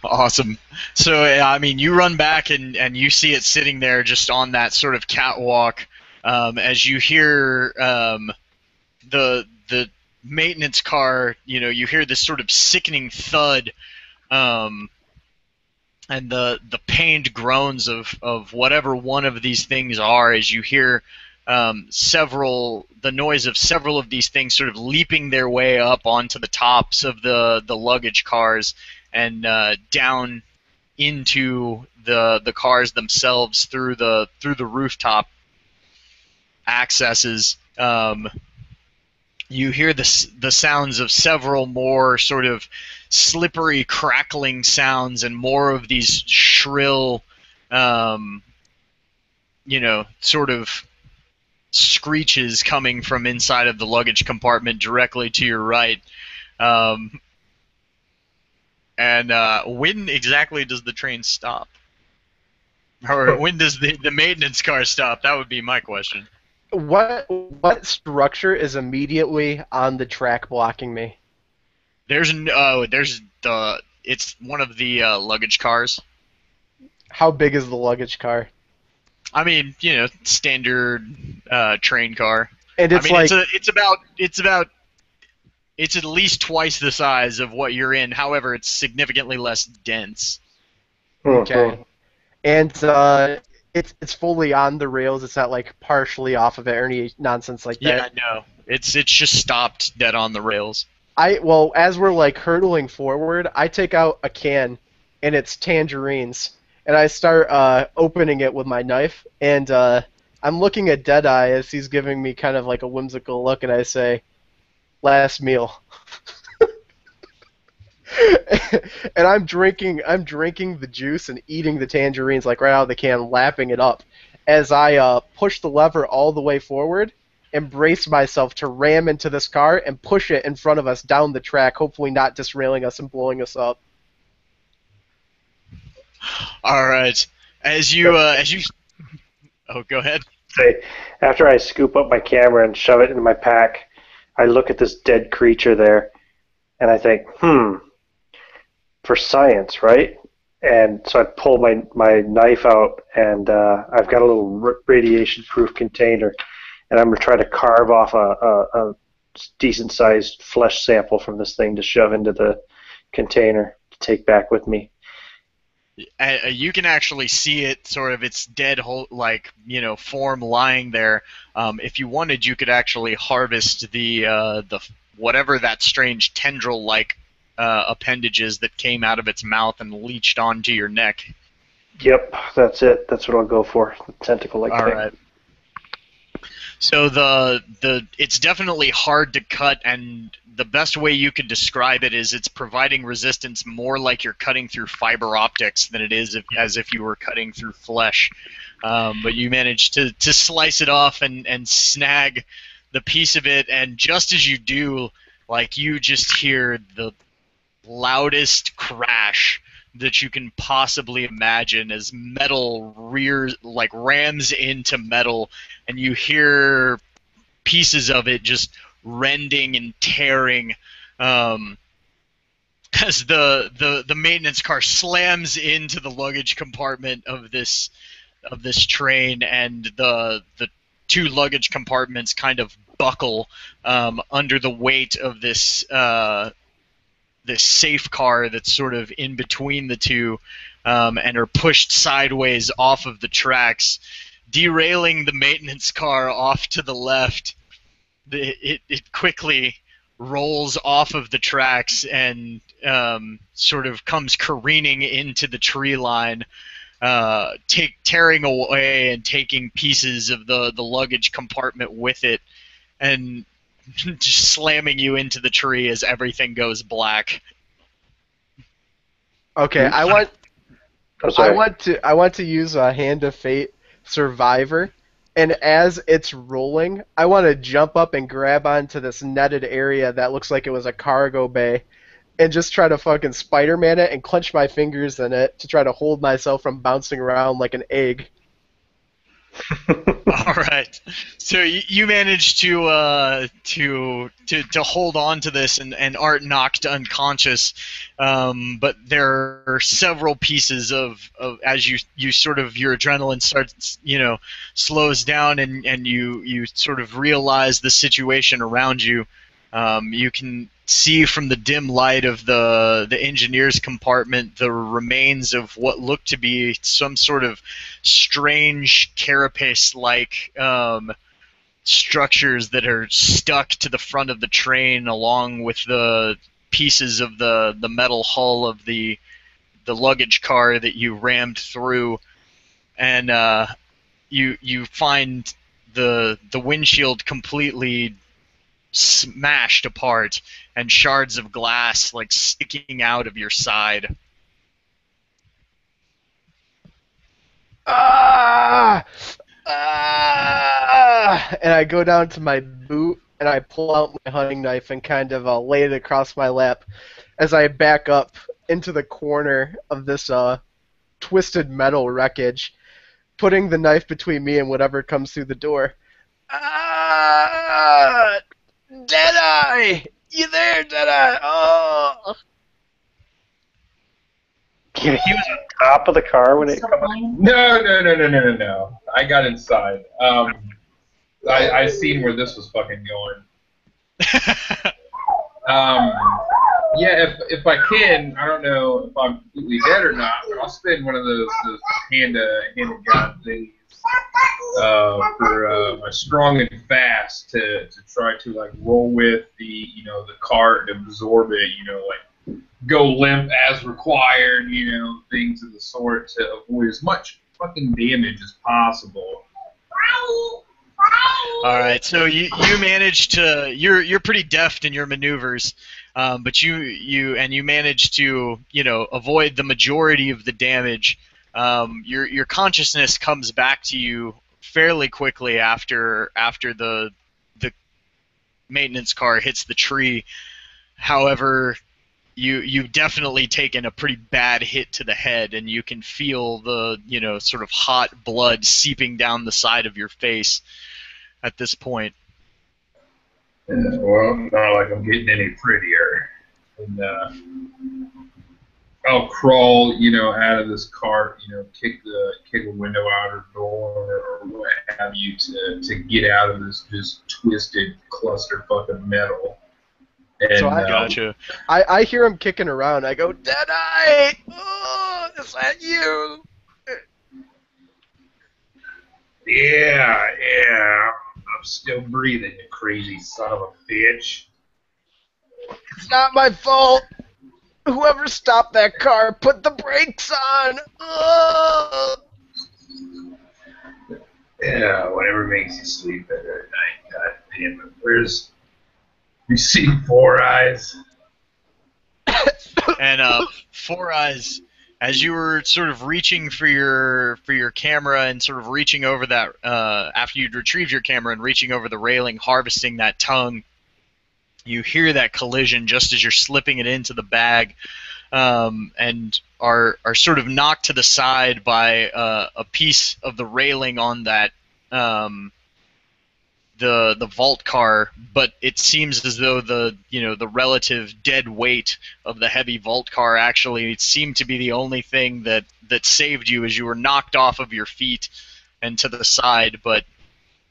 Awesome. So, I mean, you run back and you see it sitting there just on that sort of catwalk as you hear the maintenance car, you hear this sort of sickening thud and the pained groans of whatever one of these things are as you hear the noise of several of these things sort of leaping their way up onto the tops of the luggage cars and down into the cars themselves through the rooftop accesses. You hear the sounds of several more sort of slippery, crackling sounds and more of these shrill, sort of screeches coming from inside of the luggage compartment directly to your right. And when exactly does the train stop? Or when does the maintenance car stop? That would be my question. What structure is immediately on the track blocking me? It's one of the luggage cars. How big is the luggage car? I mean, standard train car. And it's it's at least twice the size of what you're in. However, it's significantly less dense. Okay. And it's fully on the rails. It's not like partially off of it or any nonsense like that. Yeah, no. It's just stopped dead on the rails. As we're hurtling forward, I take out a can, and it's tangerines, and I start opening it with my knife, and I'm looking at Deadeye as he's giving me kind of like a whimsical look, and I say, "Last meal." And I'm drinking the juice and eating the tangerines right out of the can, lapping it up, as I push the lever all the way forward and brace myself to ram into this car and push it in front of us down the track, hopefully not disrailing us and blowing us up. All right. As you oh, go ahead. After I scoop up my camera and shove it into my pack, I look at this dead creature there, and I think, for science, right? And so I pull my knife out, and I've got a little radiation-proof container, and I'm going to try to carve off a decent-sized flesh sample from this thing to shove into the container to take back with me. You can actually see it, sort of its dead form lying there. If you wanted, you could actually harvest the whatever that strange tendril-like appendages that came out of its mouth and leached onto your neck. Yep, that's it. That's what I'll go for. The tentacle-like thing. All right. So it's definitely hard to cut, and the best way you could describe it is it's providing resistance more like you're cutting through fiber optics than it is as if you were cutting through flesh. But you managed to slice it off and snag the piece of it, and just as you do, you just hear the loudest crash that you can possibly imagine as metal rams into metal, and you hear pieces of it just rending and tearing as the maintenance car slams into the luggage compartment of this train, and the two luggage compartments kind of buckle under the weight of this safe car that's sort of in between the two, and are pushed sideways off of the tracks, derailing the maintenance car off to the left. It quickly rolls off of the tracks and sort of comes careening into the tree line, tearing away and taking pieces of the luggage compartment with it, and just slamming you into the tree as everything goes black. Okay, I want to use a Hand of Fate Survivor, and as it's rolling, I want to jump up and grab onto this netted area that looks like it was a cargo bay, and just try to fucking Spider-Man it and clench my fingers in it to try to hold myself from bouncing around like an egg. All right. So you managed to hold on to this and aren't knocked unconscious, but there are several pieces of as you sort of, your adrenaline starts, slows down, and you sort of realize the situation around you. You can see from the dim light of the engineer's compartment the remains of what looked to be some sort of strange carapace-like structures that are stuck to the front of the train, along with the pieces of the metal hull of the luggage car that you rammed through, and you find the windshield completely smashed apart and shards of glass like sticking out of your side. Ah! Ah! And I go down to my boot and I pull out my hunting knife and kind of lay it across my lap as I back up into the corner of this twisted metal wreckage, putting the knife between me and whatever comes through the door. Ah! Deadeye! You there, Deadeye? Oh! He was on top of the car when it came up. No. I got inside. I seen where this was fucking going. Yeah, if I can, I don't know if I'm completely dead or not, but I'll spend one of those hand of God things for my strong and fast to try to like roll with the the cart and absorb it, like go limp as required, things of the sort to avoid as much fucking damage as possible. All right, so you managed to, you're pretty deft in your maneuvers, but you managed to avoid the majority of the damage. Your consciousness comes back to you fairly quickly after the maintenance car hits the tree. However, you've definitely taken a pretty bad hit to the head, and you can feel the sort of hot blood seeping down the side of your face at this point. Well, not like I'm getting any prettier. And I'll crawl, out of this cart, kick a window out or door or what have you to get out of this just twisted clusterfuck of metal. And, So I Gotcha. I hear him kicking around. I go, Deadeye! Oh, is that you? Yeah. I'm still breathing, you crazy son of a bitch. It's not my fault. Whoever stopped that car, put the brakes on. Oh. Yeah, whatever makes you sleep better at night. God damn it. Where's... You see Four Eyes? And Four Eyes, as you were sort of reaching for your camera and sort of reaching over that, after you'd retrieved your camera and reaching over the railing, harvesting that tongue, you hear that collision just as you're slipping it into the bag, and are sort of knocked to the side by a piece of the railing on that the vault car, but it seems as though the relative dead weight of the heavy vault car actually seemed to be the only thing that saved you as you were knocked off of your feet and to the side, but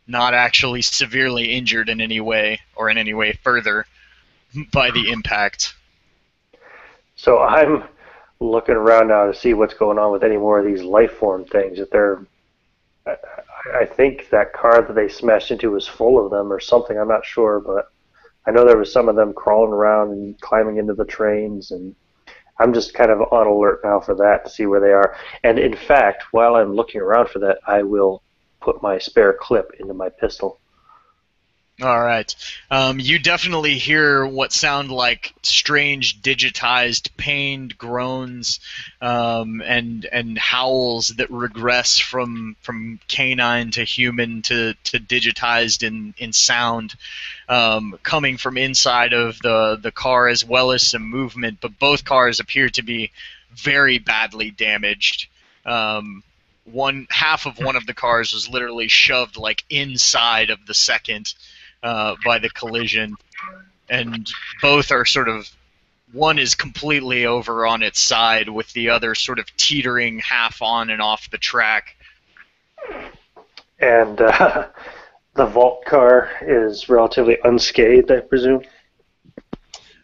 not actually severely injured in any way or in any way further by the impact. So I'm looking around now to see what's going on with any more of these life form things. That I think that car that they smashed into was full of them or something. I'm not sure, but I know there was some of them crawling around and climbing into the trains, and I'm just kind of on alert now for that to see where they are. And in fact, while I'm looking around for that, I will put my spare clip into my pistol. All right. You definitely hear what sound like strange digitized pained groans and howls that regress from canine to human to digitized in sound coming from inside of the car, as well as some movement. But both cars appear to be very badly damaged. Half of one of the cars was literally shoved like inside of the second by the collision, and both are sort of, one is completely over on its side with the other sort of teetering half on and off the track. And the vault car is relatively unscathed, I presume.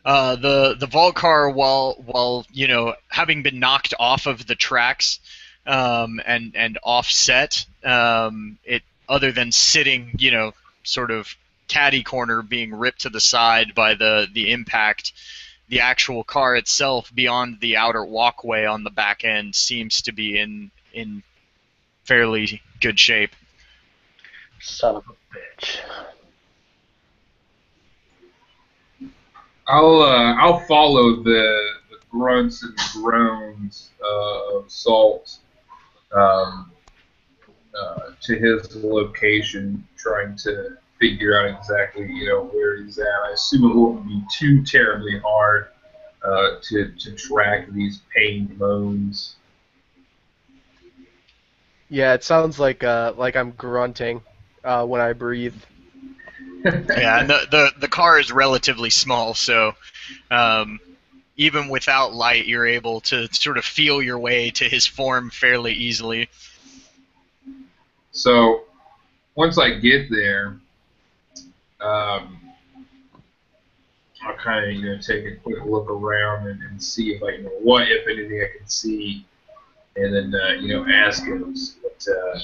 The vault car, while having been knocked off of the tracks and offset, it, other than sitting sort of caddy corner being ripped to the side by the impact, the actual car itself beyond the outer walkway on the back end seems to be in fairly good shape. Son of a bitch. I'll follow the grunts and groans of Salt to his location, trying to figure out exactly where he's at. I assume it won't be too terribly hard to track these pained moans. Yeah, it sounds like I'm grunting when I breathe. Yeah, and the car is relatively small, so even without light, you're able to sort of feel your way to his form fairly easily. So once I get there, I'll kind of take a quick look around and see if what, if anything, I can see, and then ask him what the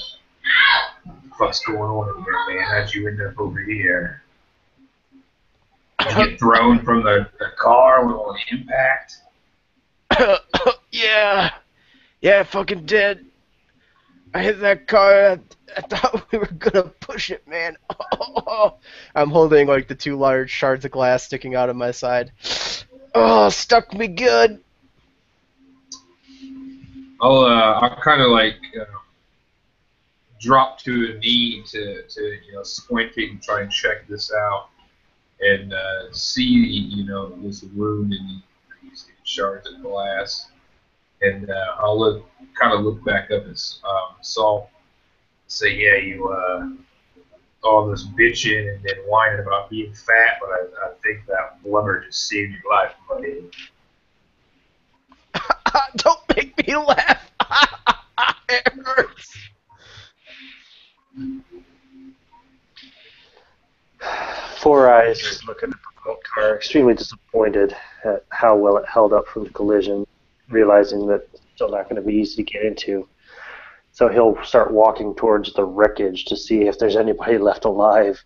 fuck's going on in here, man. How'd you end up over here? Did you get thrown from the car with all the impact? Yeah, fucking dead. I hit that car. I thought we were gonna push it, man. I'm holding like the two large shards of glass sticking out of my side. Oh, stuck me good. I'll kind of drop to a knee to squinting and try and check this out and see this wound in these shards of glass, and I'll look back up at Saul, say, yeah, you all this bitching and then whining about being fat, but I think that blubber just saved your life, buddy. Don't make me laugh. It hurts. Four Eyes is looking at the vault car, extremely disappointed at how well it held up from the collision, realizing that it's still not going to be easy to get into. So he'll start walking towards the wreckage to see if there's anybody left alive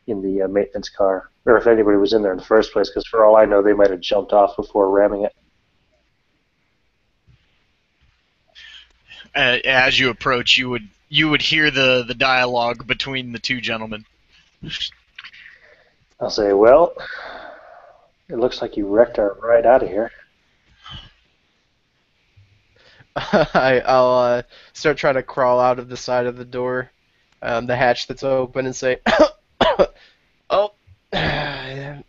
in the maintenance car, or if anybody was in there in the first place, because for all I know, they might have jumped off before ramming it. As you approach, you would hear the dialogue between the two gentlemen. I'll say, well, it looks like you wrecked our ride out of here. I'll start trying to crawl out of the side of the door, the hatch that's open, and say, "Oh, yeah,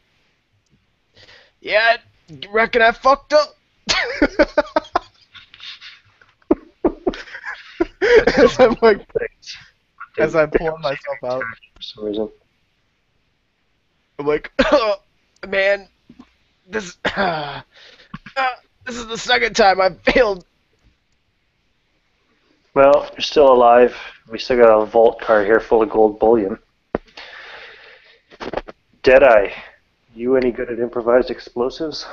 reckon I fucked up." as I'm like, Things. as I'm pulling myself out. For some reason. I'm like, oh, man, this is the second time I've failed. Well, you're still alive. We still got a vault car here full of gold bullion. Deadeye, you any good at improvised explosives?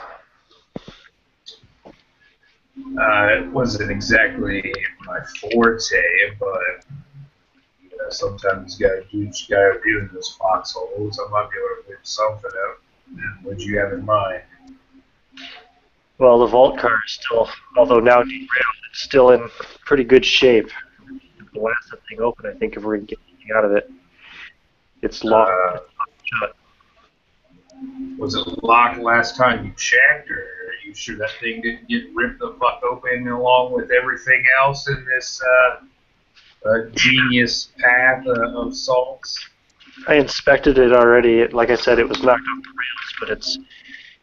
It wasn't exactly my forte, but sometimes you gotta do what you gotta do in those foxholes. I might be able to whip something up. What do you have in mind? Well, the vault car is still, although now derailed, it's still in pretty good shape. Blast that thing open, I think, if we're going to get anything out of it. It's locked. Shut. Was it locked last time you checked, or are you sure that thing didn't get ripped the fuck open along with everything else in this genius path of salts? I inspected it already. Like I said, it was knocked off the rails, but it's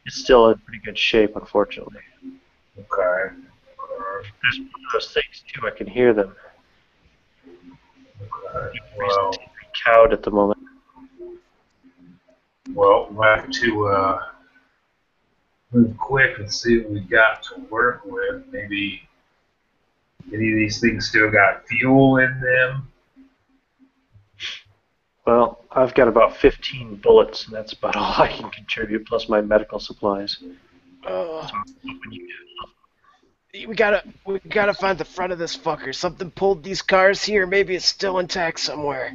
still in pretty good shape, unfortunately. Okay. There's one of those things, too. I can hear them. Okay. Well, Cowed at the moment. we'll have to move quick and see what we got to work with. Maybe any of these things still got fuel in them. Well, I've got about 15 bullets, and that's about all I can contribute, plus my medical supplies. Oh, we gotta find the front of this fucker. Something pulled these cars here. Maybe it's still intact somewhere.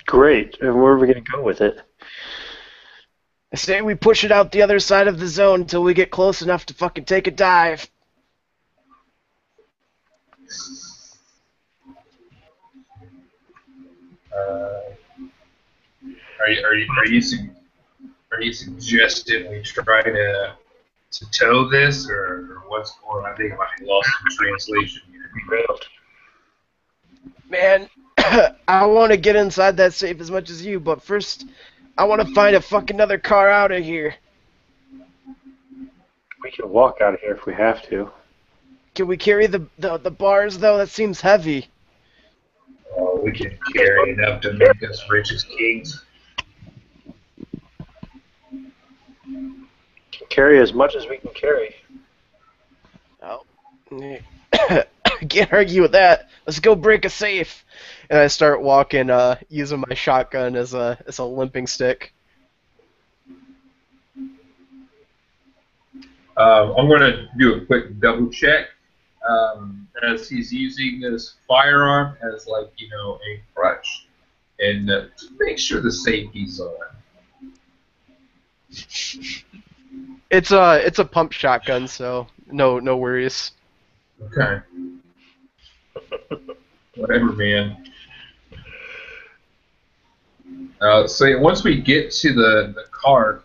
Great. And where are we going to go with it? I say we push it out the other side of the zone until we get close enough to fucking take a dive. Are you suggesting we try to tow this, or what's going on? I think I might be lost in translation here. Man, I want to get inside that safe as much as you, but first, I want to find a fucking other car out of here. We can walk out of here if we have to. Can we carry the bars, though? That seems heavy. Oh, we can carry enough to make us rich as kings. Can carry as much as we can carry. Oh. Can't argue with that. Let's go break a safe. And I start walking, using my shotgun as a limping stick. I'm going to do a quick double check as he's using this firearm as, like, a crutch, and to make sure the safety's on. It's a pump shotgun, so no worries. Okay. Whatever, man. So once we get to the cart,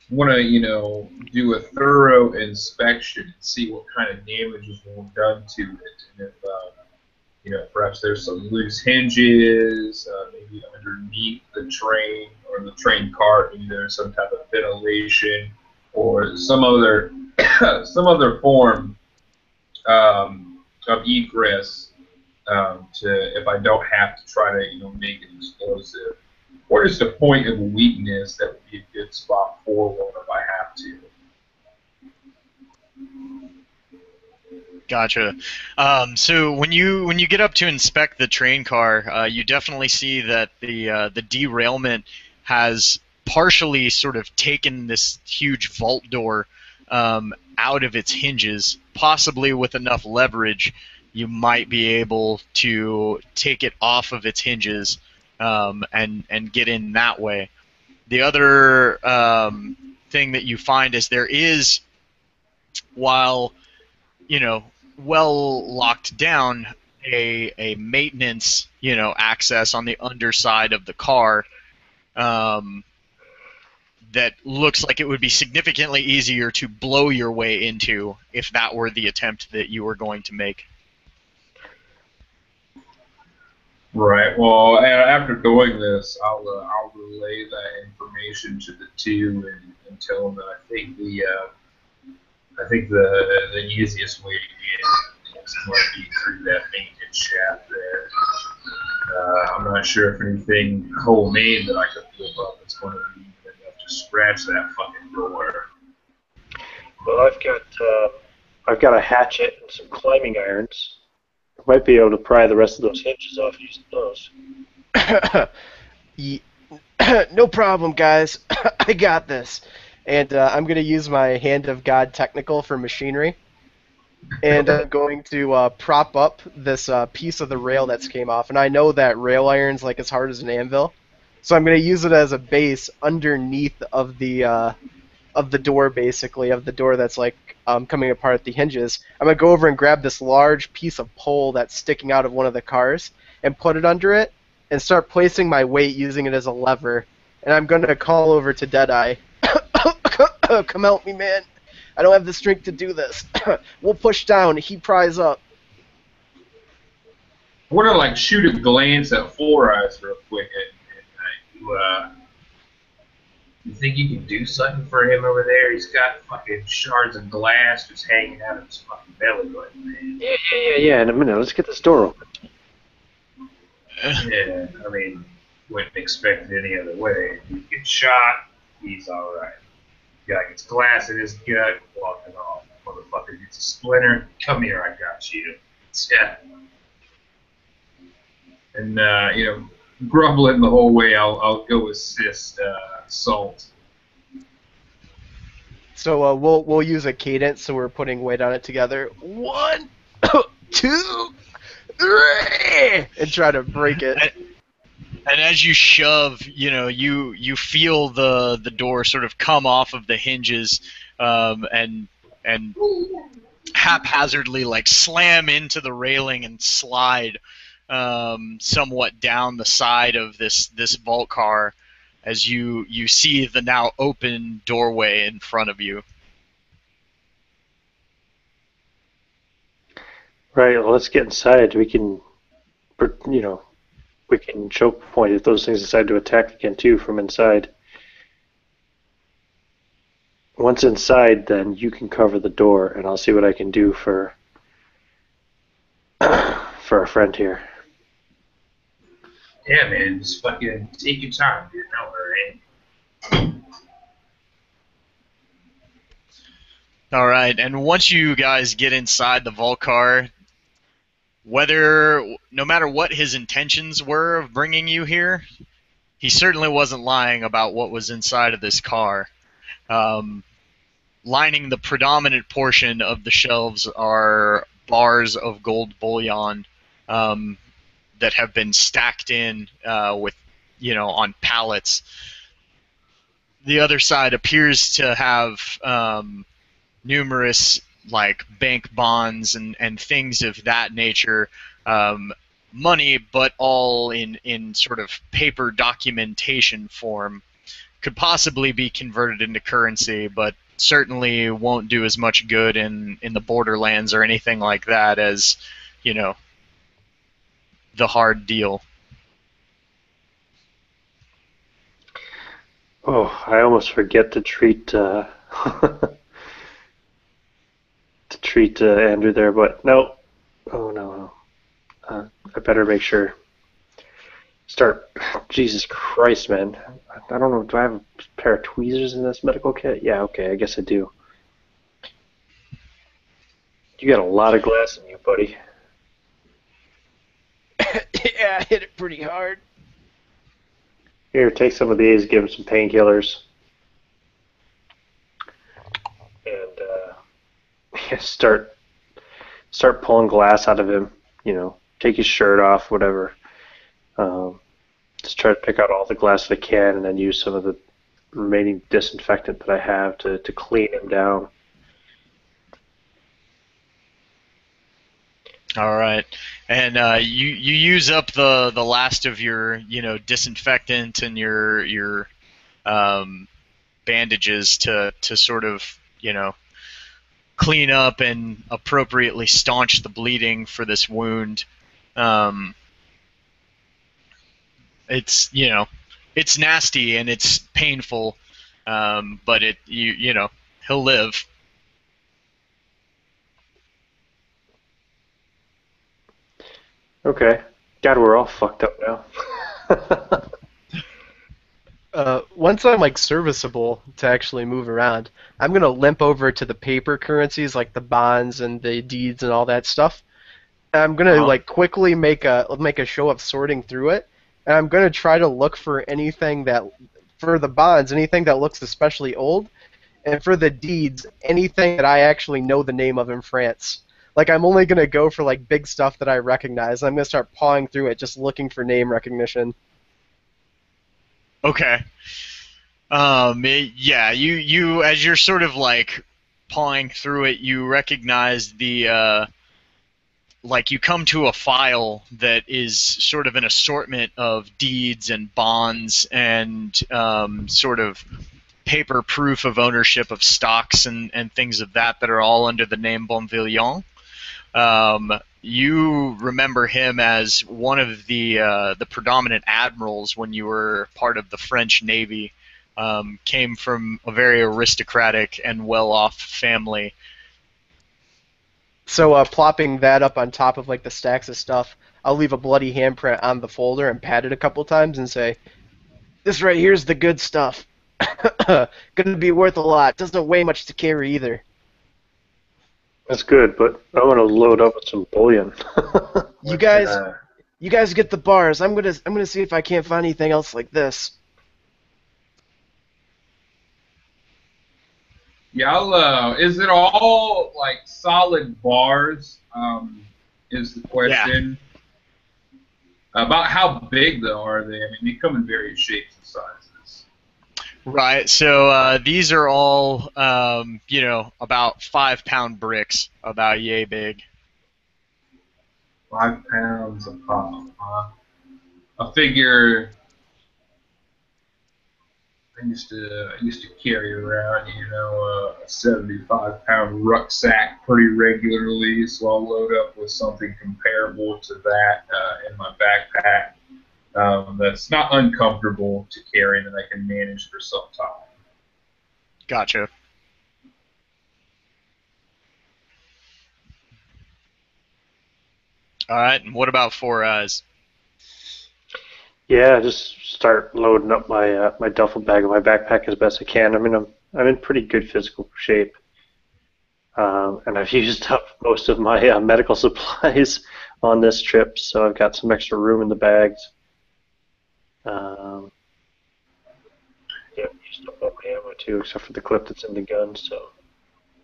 want to do a thorough inspection and see what kind of damage has been done to it, and if perhaps there's some loose hinges, maybe underneath the train or the train cart, maybe there's some type of ventilation or some other form of egress to, if I don't have to try to make it explosive. Or just a point of weakness that would be a good spot for one if I have to. Gotcha. So when you get up to inspect the train car, you definitely see that the derailment has partially sort of taken this huge vault door out of its hinges. Possibly with enough leverage, you might be able to take it off of its hinges and get in that way. The other thing that you find is there is, while well locked down, a maintenance access on the underside of the car that looks like it would be significantly easier to blow your way into if that were the attempt that you were going to make. Right. Well, after doing this, I'll relay that information to the two and tell them that I think I think the easiest way to get is going to be through that maintenance shaft there. I'm not sure if anything homemade that I could whip up is going to be enough to scratch that fucking door. Well, I've got a hatchet and some climbing irons. I might be able to pry the rest of those hinges off using those. No problem, guys. I got this. And I'm going to use my Hand of God technical for machinery. And I'm going to prop up this piece of the rail that's came off. And I know that rail iron's like as hard as an anvil. So I'm going to use it as a base underneath of the door, basically, of the door that's like coming apart at the hinges. I'm going to go over and grab this large piece of pole that's sticking out of one of the cars and put it under it and start placing my weight using it as a lever. And I'm going to call over to Deadeye. Come help me, man. I don't have the strength to do this. We'll push down. He pries up. I want to like shoot a glance at Four Eyes real quick. You think you can do something for him over there? He's got fucking shards of glass just hanging out of his fucking belly button, man. Yeah. In a minute, let's get this door open. Yeah, I mean, wouldn't expect it any other way. If he gets shot, he's alright. Guy gets glass in his gut, walking off. Motherfucker gets a splinter. Come here, I got you. Yeah. And grumbling the whole way, I'll go assist Salt. So we'll use a cadence, so we're putting weight on it together. 1, 2, 3, and try to break it. And as you shove, you feel the door sort of come off of the hinges, and haphazardly like slam into the railing and slide somewhat down the side of this vault car as you see the now open doorway in front of you. Right. Well, let's get inside. We can choke point if those things decide to attack again too from inside. Once inside, then you can cover the door, and I'll see what I can do for our friend here. Yeah, man, just fucking take your time, dude. No hurry. All right, and once you guys get inside the vault car, no matter what his intentions were of bringing you here, he certainly wasn't lying about what was inside of this car. Lining the predominant portion of the shelves are bars of gold bullion that have been stacked in on pallets. The other side appears to have numerous like bank bonds and things of that nature, money, but all in sort of paper documentation form. Could possibly be converted into currency, but certainly won't do as much good in the borderlands or anything like that as, the hard deal. Oh, I almost forget to treat Andrew there, but no. Oh no. I better make sure. Jesus Christ, man. I don't know. Do I have a pair of tweezers in this medical kit? Yeah, okay. I guess I do. You got a lot of glass in you, buddy. Yeah, I hit it pretty hard. Here, take some of these. Give him some painkillers. And start pulling glass out of him. Take his shirt off, whatever. Just try to pick out all the glass that I can, and then use some of the remaining disinfectant that I have to clean him down. All right, and you use up the last of your disinfectant and your bandages to sort of clean up and appropriately staunch the bleeding for this wound. It's it's nasty and it's painful, but he'll live. Okay. God, we're all fucked up now. Once I'm like serviceable to actually move around, I'm gonna limp over to the paper currencies like the bonds and the deeds and all that stuff. And I'm gonna Uh-huh. like quickly make a show of sorting through it, and I'm gonna try to look for anything that for the bonds, anything that looks especially old, and for the deeds, anything that I actually know the name of in France. Like I'm only gonna go for like big stuff that I recognize. I'm gonna start pawing through it, just looking for name recognition. Okay. Yeah, you as you're sort of like pawing through it, you recognize the like you come to a file that is sort of an assortment of deeds and bonds and sort of paper proof of ownership of stocks and things of that are all under the name Bonvillion. You remember him as one of the predominant admirals when you were part of the French Navy. Came from a very aristocratic and well-off family. So plopping that up on top of like the stacks of stuff, I'll leave a bloody handprint on the folder and pat it a couple times and say, "This right here's the good stuff. Gonna be worth a lot. Doesn't weigh much to carry either." That's good, but I want to load up with some bullion. You guys get the bars. I'm gonna see if I can't find anything else like this. Yeah, is it all like solid bars? Is the question. About how big though are they? I mean, they come in various shapes and sizes. Right. So these are all, about 5-pound bricks, about yay big. 5 pounds a pop. I figure I used to carry around, a 75-pound rucksack pretty regularly, so I'll load up with something comparable to that in my backpack. That's not uncomfortable to carry and that I can manage for some time. Gotcha. All right. And what about Four Eyes? Yeah, just start loading up my duffel bag and my backpack as best I can. I mean, I'm in pretty good physical shape, and I've used up most of my medical supplies on this trip, so I've got some extra room in the bags. Um, yeah, used up all my ammo too, except for the clip that's in the gun. So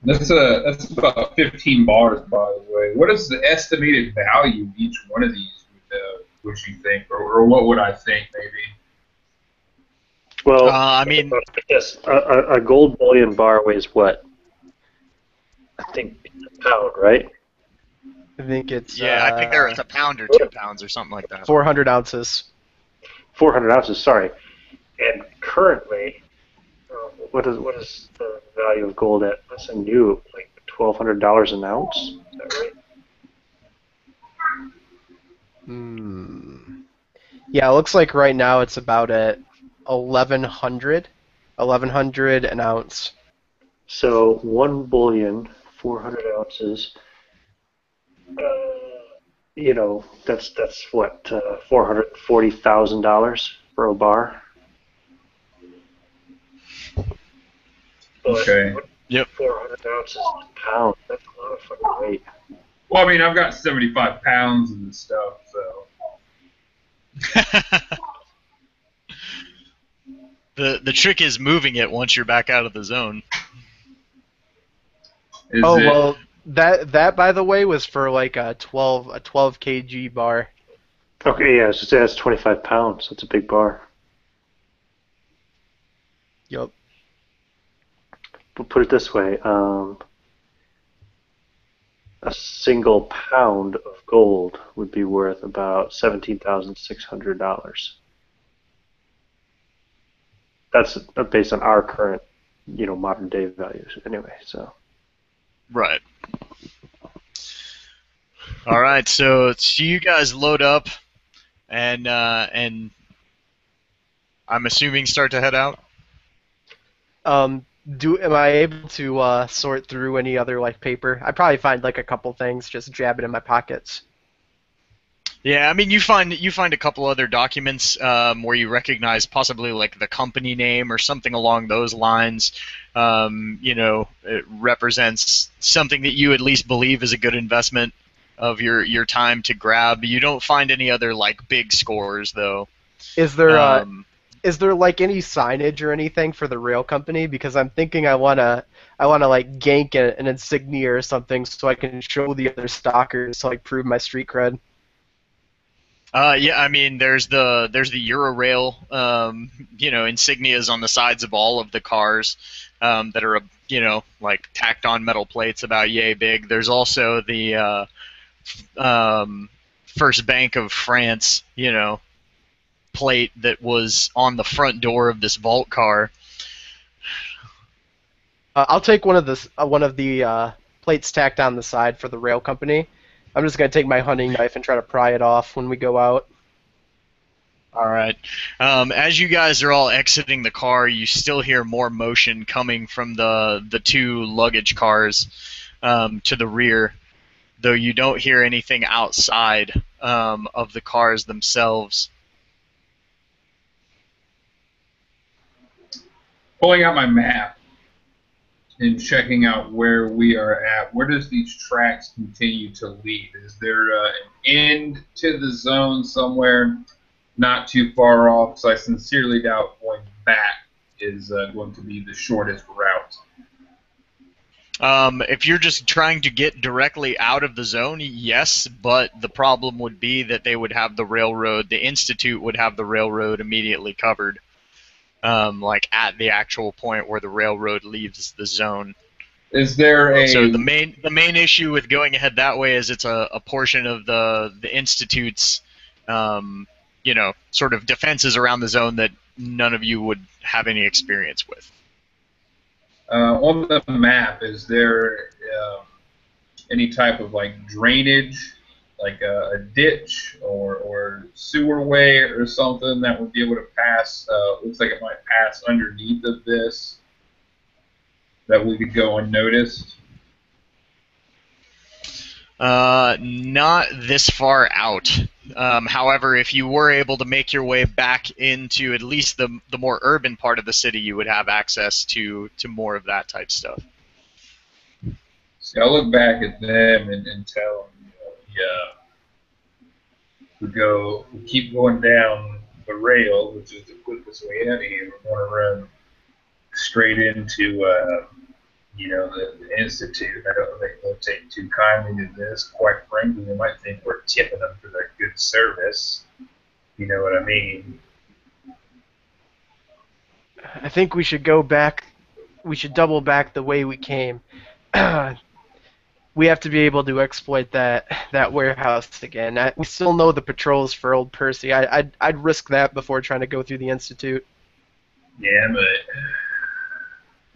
That's about 15 bars, by the way. What is the estimated value of each one of these? Would you think, or what would I think, maybe? well, I mean, I guess a gold bullion bar weighs what? I think a pound, right? I think it's yeah, I think they're a pound or 2 pounds or something like that. 400 ounces. 400 ounces. Sorry. And currently, what is the value of gold at? That's a new like $1,200 an ounce. Is that right? Yeah, it looks like right now it's about at 1100, 1100 an ounce. So one bullion, 400 ounces. That's what $440,000 for a bar. Okay. Yep. 400 ounces in a pound. That's a lot of fucking weight. Well, I mean, I've got 75 pounds of this stuff, so. The trick is moving it once you're back out of the zone. Well, that by the way was for like a 12 kg bar. Okay, yeah, so that's 25 pounds. That's a big bar. Yup. But put it this way, a single pound of gold would be worth about $17,600. That's based on our current, modern day values. Anyway, so. Right. All right. So you guys load up, and I'm assuming start to head out. Am I able to sort through any other like paper? I probably find like a couple things, just jab it in my pockets. Yeah, I mean, you find a couple other documents where you recognize possibly like the company name or something along those lines. It represents something that you at least believe is a good investment of your time to grab. You don't find any other like big scores though. Is there Um, is there like any signage or anything for the rail company? Because I'm thinking I wanna like gank an insignia or something so I can show the other stalkers to like prove my street cred. yeah, I mean, there's the Eurorail, insignias on the sides of all of the cars that are, like tacked on metal plates about yay big. There's also the First Bank of France, plate that was on the front door of this vault car. I'll take one of the plates tacked on the side for the rail company. I'm just gonna take my hunting knife and try to pry it off when we go out. All right. As you guys are all exiting the car, you still hear more motion coming from the two luggage cars to the rear, though you don't hear anything outside of the cars themselves. Pulling out my map and checking out where we are at. Where does these tracks continue to lead? Is there an end to the zone somewhere not too far off? Because I sincerely doubt going back is going to be the shortest route. If you're just trying to get directly out of the zone, yes, but the problem would be that they would have the Institute would have the railroad immediately covered, like at the actual point where the railroad leaves the zone. Is there a So the main issue with going ahead that way is it's a portion of the Institute's, sort of defenses around the zone that none of you would have any experience with. on the map? Is there any type of like drainage, like a ditch or sewer way or something that would be able to pass? Looks like it might pass underneath of this that we could go unnoticed. Not this far out. However, if you were able to make your way back into at least the more urban part of the city, you would have access to more of that type stuff. See, I look back at them and tell them, we keep going down the rail, which is the quickest way out of here. We're going to run straight into, the Institute. I don't think they'll take too kindly to this. Quite frankly, they might think we're tipping them for their good service. You know what I mean? I think we should go back. We should double back the way we came. We have to be able to exploit that warehouse again. We still know the patrols for Old Percy. I'd risk that before trying to go through the Institute. Yeah, but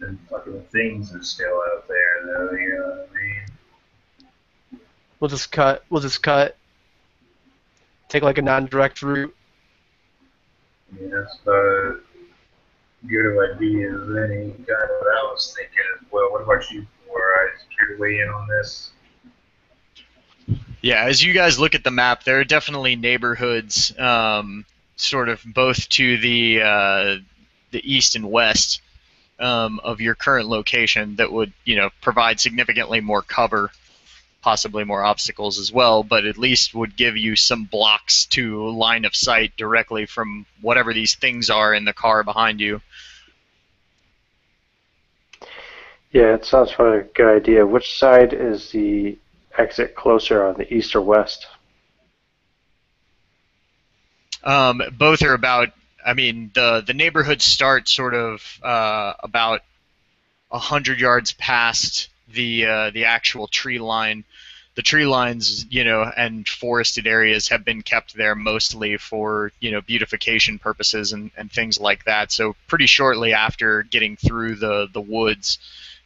the fucking things are still out there, though. You know what I mean? We'll just cut. Take like a non-direct route. Yeah, that's about as good of idea as any. Kind of what I was thinking as well. What about you, Four Eyes? Care to weigh in on this? Yeah, as you guys look at the map, there are definitely neighborhoods, sort of both to the east and west of your current location that would, provide significantly more cover, possibly more obstacles as well, but at least would give you some blocks to line of sight directly from whatever these things are in the car behind you. Yeah, it sounds like a good idea. Which side is the exit closer, on the east or west? Both are about. I mean, the neighborhoods start sort of about 100 yards past the actual tree line. The tree lines, and forested areas have been kept there mostly for, beautification purposes and things like that. So pretty shortly after getting through the woods,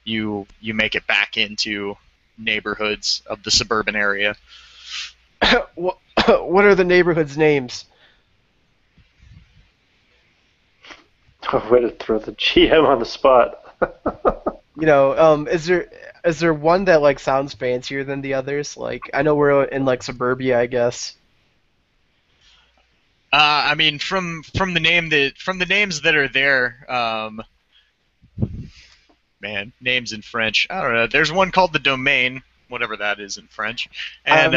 you make it back into neighborhoods of the suburban area. What are the neighborhoods' names? Oh, way to throw the GM on the spot. Is there one that like sounds fancier than the others? Like I know we're in like suburbia, I guess. I mean, from the names that are there, man, names in French. I don't know. There's one called the Domain, whatever that is in French, and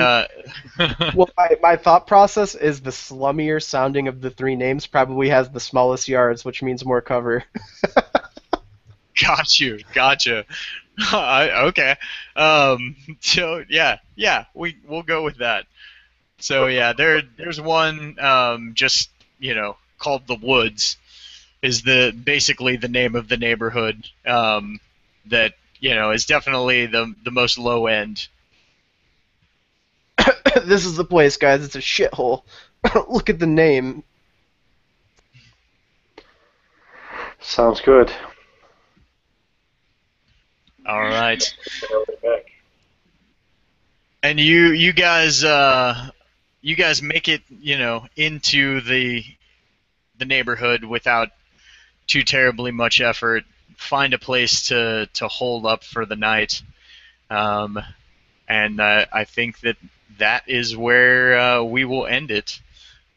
Well, my thought process is the slummier sounding of the three names probably has the smallest yards, which means more cover. Gotcha. Okay. So yeah, we'll go with that. So yeah, there's one just called the Woods is basically the name of the neighborhood that is definitely the most low end. This is the place, guys. It's a shithole. Look at the name. Sounds good. All right. And you guys make it into the neighborhood without too terribly much effort. Find a place to hold up for the night, and I think that is where we will end it.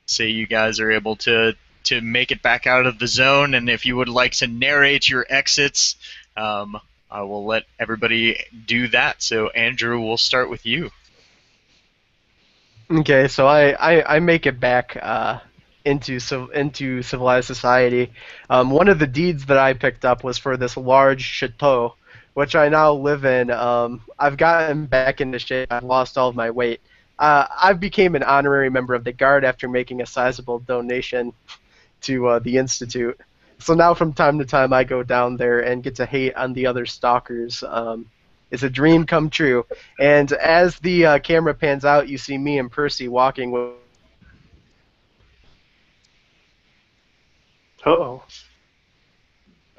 Say you guys are able to make it back out of the zone, and if you would like to narrate your exits, I will let everybody do that. So Andrew, we'll start with you. Okay, so I make it back into civilized society. One of the deeds that I picked up was for this large chateau, which I now live in. I've gotten back into shape. I've lost all of my weight. I've became an honorary member of the Guard after making a sizable donation to the Institute. So now from time to time I go down there and get to hate on the other stalkers. It's a dream come true. And as the camera pans out, you see me and Percy walking with... Uh-oh.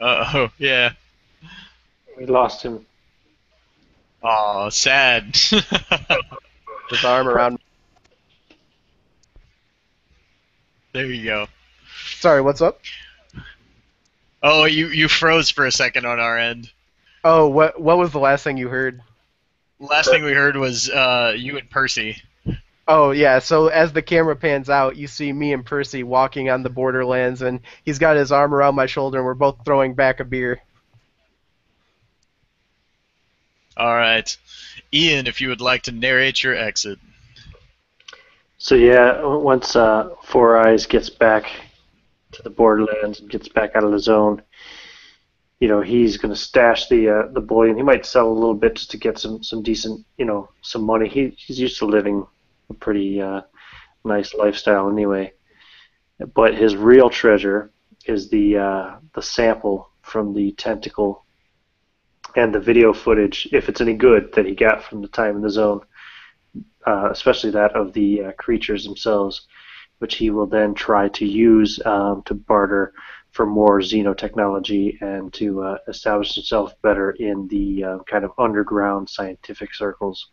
Oh yeah. We lost him. Oh, sad. his arm around... There you go. Sorry, what's up? Oh, you froze for a second on our end. Oh, what was the last thing you heard? Last thing we heard was you and Percy. Oh, yeah, so as the camera pans out, you see me and Percy walking on the borderlands, and he's got his arm around my shoulder, and we're both throwing back a beer. All right. Ian, if you would like to narrate your exit. So yeah, once Four Eyes gets back to the borderlands and gets back out of the zone, he's going to stash the bullion. He might sell a little bit just to get some decent, some money. He's used to living a pretty nice lifestyle anyway. But his real treasure is the sample from the tentacle and the video footage, if it's any good, that he got from the time in the zone, especially that of the creatures themselves, which he will then try to use to barter for more xenotechnology and to establish himself better in the kind of underground scientific circles.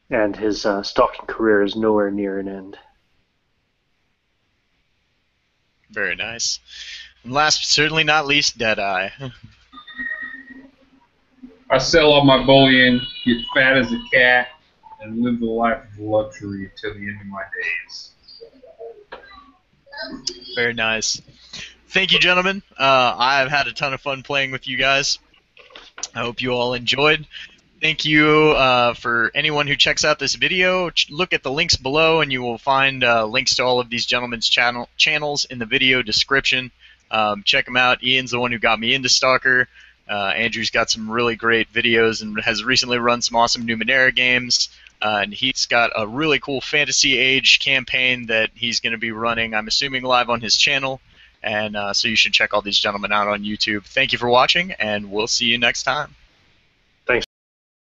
And his stalking career is nowhere near an end. Very nice. And last but certainly not least, Deadeye. I sell all my bullion, get fat as a cat, and live the life of luxury until the end of my days. Very nice. Thank you, gentlemen. I've had a ton of fun playing with you guys. I hope you all enjoyed. Thank you for anyone who checks out this video. Look at the links below, and you will find links to all of these gentlemen's channels in the video description. Check them out. Ian's the one who got me into Stalker. Andrew's got some really great videos and has recently run some awesome Numenera games. And he's got a really cool Fantasy Age campaign that he's going to be running, I'm assuming, live on his channel. And so you should check all these gentlemen out on YouTube. Thank you for watching, and we'll see you next time.